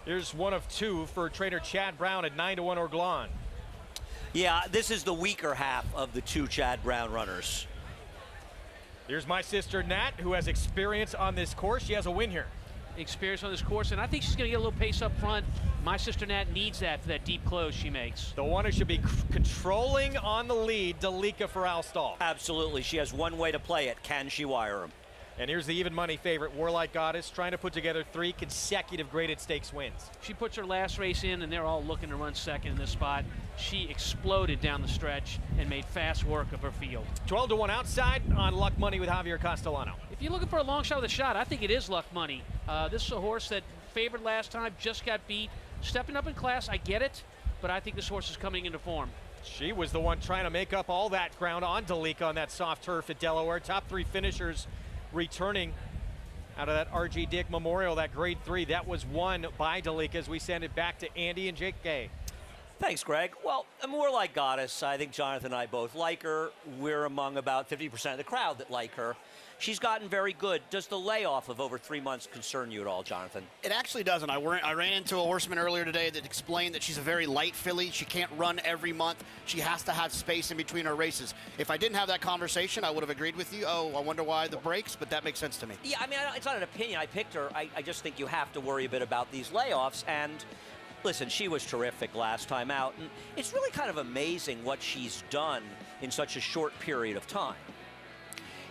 Here's one of 2 for trainer Chad Brown at 9-1 Orglan. Yeah, this is the weaker half of the 2 Chad Brown runners. Here's My Sister Nat, who has experience on this course. She has a win here. Experience on this course, and I think she's going to get a little pace up front. My Sister Nat needs that for that deep close she makes. The one who should be controlling on the lead, Delika for Alstall. Absolutely. She has one way to play it. Can she wire him? And here's the even money favorite, Warlike Goddess, trying to put together 3 consecutive graded stakes wins. She puts her last race in, and they're all looking to run second in this spot. She exploded down the stretch and made fast work of her field. 12-1 outside on Luck Money with Javier Castellano. If you're looking for a long shot with a shot, I think it is Luck Money. This is a horse that favored last time, just got beat. Stepping up in class, I get it, but I think this horse is coming into form. She was the one trying to make up all that ground on Delika on that soft turf at Delaware. Top 3 finishers returning out of that R.G. Dick Memorial, that grade 3. That was won by Delika as we send it back to Andy and Jake Gay. Thanks, Greg. Well, more like Goddess. I think Jonathan and I both like her. We're among about 50% of the crowd that like her. She's gotten very good. Does the layoff of over 3 months concern you at all, Jonathan? It actually doesn't. I ran into a horseman earlier today that explained that she's a very light filly. She can't run every month. She has to have space in between her races. If I didn't have that conversation, I would have agreed with you. Oh, I wonder why the breaks, but that makes sense to me. Yeah, I mean, it's not an opinion. I picked her. I just think you have to worry a bit about these layoffs. And listen, she was terrific last time out. And it's really kind of amazing what she's done in such a short period of time.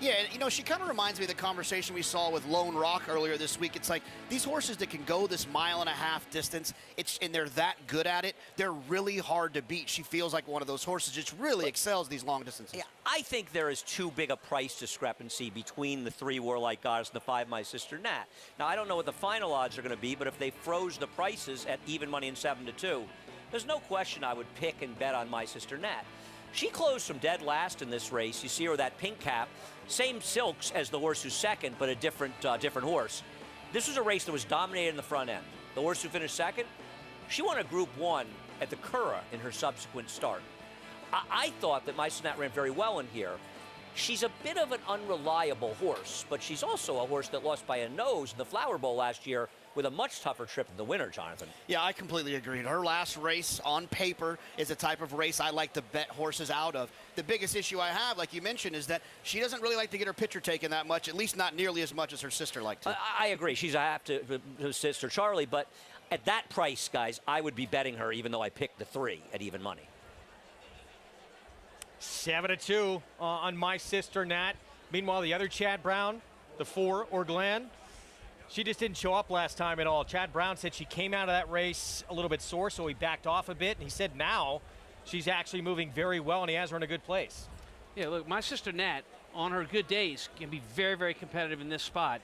Yeah, you know, she kind of reminds me of the conversation we saw with Lone Rock earlier this week. It's like these horses that can go this 1.5 mile distance, and they're that good at it, they're really hard to beat. She feels like one of those horses that just really excels these long distances. Yeah, I think there is too big a price discrepancy between the 3 Warlike Goddess and the 5 My Sister Nat. Now, I don't know what the final odds are going to be, but if they froze the prices at even money and 7-2, there's no question I would pick and bet on My Sister Nat. She closed from dead last in this race. You see her with that pink cap. Same silks as the horse who's second, but a different horse. This was a race that was dominated in the front end. The horse who finished second, she won a Group 1 at the Curragh in her subsequent start. I thought that My Sister Nat ran very well in here. She's a bit of an unreliable horse, but she's also a horse that lost by a nose in the Flower Bowl last year with a much tougher trip than the winner, Jonathan. Yeah, I completely agree. Her last race on paper is the type of race I like to bet horses out of. The biggest issue I have, like you mentioned, is that she doesn't really like to get her picture taken that much, at least not nearly as much as her sister liked to. I agree. She's a half to her sister Charlie, but at that price, guys, I would be betting her even though I picked the 3 at even money. 7-2 on My Sister Nat. Meanwhile, the other Chad Brown, the 4 Orglan, she just didn't show up last time at all. Chad Brown said she came out of that race a little bit sore, so he backed off a bit. And he said now she's actually moving very well, and he has her in a good place. Yeah, look, My Sister Nat, on her good days, can be very, very competitive in this spot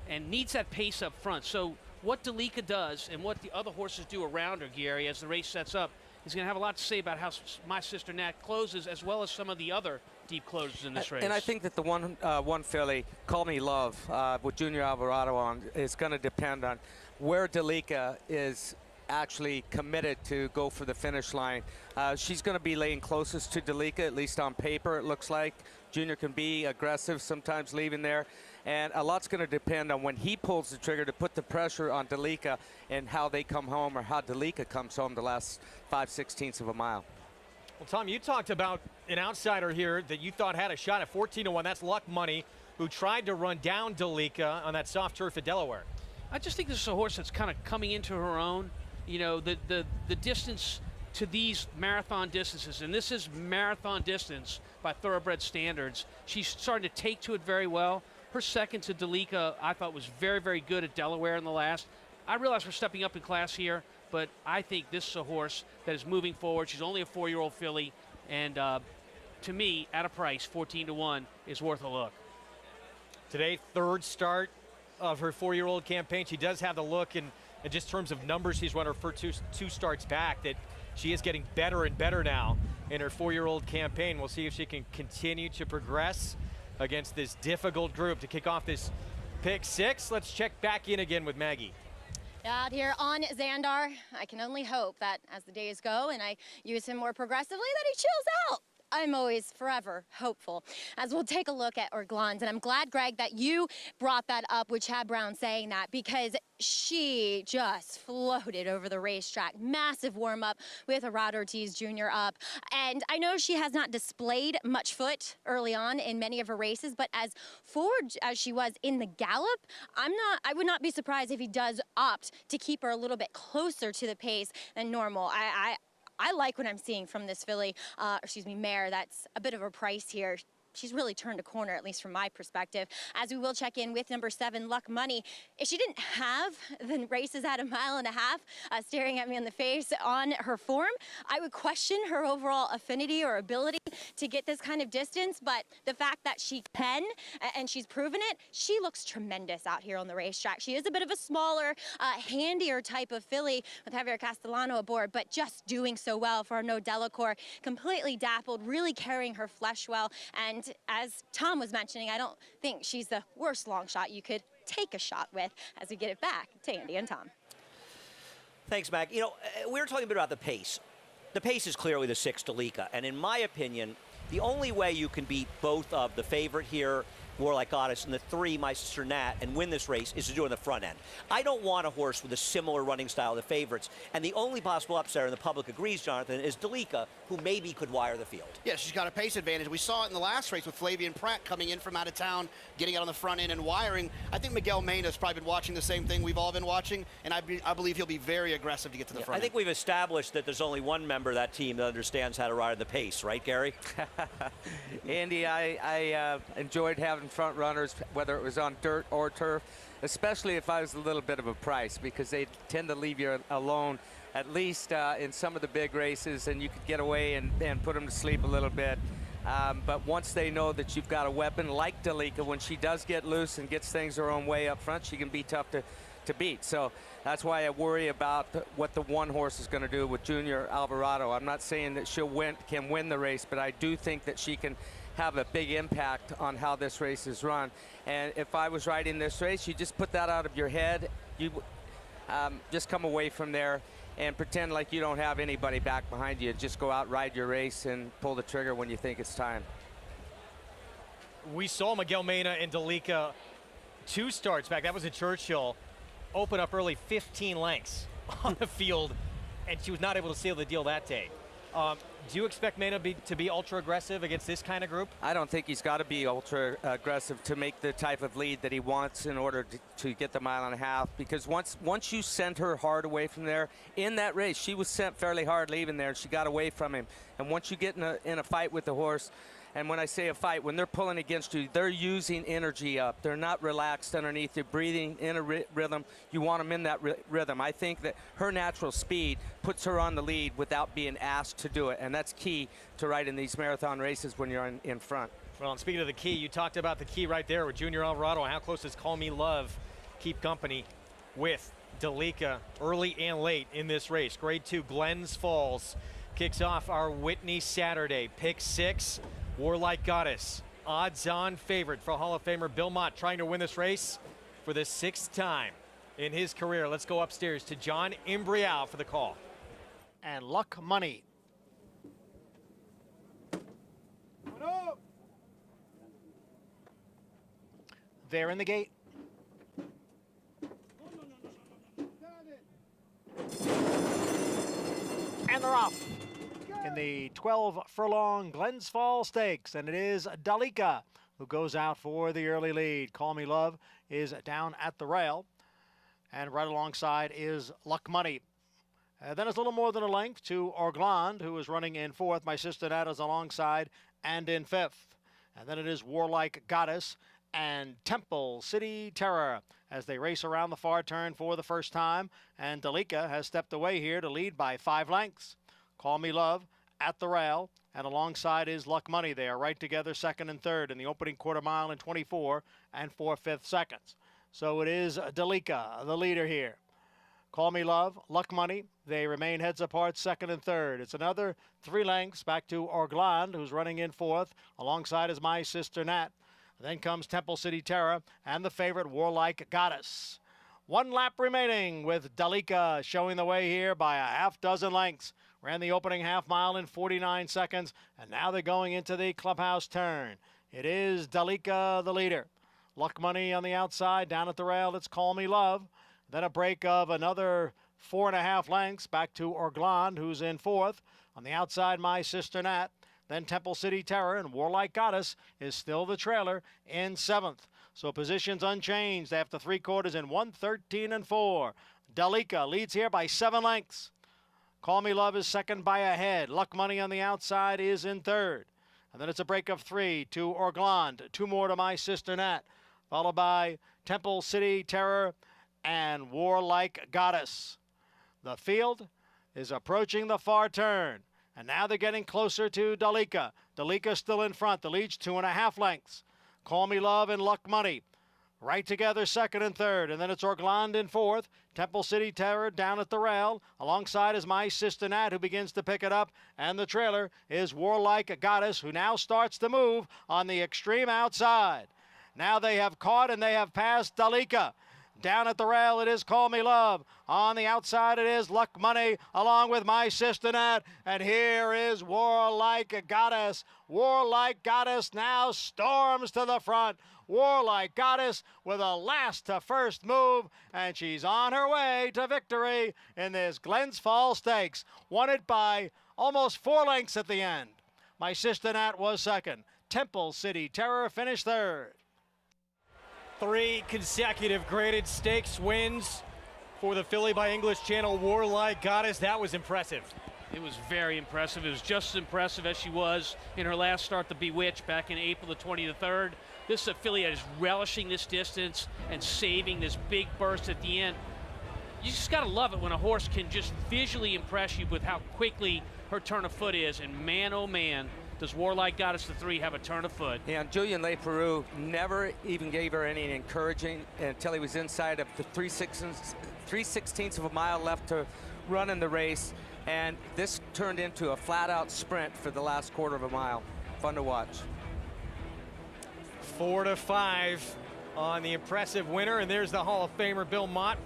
and needs that pace up front. So what Delika does and what the other horses do around her, Gary, as the race sets up, is going to have a lot to say about how My Sister Nat closes, as well as some of the other deep closers in this race. And I think that the one filly, Call Me Love, with Junior Alvarado on, is going to depend on where Delica is actually committed to go for the finish line. She's going to be laying closest to Delica, at least on paper, it looks like. Junior can be aggressive, sometimes leaving there. And a lot's going to depend on when he pulls the trigger to put the pressure on Delica and how they come home, or how Delica comes home the last 5/16 of a mile. Well, Tom, you talked about an outsider here that you thought had a shot at 14-1. That's Luck Money, who tried to run down Delica on that soft turf at Delaware. I just think this is a horse that's kind of coming into her own. You know, the distance to these marathon distances, and this is marathon distance by thoroughbred standards. She's starting to take to it very well. Her second to Delica, I thought, was very, very good at Delaware in the last. I realize we're stepping up in class here, but I think this is a horse that is moving forward. She's only a 4-year-old filly, and to me, at a price, 14-1 is worth a look. Today, third start of her 4-year-old campaign. She does have the look, and in just terms of numbers, she's run her first two starts back, that she is getting better and better now in her 4-year-old campaign. We'll see if she can continue to progress against this difficult group to kick off this pick 6. Let's check back in again with Maggie. Out here on Xandar, I can only hope that as the days go and I use him more progressively, that he chills out. I'm always forever hopeful. As we'll take a look at Orglans, and I'm glad, Greg, that you brought that up with Chad Brown saying that, because she just floated over the racetrack. Massive warm-up with Rod Ortiz Jr. up. And I know she has not displayed much foot early on in many of her races, but as forward as she was in the gallop, I would not be surprised if he does opt to keep her a little bit closer to the pace than normal. I like what I'm seeing from this filly, mare. That's a bit of a price here. She's really turned a corner, at least from my perspective. As we will check in with number 7, Luck Money. If she didn't have the races at 1.5 miles, staring at me in the face on her form, I would question her overall affinity or ability to get this kind of distance. But the fact that she can, and she's proven it, she looks tremendous out here on the racetrack. She is a bit of a smaller, handier type of filly with Javier Castellano aboard, but just doing so well for Arnaud Delacour. Completely dappled, really carrying her flesh well. And as Tom was mentioning, I don't think she's the worst long shot you could take a shot with, as we get it back to Andy and Tom. Thanks, Mac. You know, we were talking a bit about the pace. The pace is clearly the 6 Delica, and in my opinion, the only way you can beat both of the favorite here, Warlike Goddess, and the 3, My Sister Nat, and win this race is to do it on the front end. I don't want a horse with a similar running style to the favorites, and the only possible upsetter, and the public agrees, Jonathan, is Delica, who maybe could wire the field. Yeah, she's got a pace advantage. We saw it in the last race with Flavian Pratt coming in from out of town, getting out on the front end and wiring. I think Miguel Mena's probably been watching the same thing we've all been watching, and I believe he'll be very aggressive to get to the front I think end. we've established that there's only one member of that team that understands how to ride the pace, right, Gary? Andy, I enjoyed having front runners, whether it was on dirt or turf, especially if I was a little bit of a price, because they tend to leave you alone, at least in some of the big races, and you could get away and put them to sleep a little bit. But once they know that you've got a weapon like Delica, when she does get loose and gets things her own way up front, she can be tough to beat. So that's why I worry about what the one horse is going to do with Junior Alvarado. I'm not saying that can win the race, but I do think that she can have a big impact on how this race is run. And if I was riding this race, you just put that out of your head. You just come away from there and pretend like you don't have anybody back behind you. Just go out, ride your race, and pull the trigger when you think it's time. We saw Miguel Mena and Delica 2 starts back. That was at Churchill. Open up early, 15 lengths on the field, and she was not able to seal the deal that day. Do you expect Mena to be ultra aggressive against this kind of group? I don't think he's got to be ultra aggressive to make the type of lead that he wants in order to get the 1.5 miles, because once you send her hard away from there, in that race, she was sent fairly hard leaving there, and she got away from him. And once you get in a fight with the horse, and when I say a fight, when they're pulling against you, they're using energy up. They're not relaxed underneath. They're breathing in a rhythm. You want them in that rhythm. I think that her natural speed puts her on the lead without being asked to do it, and that's key to riding these marathon races when you're in front. Well, and speaking of the key, you talked about the key right there with Junior Alvarado. How close does Call Me Love keep company with Delica early and late in this race? Grade 2, Glens Falls kicks off our Whitney Saturday. Pick 6 Warlike Goddess, odds-on favorite for Hall of Famer Bill Mott, trying to win this race for the 6th time in his career. Let's go upstairs to John Imbrial for the call. And Luck Money. There in the gate. And they're off in the 12-furlong Glens Falls Stakes, and it is Dalika who goes out for the early lead. Call Me Love is down at the rail, and right alongside is Luck Money. Then it's a little more than a length to Orgland, who is running in 4th. My Sister Nat is alongside and in 5th. And then it is Warlike Goddess and Temple City Terror as they race around the far turn for the first time. And Dalika has stepped away here to lead by 5 lengths. Call Me Love at the rail, and alongside is Luck Money. They are right together, 2nd and 3rd in the opening quarter mile in 24 and 4/5 seconds. So it is Dalika, the leader here. Call Me Love, Luck Money, they remain heads apart, 2nd and 3rd. It's another 3 lengths back to Orgland, who's running in 4th. Alongside is My Sister Nat. Then comes Temple City Terror and the favorite Warlike Goddess. 1 lap remaining with Dalika showing the way here by a half dozen lengths. Ran the opening half mile in 49 seconds, and now they're going into the clubhouse turn. It is Dalika, the leader. Luck Money on the outside, down at the rail, it's Call Me Love. Then a break of another 4.5 lengths back to Orgland, who's in 4th. On the outside, My Sister Nat. Then Temple City Terror, and Warlike Goddess is still the trailer in 7th. So positions unchanged after 3 quarters in 1:13 and 4. Dalika leads here by 7 lengths. Call Me Love is 2nd by a head. Luck Money on the outside is in 3rd. And then it's a break of 3 to Orgland. 2 more to My Sister Nat, followed by Temple City Terror and Warlike Goddess. The field is approaching the far turn, and now they're getting closer to Dalika. Dalika still in front. The lead's 2.5 lengths. Call Me Love and Luck Money right together, 2nd and 3rd. And then it's Orgland in 4th. Temple City Terror down at the rail. Alongside is My Sister Nat, who begins to pick it up. And the trailer is Warlike Goddess, who now starts to move on the extreme outside. Now they have caught and they have passed Dalika. Down at the rail, it is Call Me Love. On the outside, it is Luck Money, along with My Sister Nat. And here is Warlike Goddess. Warlike Goddess now storms to the front. Warlike Goddess with a last to first move, and she's on her way to victory in this Glens Falls Stakes. Won it by almost 4 lengths at the end. My Sister Nat was 2nd. Temple City Terror finished 3rd. 3 consecutive graded stakes wins for the filly by English Channel Warlike Goddess. That was impressive. It was very impressive. It was just as impressive as she was in her last start, the Bewitched, back in April the 23rd. This affiliate is relishing this distance and saving this big burst at the end. You just got to love it when a horse can just visually impress you with how quickly her turn of foot is. And man, oh man, does Warlike Goddess the 3 have a turn of foot. Yeah, and Julian Leperoux never even gave her any encouraging until he was inside of the 3/16 of a mile left to run in the race. And this turned into a flat-out sprint for the last quarter of a mile. Fun to watch. 4-5 on the impressive winner, and there's the Hall of Famer Bill Mott.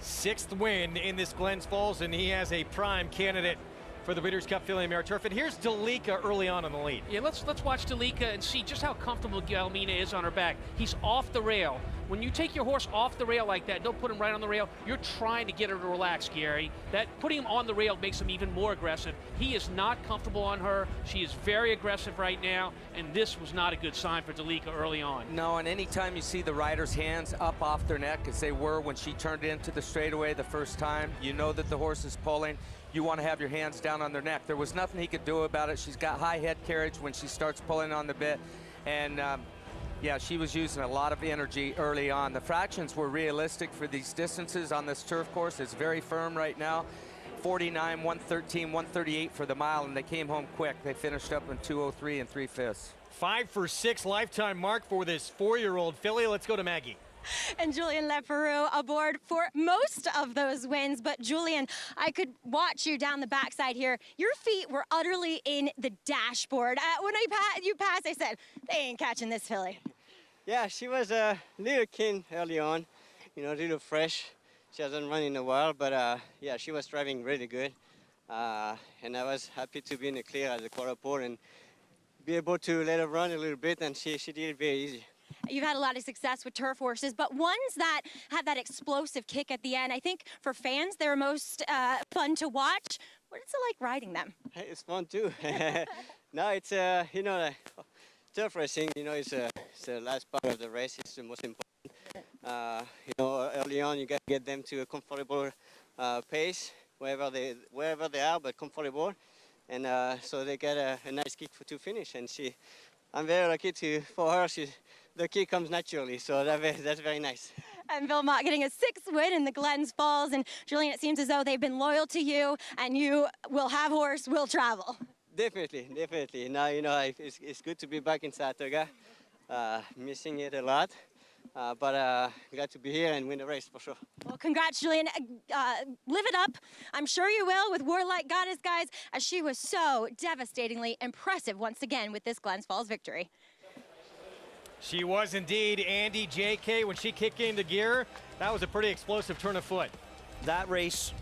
6th win in this Glens Falls, and he has a prime candidate for the Breeders' Cup Filly Mare Turf. And here's Dalika early on in the lead. Yeah, let's watch Dalika and see just how comfortable Galmina is on her back. He's off the rail. When you take your horse off the rail like that, don't put him right on the rail, you're trying to get her to relax, Gary. That putting him on the rail makes him even more aggressive. He is not comfortable on her. She is very aggressive right now, and this was not a good sign for Dalika early on. No, and anytime you see the rider's hands up off their neck, as they were when she turned into the straightaway the first time, you know that the horse is pulling. You want to have your hands down on their neck. There was nothing he could do about it. She's got high head carriage when she starts pulling on the bit. And yeah, she was using a lot of energy early on. The fractions were realistic for these distances on this turf course. It's very firm right now. 49, 113, 138 for the mile, and they came home quick. They finished up in 2:03 and 3/5. 5 for 6 lifetime mark for this 4-year-old filly. Let's go to Maggie. And Julien Leparoux aboard for most of those wins. But Julien, I could watch you down the backside here. Your feet were utterly in the dashboard. When you passed, I said, they ain't catching this filly. Yeah, she was a little keen early on, you know, a little fresh. She hasn't run in a while, but yeah, she was driving really good. And I was happy to be in the clear at the quarter pole and be able to let her run a little bit, and she did it very easy. You've had a lot of success with turf horses, but ones that have that explosive kick at the end, I think for fans, they're most fun to watch. What is it like riding them? It's fun too. No, it's, you know, turf racing, you know, it's the last part of the race. It's the most important. You know, early on, you got to get them to a comfortable pace, wherever they are, but comfortable. And so they get a nice kick to finish. And I'm very lucky for her. The kick comes naturally, so that's very nice. And Bill Mott getting a 6th win in the Glens Falls. And Julien, it seems as though they've been loyal to you, and you will have horse, will travel. Definitely, definitely. Now, you know, it's good to be back in Saratoga. Missing it a lot. But glad to be here and win the race for sure. Well, congrats, Julien. Live it up. I'm sure you will with Warlike Goddess, guys, as she was so devastatingly impressive once again with this Glens Falls victory. She was indeed. Andy JK, when she kicked into gear, that was a pretty explosive turn of foot. That race,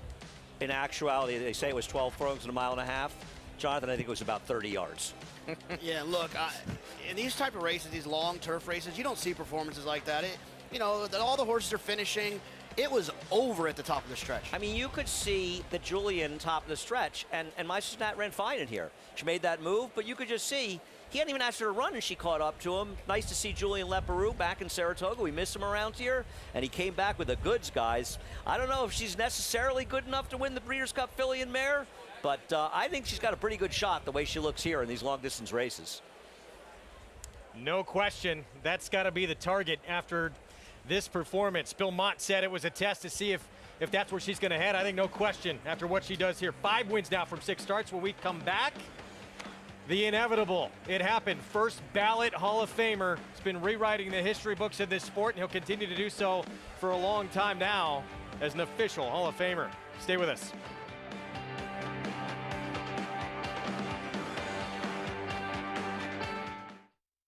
in actuality, they say it was 12 furlongs in a mile and a half. Jonathan, I think it was about 30 yards. Yeah, look, in these type of races, these long turf races, you don't see performances like that. You know, all the horses are finishing. It was over at the top of the stretch. I mean, you could see the Julien top of the stretch, and my sister Nat ran fine in here. She made that move, but you could just see he hadn't even asked her to run, and she caught up to him. Nice to see Julien Leparoux back in Saratoga. We missed him around here, and he came back with the goods, guys. I don't know if she's necessarily good enough to win the Breeders' Cup Filly and Mare, but I think she's got a pretty good shot the way she looks here in these long-distance races. No question. That's got to be the target after this performance. Bill Mott said it was a test to see if that's where she's going to head. I think no question after what she does here. 5 wins now from 6 starts. When we come back, the inevitable. It happened. First ballot Hall of Famer. He's been rewriting the history books of this sport, and he'll continue to do so for a long time now as an official Hall of Famer. Stay with us.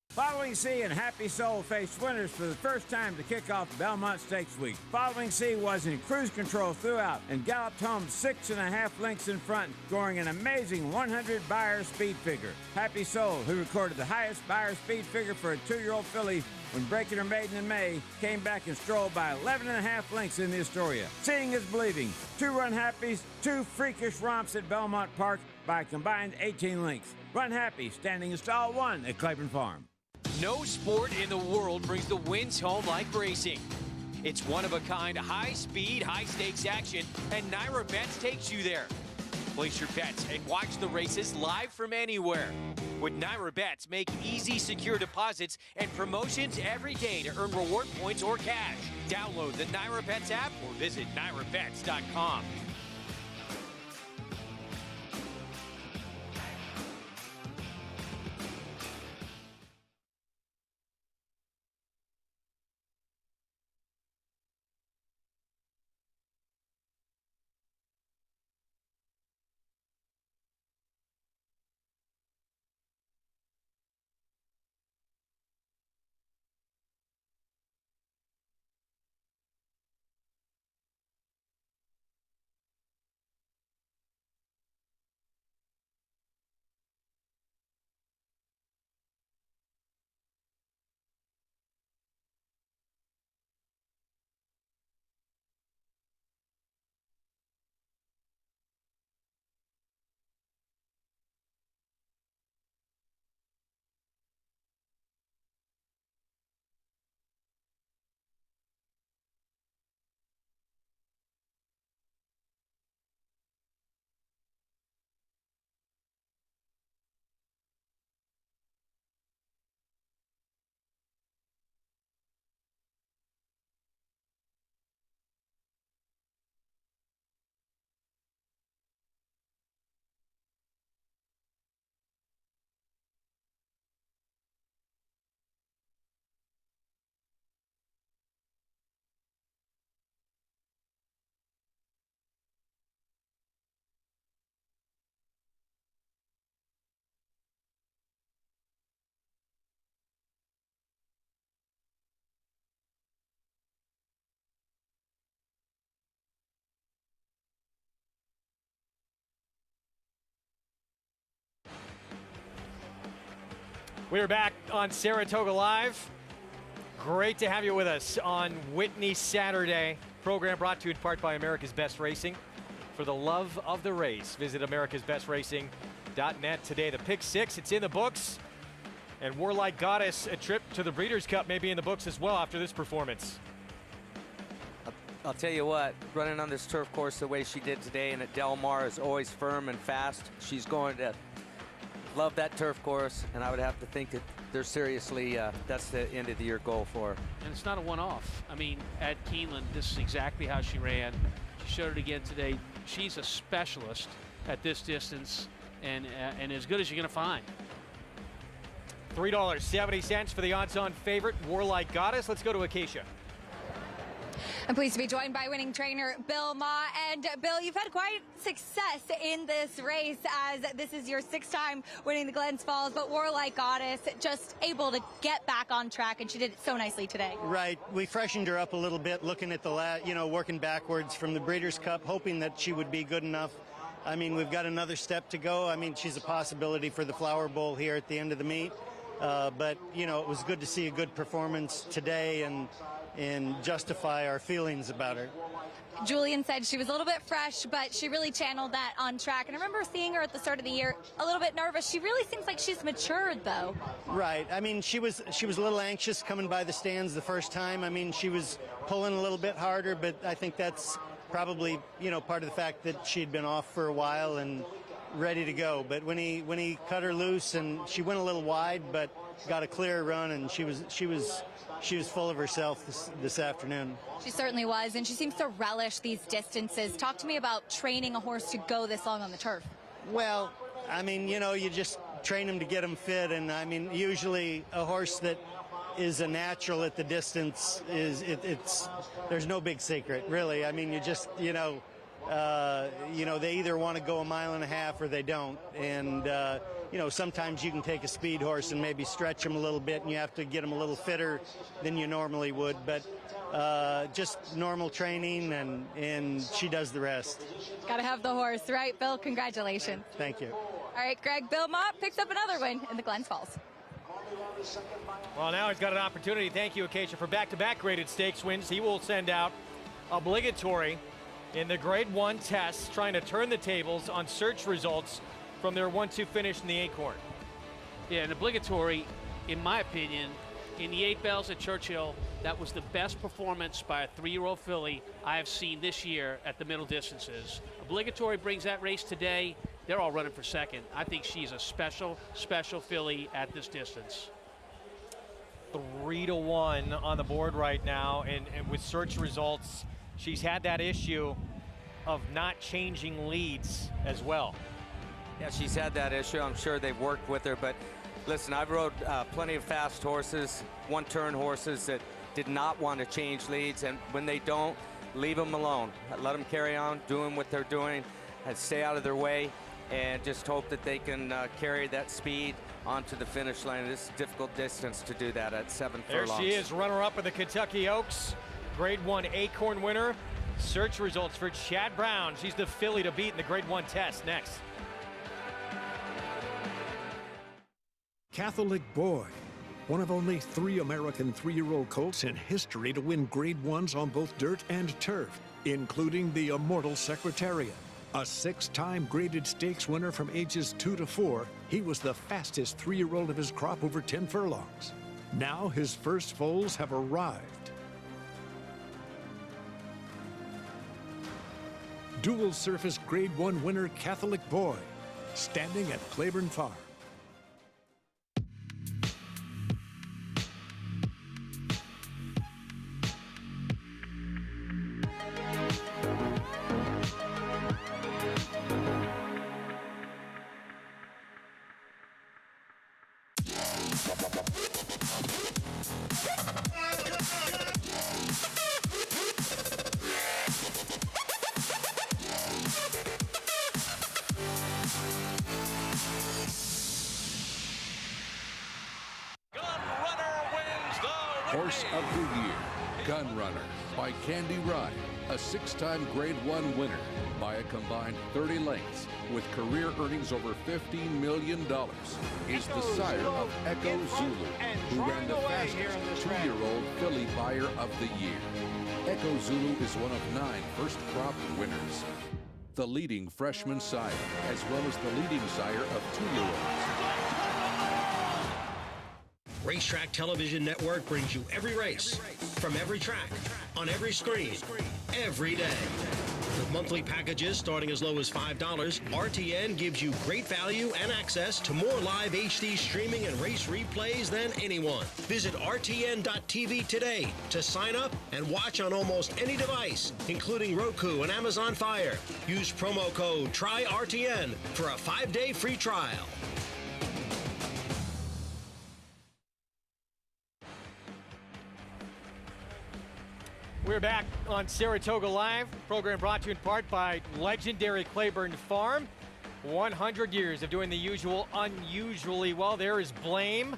Following C and Happy Soul faced winners for the first time to kick off Belmont Stakes Week. Following C was in cruise control throughout and galloped home 6.5 lengths in front, scoring an amazing 100 Beyer speed figure. Happy Soul, who recorded the highest Beyer speed figure for a 2-year-old filly when breaking her maiden in May, came back and strolled by 11.5 lengths in the Astoria. Seeing is believing. 2 Run Happies, 2 freakish romps at Belmont Park by a combined 18 lengths. Run Happy standing in stall 1 at Claiborne Farm. No sport in the world brings the wins home like racing. It's one-of-a-kind, high-speed, high-stakes action, and Naira Bets takes you there. Place your bets and watch the races live from anywhere. With Naira Bets, make easy, secure deposits and promotions every day to earn reward points or cash. Download the Naira Bets app or visit nairabets.com. We're back on Saratoga Live. Great to have you with us on Whitney Saturday. Program brought to you in part by America's Best Racing. For the love of the race, visit americasbestracing.net today. The Pick 6, it's in the books. And Warlike Goddess, a trip to the Breeders' Cup may be in the books as well after this performance. I'll tell you what, running on this turf course the way she did today and at Del Mar is always firm and fast. She's going to love that turf course, and I would have to think that they're seriously, that's the end of the year goal for her. And it's not a one-off. I mean, at Keeneland, this is exactly how she ran. She showed it again today. She's a specialist at this distance and as good as you're going to find. $3.70 for the odds-on favorite, Warlike Goddess. Let's go to Acacia. I'm pleased to be joined by winning trainer Bill Mott. And Bill, you've had quite success in this race as this is your 6th time winning the Glens Falls, but Warlike Goddess just able to get back on track, and she did it so nicely today. Right. We freshened her up a little bit, looking at the working backwards from the Breeders' Cup, hoping that she would be good enough. I mean, we've got another step to go. I mean, she's a possibility for the Flower Bowl here at the end of the meet. But, it was good to see a good performance today and justify our feelings about her. Julian said she was a little bit fresh, but she really channeled that on track. And I remember seeing her at the start of the year a little bit nervous. She really seems like she's matured, though. Right. I mean, she was a little anxious coming by the stands the first time. I mean, she was pulling a little bit harder, but I think that's probably, part of the fact that she'd been off for a while and ready to go. But when he cut her loose, and she went a little wide, but got a clear run, and she was full of herself this afternoon. She certainly was, and she seems to relish these distances. Talk to me about training a horse to go this long on the turf. Well, I mean, you just train them to get them fit, and I mean, usually a horse that is a natural at the distance there's no big secret, really. I mean, you just, they either want to go a mile and a half or they don't, and sometimes you can take a speed horse and maybe stretch them a little bit, and you have to get them a little fitter than you normally would. But just normal training, and she does the rest. Got to have the horse, right, Bill? Congratulations. Thank you. All right, Greg, Bill Mott picks up another win in the Glens Falls. Well, now he's got an opportunity. Thank you, Acacia, for back-to-back graded stakes wins. He will send out obligatory in the Grade 1 tests, trying to turn the tables on search results from their 1-2 finish in the Acorn. Yeah, and obligatory, in my opinion, in the 8 Bells at Churchill, that was the best performance by a 3-year-old filly I have seen this year at the middle distances. Obligatory brings that race today. They're all running for second. I think she's a special filly at this distance. 3-1 on the board right now, and with search results, she's had that issue of not changing leads as well. Yeah, she's had that issue. I'm sure they've worked with her, but listen, I've rode plenty of fast horses, one-turn horses that did not want to change leads, and when they don't, leave them alone. Let them carry on doing what they're doing and stay out of their way, and just hope that they can carry that speed onto the finish line. This is a difficult distance to do that at 7 furlongs. There she is, runner-up of the Kentucky Oaks, Grade 1 Acorn winner. Search results for Chad Brown. She's the filly to beat in the Grade 1 test. Next. Catholic Boy, one of only 3 American 3-year-old colts in history to win Grade 1s on both dirt and turf, including the immortal Secretariat. A 6-time graded stakes winner from ages 2 to 4, he was the fastest 3-year-old of his crop over 10 furlongs. Now his first foals have arrived. Dual surface Grade 1 winner Catholic Boy, standing at Claiborne Farm. Horse of the Year, Gun Runner by Candy Ryan. a 6-time Grade 1 winner by a combined 30 lengths with career earnings over $15 million, is the sire of Echo Zulu, who ran the fastest 2-year-old filly buyer of the year. Echo Zulu is one of 9 first crop winners, the leading freshman sire, as well as the leading sire of 2-year-olds. Racetrack Television Network brings you every race, from every track, on every screen, every day. With monthly packages starting as low as $5, RTN gives you great value and access to more live HD streaming and race replays than anyone. Visit RTN.tv today to sign up and watch on almost any device, including Roku and Amazon Fire. Use promo code TRYRTN for a 5-day free trial. We're back on Saratoga Live, program brought to you in part by legendary Claiborne Farm. 100 years of doing the usual unusually well. There is Blame.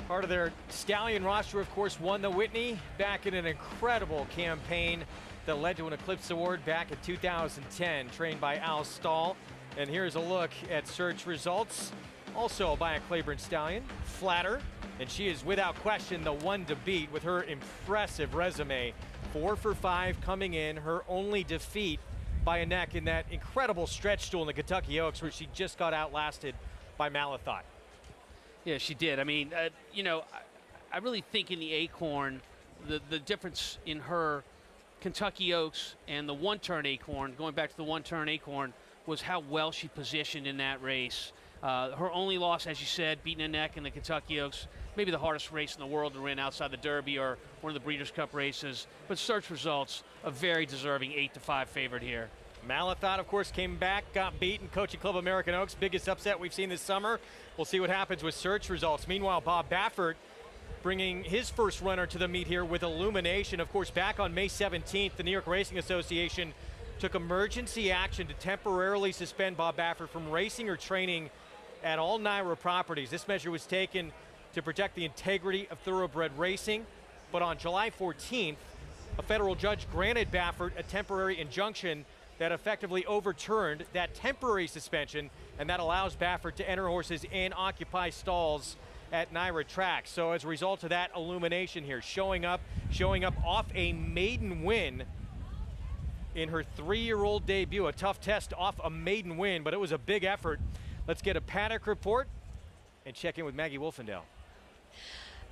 Part of their stallion roster, of course, won the Whitney back in an incredible campaign that led to an Eclipse Award back in 2010, trained by Al Stahl. And here's a look at search results, also by a Claiborne stallion, Flatter. And she is without question the one to beat with her impressive resume. 4 for 5 coming in, her only defeat by a neck in that incredible stretch stool in the Kentucky Oaks where she just got outlasted by Malathaat. Yeah, she did. I mean, you know, I really think in the Acorn, the difference in her Kentucky Oaks and the one-turn Acorn, going back to the one-turn Acorn, was how well she positioned in that race. Her only loss, as you said, beating a neck in the Kentucky Oaks, maybe the hardest race in the world to win outside the Derby or one of the Breeders' Cup races. But search results, a very deserving 8-5 favorite here. Malathaat, of course, came back, got beaten. Coaching Club American Oaks, biggest upset we've seen this summer. We'll see what happens with search results. Meanwhile, Bob Baffert bringing his first runner to the meet here with Illumination. Of course, back on May 17th, the New York Racing Association took emergency action to temporarily suspend Bob Baffert from racing or training at all NYRA properties. This measure was taken to protect the integrity of thoroughbred racing. But on July 14th, a federal judge granted Baffert a temporary injunction that effectively overturned that temporary suspension, and that allows Baffert to enter horses and occupy stalls at NYRA tracks. So as a result of that, Illumination here showing up off a maiden win in her 3-year-old debut. A tough test off a maiden win, but it was a big effort. Let's get a Paddock report and check in with Maggie Wolfendale.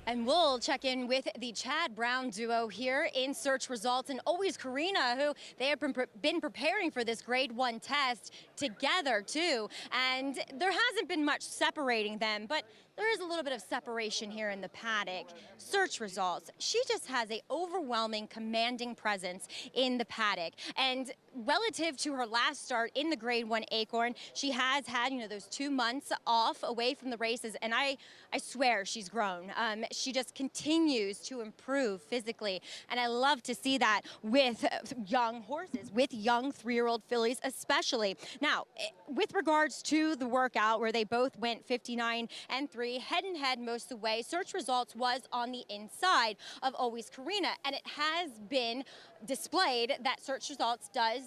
And we'll check in with the Chad Brown duo here in search results, and always Karina, who they have been preparing for this Grade 1 test together too. And there hasn't been much separating them, but there is a little bit of separation here in the paddock. Search results, she just has a overwhelming, commanding presence in the paddock. And relative to her last start in the Grade 1 Acorn, she has had, those 2 months off away from the races, and I swear she's grown. She just continues to improve physically, and I love to see that with young horses, with young 3-year-old fillies especially. Now, with regards to the workout where they both went 59 and 3, head and head most of the way, search results was on the inside of Always Karina, and it has been displayed that search results does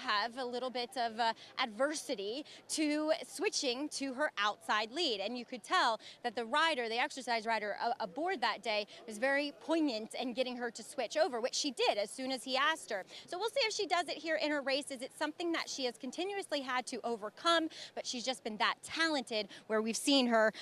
have a little bit of adversity to switching to her outside lead. And you could tell that the rider, the exercise rider aboard that day, was very poignant in getting her to switch over, which she did as soon as he asked her. So we'll see if she does it here in her races. It's something that she has continuously had to overcome, but she's just been that talented where we've seen her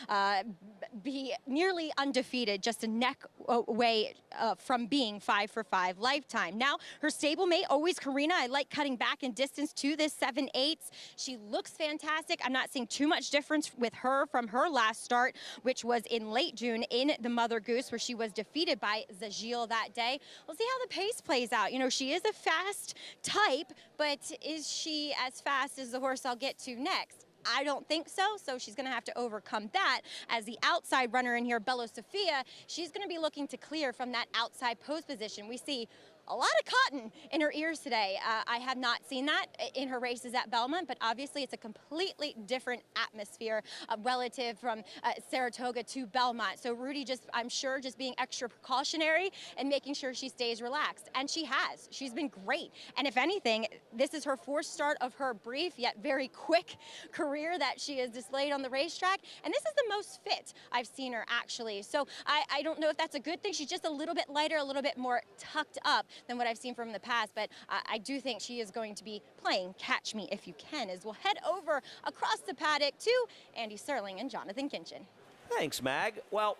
be nearly undefeated, just a neck away from being 5 for 5 lifetime. Now, her stablemate, Always Karina, I like cutting back in distance to this 7/8. She looks fantastic. I'm not seeing too much difference with her from her last start, which was in late June in the Mother Goose, where she was defeated by Zagil that day. We'll see how the pace plays out. She is a fast type, but is she as fast as the horse I'll get to next? I don't think so. So she's going to have to overcome that. As the outside runner in here, Bella Sofia, she's going to be looking to clear from that outside post position. We see a lot of cotton in her ears today. I have not seen that in her races at Belmont, but obviously it's a completely different atmosphere relative from Saratoga to Belmont. So Rudy I'm sure, just being extra precautionary and making sure she stays relaxed. And she has. She's been great. And if anything, this is her fourth start of her brief yet very quick career that she has displayed on the racetrack. And this is the most fit I've seen her, actually. So I don't know if that's a good thing. She's just a little bit lighter, a little bit more tucked up than what I've seen from the past, but I do think she is going to be playing Catch Me If You Can, as we'll head over across the paddock to Andy Serling and Jonathan Kinchin. Thanks, Mag. Well,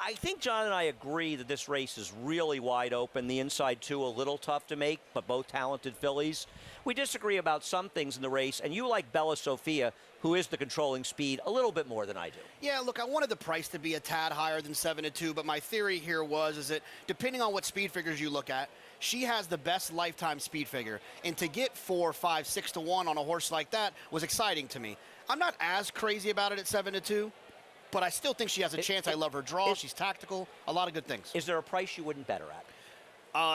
I think John and I agree that this race is really wide open. The inside two a little tough to make, but both talented fillies. We disagree about some things in the race, and you like Bella Sofia, who is the controlling speed, a little bit more than I do. Yeah, look, I wanted the price to be a tad higher than 7-2, but my theory here is that depending on what speed figures you look at, she has the best lifetime speed figure. And to get 4, 5, 6 to 1 on a horse like that was exciting to me. I'm not as crazy about it at 7-2, but I still think she has a chance. I love her draw. She's tactical. A lot of good things. Is there a price you wouldn't bet her at?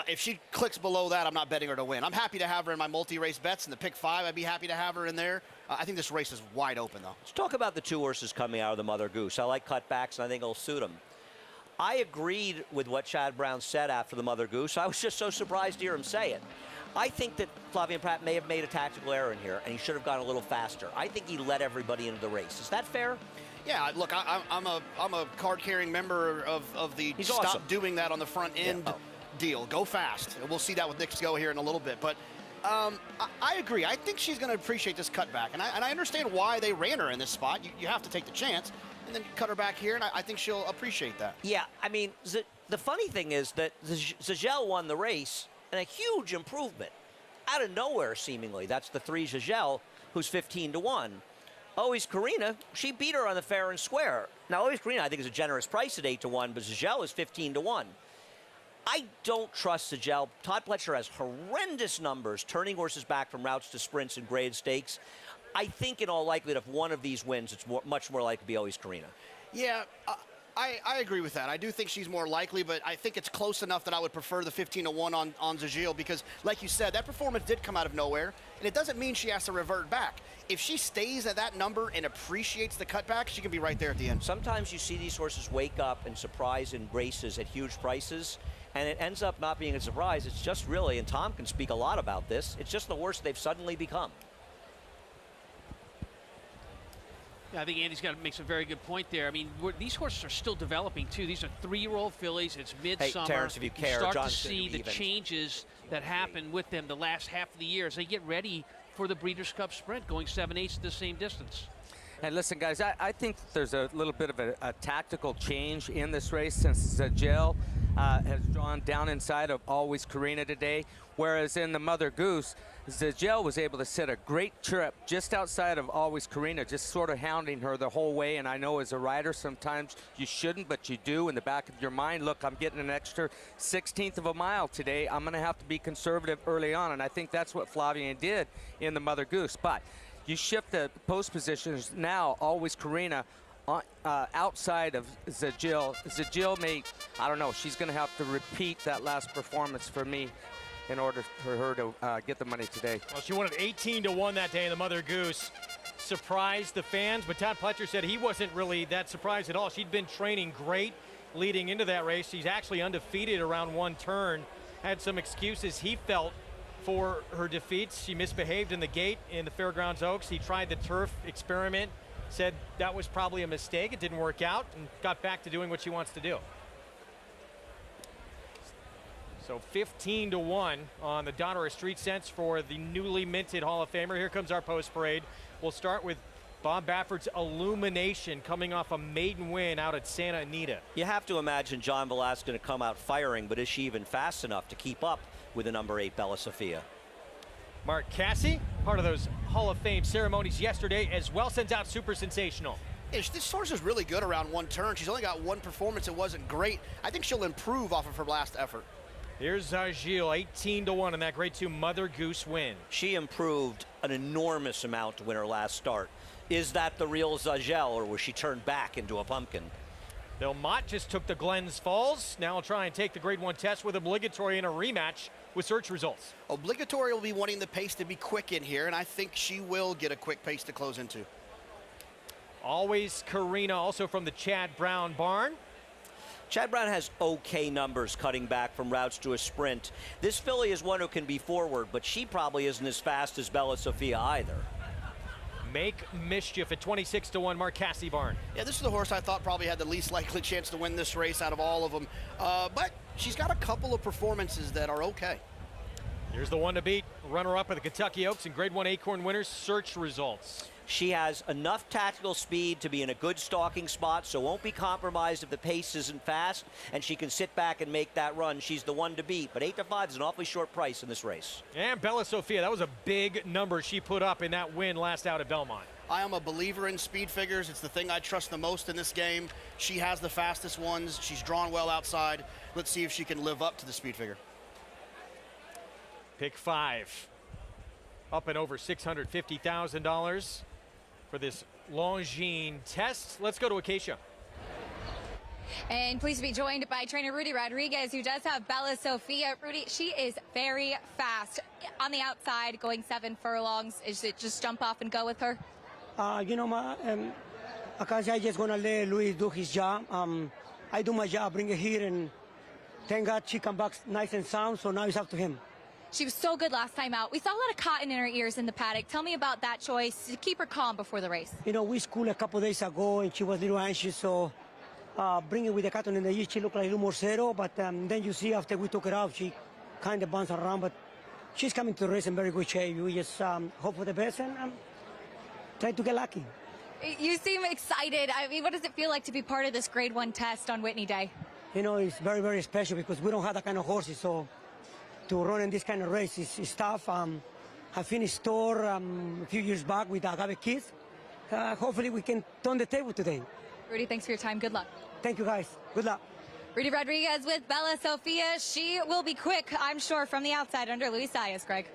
If she clicks below that, I'm not betting her to win. I'm happy to have her in my multi-race bets in the pick 5. I'd be happy to have her in there. I think this race is wide open, though. Let's talk about the two horses coming out of the Mother Goose. I like cutbacks, and I think it'll suit them. I agreed with what Chad Brown said after the Mother Goose. I was just so surprised to hear him say it. I think that Flavien Prat may have made a tactical error in here, and he should have gone a little faster. I think he let everybody into the race. Is that fair? Yeah, look, I'm a card-carrying member of the He's stop awesome. doing that on the front end deal. Go fast. We'll see that with Nick's go here in a little bit. But I agree. I think she's going to appreciate this cutback. And I understand why they ran her in this spot. You have to take the chance and then cut her back here, and I think she'll appreciate that. Yeah, I mean, the funny thing is that Zagel won the race, and a huge improvement. Out of nowhere, seemingly. That's the 3 Zagel, who's 15 to 1. Always Karina, she beat her on the fair and square. Now, Always Karina, I think, is a generous price at 8 to 1, but Zagel is 15 to 1. I don't trust Zagel. Todd Pletcher has horrendous numbers, turning horses back from routes to sprints and grade stakes. I think in all likelihood, if one of these wins, it's much more likely to be Always Karina. Yeah, I agree with that. I do think she's more likely, but I think it's close enough that I would prefer the 15 to 1 on Zagel because, like you said, that performance did come out of nowhere, and it doesn't mean she has to revert back. If she stays at that number and appreciates the cutback, she can be right there at the end. Sometimes you see these horses wake up and surprise in races at huge prices, and it ends up not being a surprise. It's just really, and Tom can speak a lot about this, it's just the horse they've suddenly become. Yeah, I think Andy's got to make some very good point there. I mean, these horses are still developing, too. These are 3-year-old fillies. It's midsummer. Hey, Terrence, if you care, start John's to see the changes that happen with them the last half of the year as they get ready for the Breeders' Cup Sprint, going 7/8 the same distance. And listen, guys, I think there's a little bit of a tactical change in this race since Zagel has drawn down inside of Always Karina today, whereas in the Mother Goose, Zagel was able to set a great trip just outside of Always Karina, just sort of hounding her the whole way. And I know as a rider, sometimes you shouldn't, but you do in the back of your mind. Look, I'm getting an extra 1/16 of a mile today. I'm going to have to be conservative early on, and I think that's what Flavien did in the Mother Goose. But you shift the post positions now, Always Karina outside of Zagel. Zagel may, I don't know, she's going to have to repeat that last performance for me in order for her to get the money today. Well, she won at 18 to 1 that day in the Mother Goose. Surprised the fans, but Todd Pletcher said he wasn't really that surprised at all. She'd been training great leading into that race. She's actually undefeated around one turn. Had some excuses he felt for her defeats. She misbehaved in the gate in the Fairgrounds Oaks. He tried the turf experiment, said that was probably a mistake. It didn't work out, and got back to doing what she wants to do. So 15 to 1 on the Donruss Street Sense for the newly minted Hall of Famer. Here comes our post parade. We'll start with Bob Baffert's Illumination coming off a maiden win out at Santa Anita. You have to imagine John Velasquez going to come out firing, but is she even fast enough to keep up with the number 8 Bella Sofia? Mark Cassie, part of those Hall of Fame ceremonies yesterday as well, sends out Super Sensational. Yeah, this horse is really good around one turn. She's only got one performance. It wasn't great. I think she'll improve off of her last effort. Here's Zagel, 18 to 1 in that grade 2 Mother Goose win. She improved an enormous amount to win her last start. Is that the real Zagel, or was she turned back into a pumpkin? Bill Mott just took the Glens Falls. Now he'll try and take the Grade 1 test with Obligatory in a rematch with search results. Obligatory will be wanting the pace to be quick in here, and I think she will get a quick pace to close into. Always Karina, also from the Chad Brown barn. Chad Brown has okay numbers cutting back from routes to a sprint. This filly is one who can be forward, but she probably isn't as fast as Bella Sophia either. Make Mischief at 26-1, Mark Cassidy barn. Yeah, this is the horse I thought probably had the least likely chance to win this race out of all of them. But she's got a couple of performances that are okay. Here's the one to beat. Runner-up at the Kentucky Oaks and Grade 1 Acorn winners. Search results. She has enough tactical speed to be in a good stalking spot, so won't be compromised if the pace isn't fast, and she can sit back and make that run. She's the one to beat, but 8-5 is an awfully short price in this race. And Bella Sophia, that was a big number she put up in that win last out at Belmont. I am a believer in speed figures. It's the thing I trust the most in this game. She has the fastest ones. She's drawn well outside. Let's see if she can live up to the speed figure. Pick 5. Up and over $650,000 for this Longines test. Let's go to Acacia. And pleased to be joined by trainer Rudy Rodriguez, who does have Bella Sophia. Rudy, she is very fast. On the outside, going 7 furlongs. Is it just jump off and go with her? You know, Acacia, I just want to let Luis do his job. I do my job, bring it here, and thank God she come back nice and sound, so now it's up to him. She was so good last time out. We saw a lot of cotton in her ears in the paddock. Tell me about that choice to keep her calm before the race. You know, we schooled a couple days ago, and she was a little anxious, so bringing with the cotton in the ears, she looked like a little more zero, but then you see after we took her out, she kind of bounced around, but she's coming to the race in very good shape. We just hope for the best and try to get lucky. You seem excited. I mean, what does it feel like to be part of this Grade 1 test on Whitney Day? You know, it's very, very special because we don't have that kind of horses, so to run in this kind of race is tough. I finished store a few years back with Agave Kids. Hopefully we can turn the table today. Rudy, thanks for your time. Good luck. Thank you, guys. Good luck. Rudy Rodriguez with Bella Sophia. She will be quick, I'm sure, from the outside under Luis Zayas, Greg.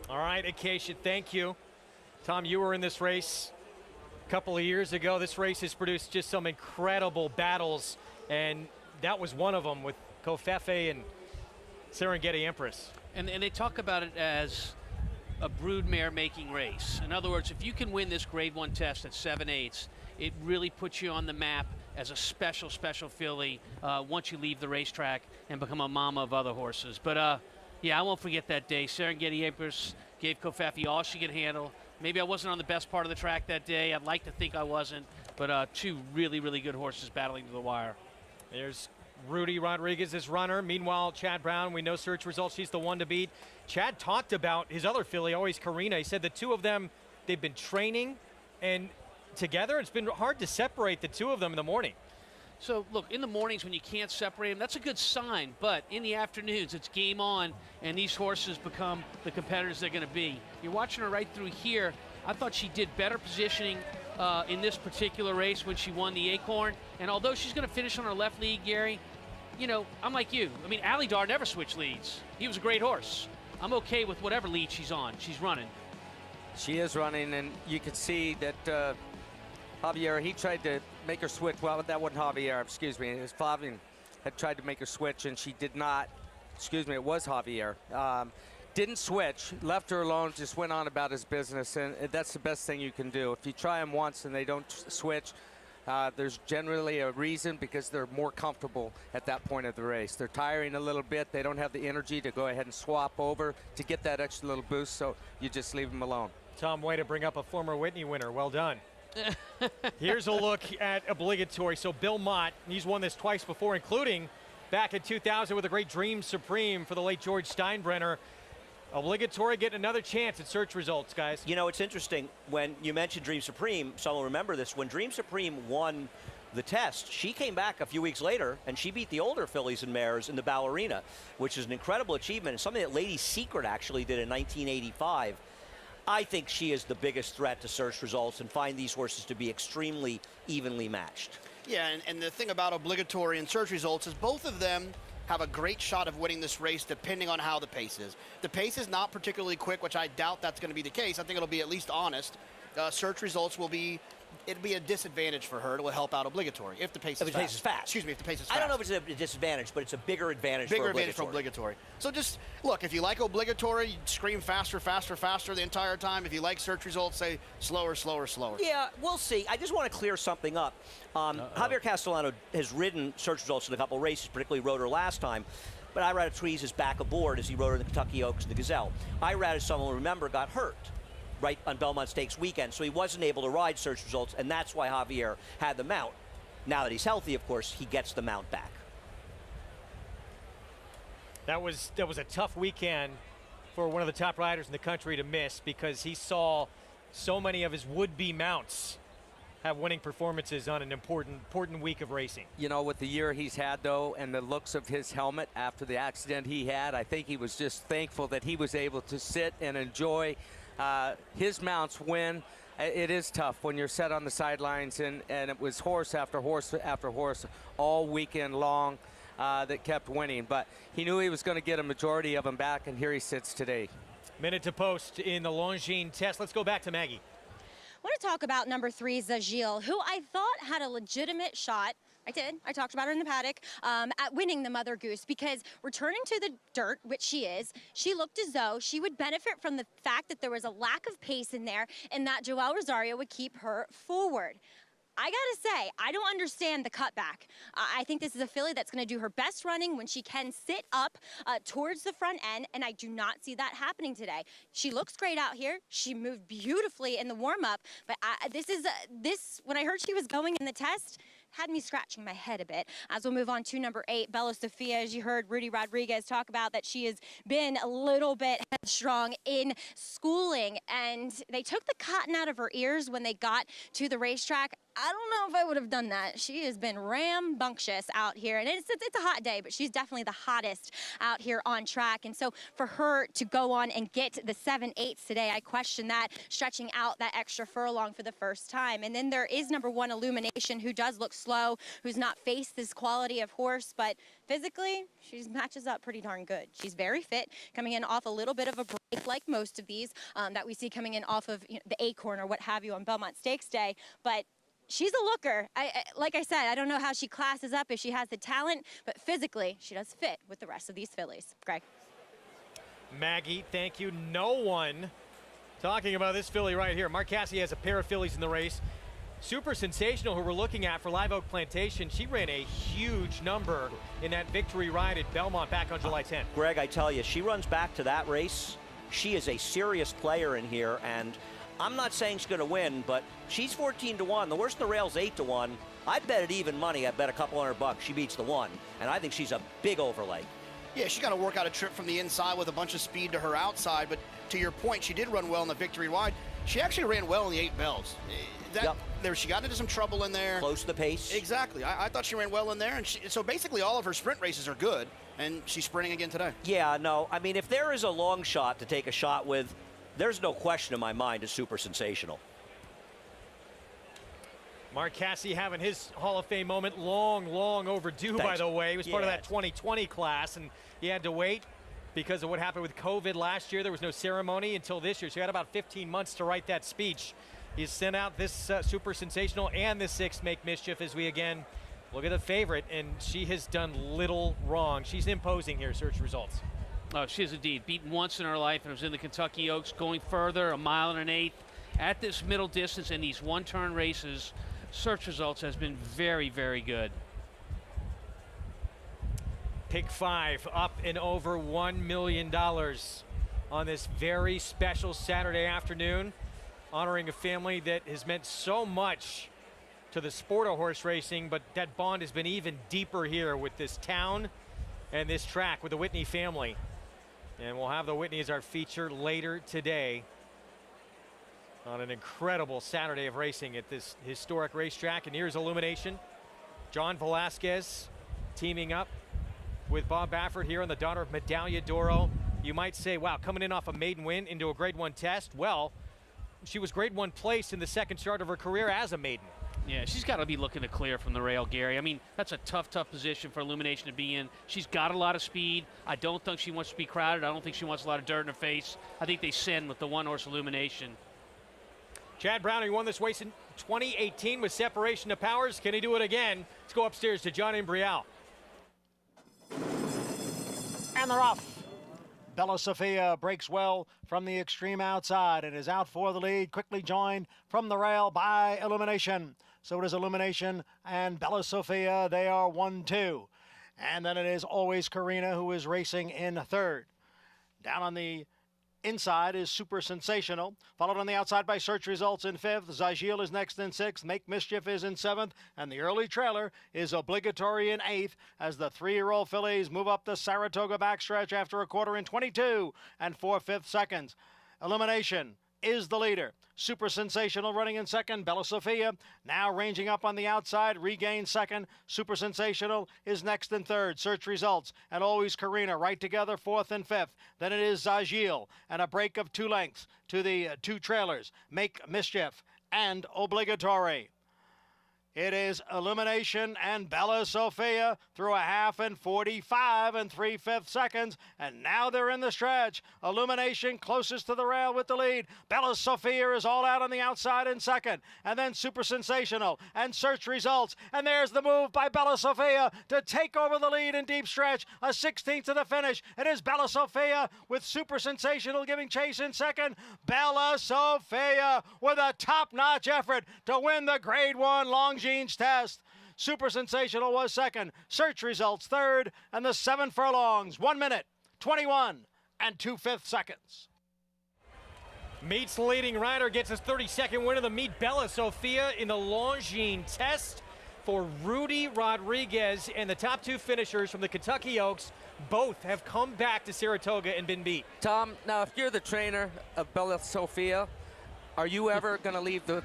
All right, Acacia, thank you. Tom, you were in this race a couple of years ago. This race has produced just some incredible battles, and that was one of them with Kofefe and Serengeti Empress. And they talk about it as a broodmare making race. In other words, if you can win this Grade 1 test at 7/8, it really puts you on the map as a special, special filly once you leave the racetrack and become a mama of other horses. But yeah, I won't forget that day. Serengeti Empress gave Kofefe all she could handle. Maybe I wasn't on the best part of the track that day. I'd like to think I wasn't, but two really, really good horses battling to the wire. There's Rudy Rodriguez's runner. Meanwhile, Chad Brown, we know search results. She's the one to beat. Chad talked about his other filly, always Karina. He said the two of them, they've been training and together. It's been hard to separate the two of them in the morning. So, look, in the mornings when you can't separate them, that's a good sign. But in the afternoons, it's game on, and these horses become the competitors they're going to be. You're watching her right through here. I thought she did better positioning in this particular race when she won the Acorn. And although she's going to finish on her left lead, Gary, you know, I'm like you. I mean, Alidar never switched leads. He was a great horse. I'm okay with whatever lead she's on. She's running. She is running, and you can see that Javier, he tried to make her switch. Well, that wasn't Javier, excuse me. It was Flavien had tried to make her switch, and she did not. Excuse me, it was Javier. Didn't switch, left her alone, just went on about his business, and that's the best thing you can do. If you try them once and they don't switch, there's generally a reason, because they're more comfortable at that point of the race. They're tiring a little bit. They don't have the energy to go ahead and swap over to get that extra little boost, so you just leave them alone. Tom, way to bring up a former Whitney winner. Well done. Here's a look at Obligatory. So Bill Mott, he's won this twice before, including back in 2000 with a great Dream Supreme for the late George Steinbrenner. Obligatory getting another chance at search results, guys. You know, it's interesting when you mentioned Dream Supreme. Someone will remember this. When Dream Supreme won the test, she came back a few weeks later and she beat the older fillies and mares in the Ballerina, which is an incredible achievement and something that Lady Secret actually did in 1985. I think she is the biggest threat to search results and find these horses to be extremely evenly matched. Yeah, and the thing about Obligatory and search results is both of them have a great shot of winning this race depending on how the pace is. The pace is not particularly quick, which I doubt that's going to be the case. I think it'll be at least honest. search results will be, it'll be a disadvantage for her. It will help out obligatory if the pace If is the pace is fast. Excuse me, if the pace is fast. I don't know if it's a disadvantage, but it's a bigger advantage Bigger for advantage for obligatory. So just, look, if you like obligatory, you scream faster, faster, faster the entire time. If you like search results, say slower, slower, slower. Yeah, we'll see. I just want to clear something up. Javier Castellano has ridden search results in a couple races, particularly rode her last time. But Irad Tweez is back aboard as he rode her in the Kentucky Oaks and the Gazelle. Irad, as someone will remember, got hurt right on Belmont Stakes weekend, so he wasn't able to ride search results, and that's why Javier had the mount. Now that he's healthy, of course, he gets the mount back. That was a tough weekend for one of the top riders in the country to miss, because he saw so many of his would-be mounts have winning performances on an important week of racing. You know, with the year he's had, though, and the looks of his helmet after the accident he had, I think he was just thankful that he was able to sit and enjoy his mounts win. It is tough when you're set on the sidelines, and it was horse after horse after horse all weekend long that kept winning. But he knew he was going to get a majority of them back, and here he sits today. Minute to post in the Longines test. Let's go back to Maggie. I want to talk about number 3, Zagil, who I thought had a legitimate shot. I did. I talked about her in the paddock at winning the Mother Goose, because returning to the dirt, which she is, she looked as though she would benefit from the fact that there was a lack of pace in there and that Joel Rosario would keep her forward. I gotta say, I don't understand the cutback. I think this is a filly that's gonna do her best running when she can sit up towards the front end, and I do not see that happening today. She looks great out here. She moved beautifully in the warm-up, but when I heard she was going in the test, had me scratching my head a bit. As we'll move on to number 8, Bella Sofia. As you heard Rudy Rodriguez talk about, that she has been a little bit headstrong in schooling, and they took the cotton out of her ears when they got to the racetrack. I don't know if I would have done that. She has been rambunctious out here, and it's a hot day, but she's definitely the hottest out here on track. And so for her to go on and get the 7/8 today, I question that, stretching out that extra furlong for the first time. And then there is number 1, Illumination, who does look slow, who's not faced this quality of horse, but physically, she matches up pretty darn good. She's very fit, coming in off a little bit of a break, like most of these that we see coming in off of the Acorn or what have you on Belmont Stakes Day. But she's a looker. Like I said, I don't know how she classes up if she has the talent, but physically, she does fit with the rest of these fillies. Greg. Maggie, thank you. No one talking about this filly right here. Mark Cassidy has a pair of fillies in the race. Super Sensational, who we're looking at for Live Oak Plantation, she ran a huge number in that victory ride at Belmont back on July 10th. Greg, I tell you, she runs back to that race. She is a serious player in here, and I'm not saying she's going to win, but she's 14-1. The worst in the rail's 8-1. I'd bet at even money. I'd bet a couple $100 she beats the 1, and I think she's a big overlay. Yeah, she got to work out a trip from the inside with a bunch of speed to her outside, but to your point, she did run well in the victory ride. She actually ran well in the 8 bells. She got into some trouble in there. Close to the pace. Exactly. I thought she ran well in there, and so basically all of her sprint races are good, and she's sprinting again today. Yeah, no, I mean, if there is a long shot to take a shot with, there's no question in my mind it's Super Sensational. Mark Cassidy having his Hall of Fame moment, long overdue, by the way. He was part of that 2020 class, and he had to wait because of what happened with COVID last year. There was no ceremony until this year, so he had about 15 months to write that speech. He's sent out this Super Sensational and the 6 Make Mischief as we again look at the favorite, and she has done little wrong. She's imposing here, search results. Oh, she is indeed. Beaten once in her life, and it was in the Kentucky Oaks, going further, 1 1/8 at this middle distance in these one-turn races. Search results has been very, very good. Pick 5 up and over $1 million on this very special Saturday afternoon, honoring a family that has meant so much to the sport of horse racing, but that bond has been even deeper here with this town and this track with the Whitney family. And we'll have the Whitney as our feature later today on an incredible Saturday of racing at this historic racetrack. And here's Illumination. John Velasquez teaming up with Bob Baffert here on the daughter of Medaglia d'Oro. You might say, wow, coming in off a maiden win into a Grade 1 test. Well, she was Grade 1 place in the second start of her career as a maiden. Yeah, she's got to be looking to clear from the rail, Gary. I mean, that's a tough position for Illumination to be in. She's got a lot of speed. I don't think she wants to be crowded. I don't think she wants a lot of dirt in her face. I think they send with the 1-horse Illumination. Chad Brown, he won this race in 2018 with separation of powers. Can he do it again? Let's go upstairs to John Imbrial. And they're off. Bella Sophia breaks well from the extreme outside and is out for the lead, quickly joined from the rail by Illumination. So it is Illumination and Bella Sophia. They are 1-2. And then it is Always Karina who is racing in third. Down on the inside is Super Sensational, followed on the outside by Search Results in fifth. Zagil is next in sixth. Make Mischief is in seventh. And the early trailer is Obligatory in eighth as the 3-year-old fillies move up the Saratoga backstretch after a quarter in 22 and 4/5 seconds. Illumination is the leader. Super Sensational running in second. Bella Sophia now ranging up on the outside, regains second. Super Sensational is next in third. Search Results and Always Karina right together, fourth and fifth. Then it is Zagil and a break of 2 lengths to the 2 trailers. Make Mischief and Obligatory. It is Illumination and Bella Sophia through a half in 45 and 3/5 seconds. And now they're in the stretch. Illumination closest to the rail with the lead. Bella Sophia is all out on the outside in second. And then Super Sensational and Search Results. And there's the move by Bella Sophia to take over the lead in deep stretch. A 16th to the finish. It is Bella Sophia with Super Sensational giving chase in second. Bella Sophia with a top-notch effort to win the Grade 1 Longines Test. Super Sensational was second. Search Results third. And the 7 furlongs, 1 minute, 21 and 2/5 seconds. Meets leading rider, gets his 32nd win of the meet. Bella Sophia in the Longines Test for Rudy Rodriguez. And the top 2 finishers from the Kentucky Oaks both have come back to Saratoga and been beat. Tom, now if you're the trainer of Bella Sophia, are you ever going to leave the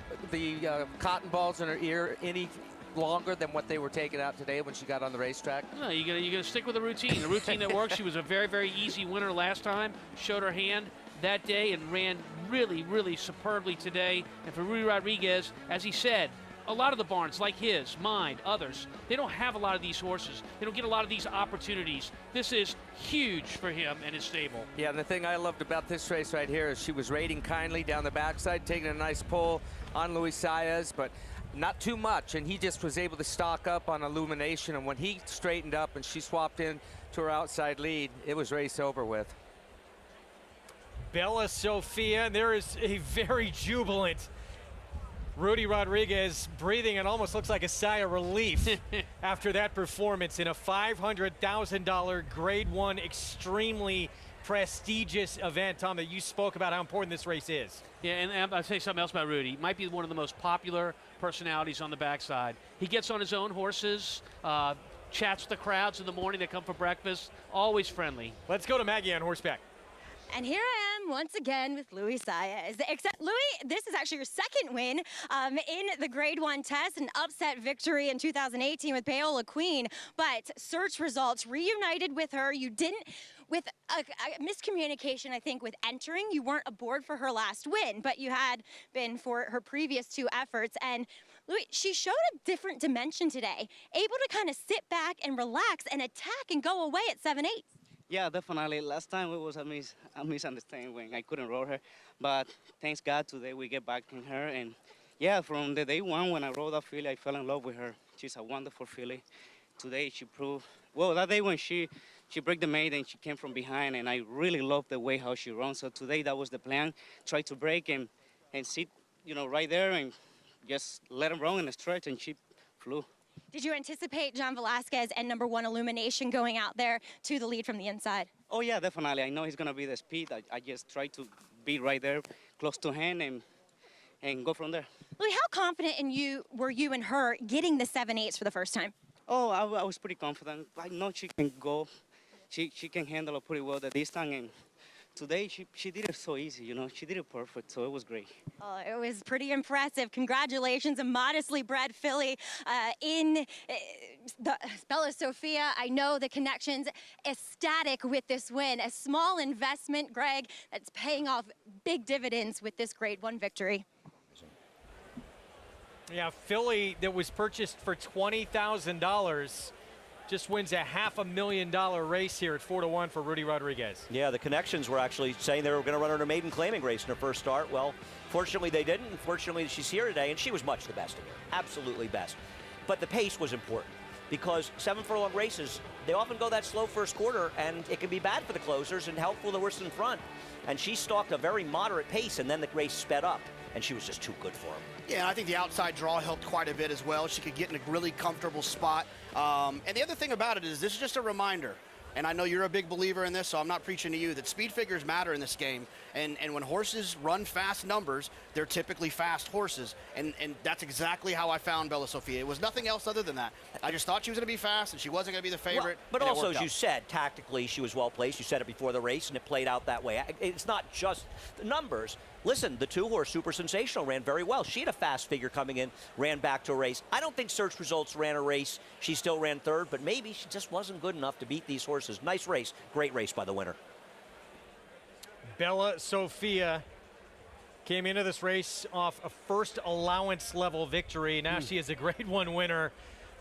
cotton balls in her ear any longer than what they were taking out today when she got on the racetrack? No, you're gonna stick with the routine. The routine that works. She was a very, very easy winner last time. Showed her hand that day and ran really, really superbly today. And for Rudy Rodriguez, as he said, a lot of the barns, like his, mine, others, they don't have a lot of these horses. They don't get a lot of these opportunities. This is huge for him and his stable. Yeah, and the thing I loved about this race right here is she was rating kindly down the backside, taking a nice pull on Luis Saez, but not too much, and he just was able to stock up on Illumination, and when he straightened up and she swapped in to her outside lead, it was race over with. Bella Sophia, and there is a very jubilant Rudy Rodriguez breathing. It almost looks like a sigh of relief after that performance in a $500,000 Grade 1 extremely prestigious event. Tom, that you spoke about how important this race is. Yeah, and I'll say something else about Rudy. Might be one of the most popular personalities on the backside. He gets on his own horses, chats with the crowds in the morning that come for breakfast, always friendly. Let's go to Maggie on horseback. And here I am once again with Luis Saez. Except, Louis, this is actually your second win in the Grade 1 Test, an upset victory in 2018 with Paola Queen. But Search Results reunited with her. You didn't, with a miscommunication, I think, with entering. You weren't aboard for her last win, but you had been for her previous 2 efforts. And Louis, she showed a different dimension today, able to kind of sit back and relax and attack and go away at 7/8. Yeah, definitely. Last time it was a misunderstanding when I couldn't roll her. But thanks God, today we get back in her. And yeah, from the day 1 when I rode that filly, I fell in love with her. She's a wonderful filly. Today she proved, well, that day when she broke the maid and she came from behind, and I really loved the way how she runs. So today that was the plan, try to break and sit, right there and just let him run in a stretch, and she flew. Did you anticipate John Velasquez and number 1 Illumination going out there to the lead from the inside? Oh, yeah, definitely. I know he's going to be the speed. I just try to be right there, close to him, and go from there. Louis, how confident were you and her getting the 7/8 for the first time? Oh, I was pretty confident. I know she can go. She can handle it pretty well the distance, and today she did it so easy, She did it perfect, so it was great. Oh, it was pretty impressive. Congratulations, a modestly bred filly in the Bella Sophia. I know the connection's ecstatic with this win. A small investment, Greg, that's paying off big dividends with this Grade 1 victory. Yeah, filly that was purchased for $20,000 just wins a $500,000 race here at 4-1 for Rudy Rodriguez. Yeah, the connections were actually saying they were going to run her in a maiden claiming race in her first start. Well, fortunately they didn't. Fortunately she's here today, and she was much the best of it. Absolutely best. But the pace was important because 7 furlong races, they often go that slow first quarter, and it can be bad for the closers and helpful to the horse in front. And she stalked a very moderate pace, and then the race sped up, and she was just too good for him. Yeah, I think the outside draw helped quite a bit as well. She could get in a really comfortable spot. And the other thing about it is this is just a reminder, and I know you're a big believer in this, so I'm not preaching to you, that speed figures matter in this game. And when horses run fast numbers, they're typically fast horses. And that's exactly how I found Bella Sofia. It was nothing else other than that. I just thought she was going to be fast, and she wasn't going to be the favorite. Well, but also, as you said, tactically, she was well placed. You said it before the race, and it played out that way. It's not just the numbers. Listen, the 2-horse Super Sensational ran very well. She had a fast figure coming in, ran back to a race. I don't think Search Results ran a race. She still ran third, but maybe she just wasn't good enough to beat these horses. Nice race. Great race by the winner. Bella Sofia came into this race off a first allowance level victory. Now she is a Grade 1 winner.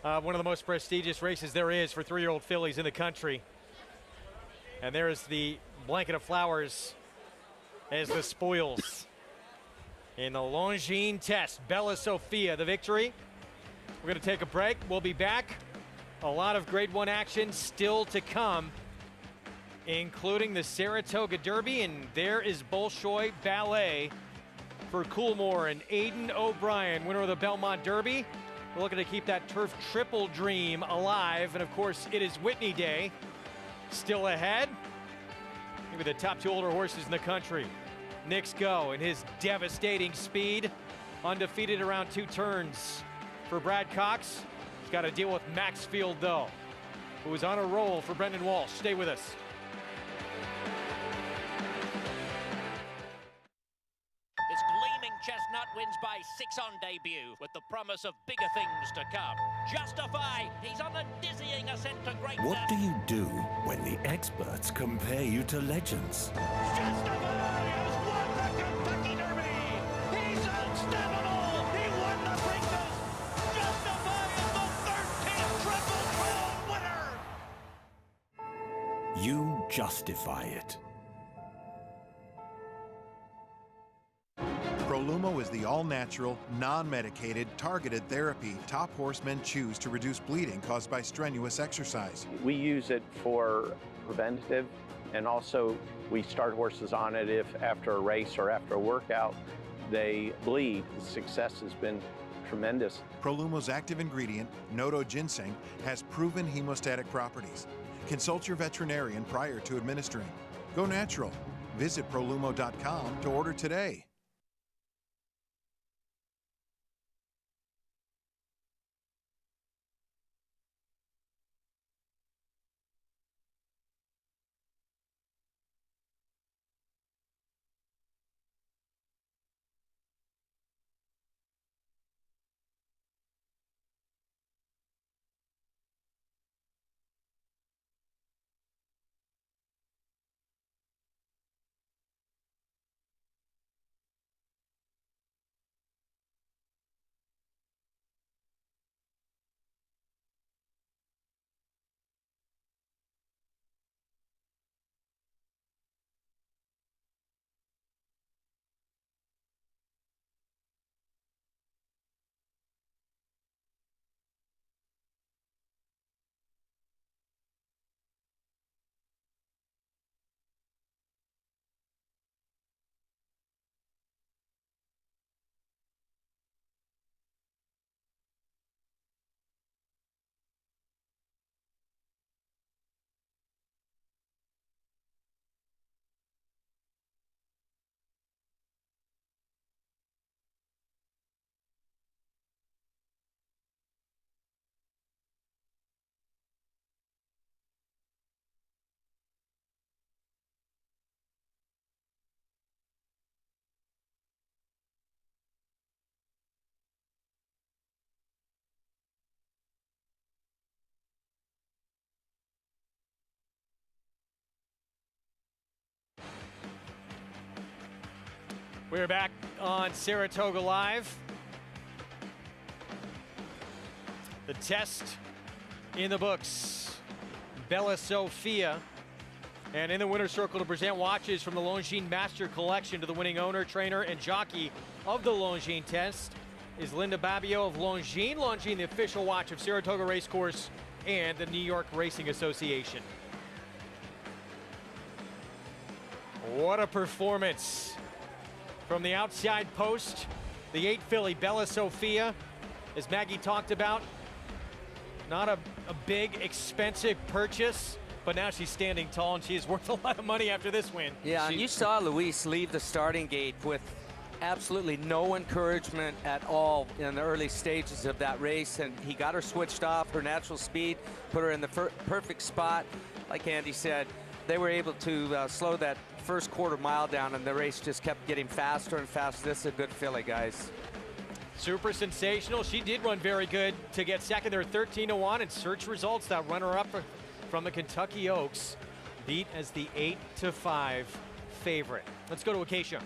One of the most prestigious races there is for 3-year-old fillies in the country. And there's the blanket of flowers as the spoils in the Longines test. Bella Sofia, the victory. We're going to take a break. We'll be back. A lot of Grade 1 action still to come, including the Saratoga Derby, and there is Bolshoi Ballet for Coolmore and Aidan O'Brien, winner of the Belmont Derby. We're looking to keep that turf triple dream alive, and of course it is Whitney Day still ahead. Maybe the top 2 older horses in the country. Knicks Go and his devastating speed, undefeated around 2 turns for Brad Cox. He's got to deal with Maxfield though, who is on a roll for Brendan Walsh. Stay with us. This gleaming chestnut wins by 6 on debut, with the promise of bigger things to come. Justify, he's on a dizzying ascent to greatness. What do you do when the experts compare you to legends? Justify has won the Kentucky Derby. He's unstoppable. He won the Preakness. Justify is the 13th Triple Crown winner. You justify it. Prolumo is the all-natural, non-medicated, targeted therapy top horsemen choose to reduce bleeding caused by strenuous exercise. We use it for preventative, and also we start horses on it if after a race or after a workout they bleed. The success has been tremendous. Prolumo's active ingredient, Noto ginseng, has proven hemostatic properties. Consult your veterinarian prior to administering. Go natural. Visit Prolumo.com to order today. We're back on Saratoga Live. The test in the books. Bella Sophia. And in the winner's circle to present watches from the Longines Master Collection to the winning owner, trainer, and jockey of the Longines test is Linda Babbio of Longines. Longines, the official watch of Saratoga Racecourse and the New York Racing Association. What a performance from the outside post. The 8 filly, Bella Sophia, as Maggie talked about, not a big, expensive purchase, but now she's standing tall and she is worth a lot of money after this win. Yeah, and you saw Luis leave the starting gate with absolutely no encouragement at all in the early stages of that race, and he got her switched off, her natural speed, put her in the perfect spot. Like Andy said, they were able to slow that first quarter mile down, and the race just kept getting faster and faster. This is a good filly, guys. Super sensational. She did run very good to get second there, 13-1, and search results. That runner-up from the Kentucky Oaks beat as the 8-5 favorite. Let's go to Acacia.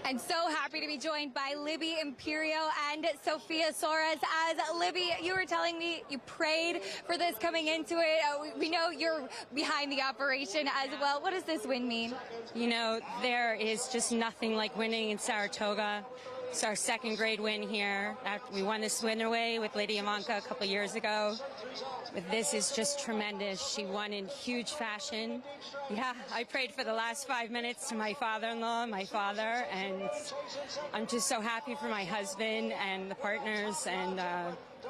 And so happy to be joined by Libby Imperio and Sophia Soares. As Libby, you were telling me you prayed for this coming into it. We know you're behind the operation as well. What does this win mean? You know, there is just nothing like winning in Saratoga. It's our second grade win here. We won this winner away with Lady Ivanka a couple years ago. But this is just tremendous. She won in huge fashion. Yeah, I prayed for the last 5 minutes to my father-in-law, my father, and I'm just so happy for my husband and the partners, and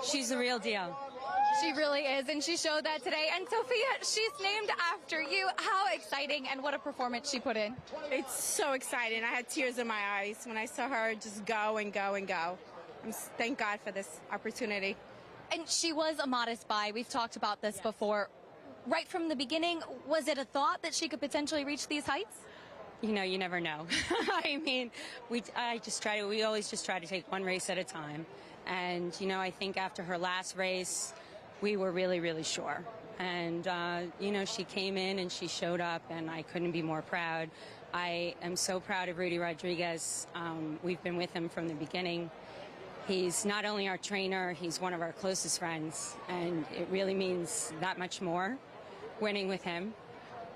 she's the real deal. She really is, and she showed that today. And Sophia, she's named after you. How exciting, and what a performance she put in. It's so exciting. I had tears in my eyes when I saw her just go and go and go. Thank God for this opportunity. And she was a modest buy. We've talked about this before. Right from the beginning, was it a thought that she could potentially reach these heights? You know, you never know. I mean, we always just try to take one race at a time. And, you know, I think after her last race, we were really, really sure. And, you know, she came in and she showed up, and I couldn't be more proud. I am so proud of Rudy Rodriguez. We've been with him from the beginning. He's not only our trainer, he's one of our closest friends, and it really means that much more winning with him.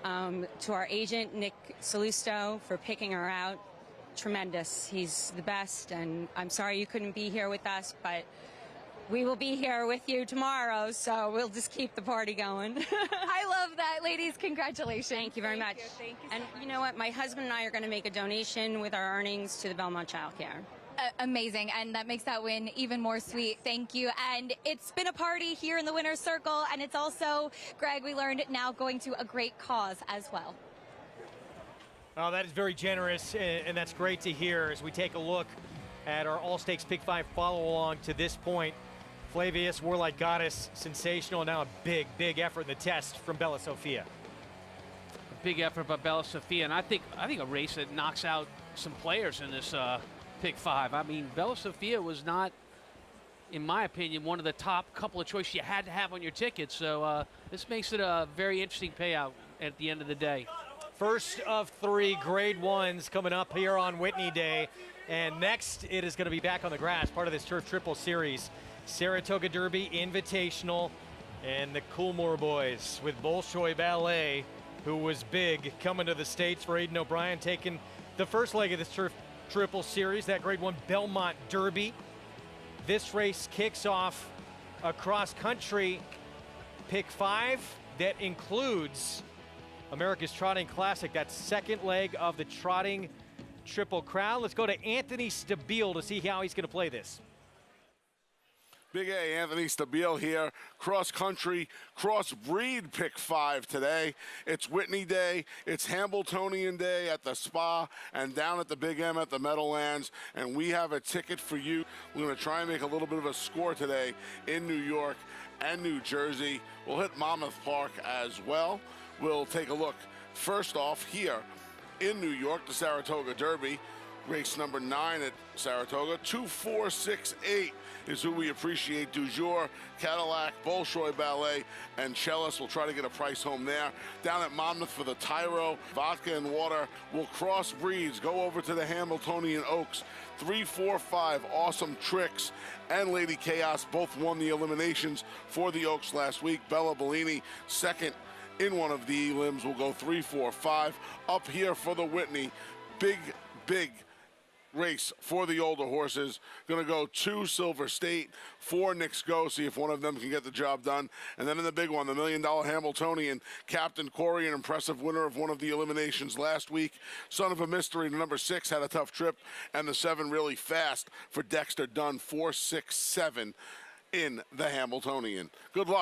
To our agent, Nick Salusto, for picking her out, tremendous. He's the best, and I'm sorry you couldn't be here with us, but we will be here with you tomorrow, so we'll just keep the party going. I love that. Ladies, congratulations. Thank you very much. Thank you. And you know what? My husband and I are going to make a donation with our earnings to the Belmont Child Care. Amazing, and that makes that win even more sweet. Thank you. And it's been a party here in the winner's circle, and it's also, Greg, we learned, now going to a great cause as well. Oh, that is very generous, and that's great to hear as we take a look at our All-Stakes Pick 5 follow-along to this point. Flavius, Warlike Goddess, sensational. Now a big, big effort in the test from Bella Sophia. A big effort by Bella Sophia, and I think a race that knocks out some players in this Pick 5. I mean, Bella Sophia was not, in my opinion, one of the top couple of choices you had to have on your ticket. So this makes it a very interesting payout at the end of the day. First of 3 grade 1s coming up here on Whitney Day. And next, it is going to be back on the grass, part of this Turf Triple Series. Saratoga Derby Invitational, and the Coolmore boys with Bolshoi Ballet, who was big coming to the States for Aidan O'Brien, taking the first leg of this Turf Triple Series, that grade 1 Belmont Derby. This race kicks off a cross-country Pick 5 that includes America's Trotting Classic, that second leg of the Trotting Triple Crown. Let's go to Anthony Stabile to see how he's going to play this. Big A, Anthony Stabile here, cross-country, cross-breed Pick 5 today. It's Whitney Day, it's Hamiltonian Day at the Spa, and down at the Big M at the Meadowlands, and we have a ticket for you. We're going to try and make a little bit of a score today in New York and New Jersey. We'll hit Monmouth Park as well. We'll take a look first off here in New York, the Saratoga Derby. race number 9 at Saratoga. 2468 is who we appreciate du jour. Cadillac, Bolshoi Ballet, and Chellis. We'll try to get a price home there. Down at Monmouth for the Tyro, Vodka and Water will cross breeds, go over to the Hamiltonian Oaks. 345, Awesome Tricks and Lady Chaos both won the eliminations for the Oaks last week. Bella Bellini, second in one of the limbs, will go 345. Up here for the Whitney, big race for the older horses. Going to go 2 Silver State, 4 Knicks Go, see if one of them can get the job done. And then in the big one, the $1 Million Hamiltonian, Captain Corey, an impressive winner of one of the eliminations last week. Son of a Mystery, the number 6, had a tough trip. And the 7 really fast for Dexter Dunn, 4-6-7 in the Hamiltonian. Good luck.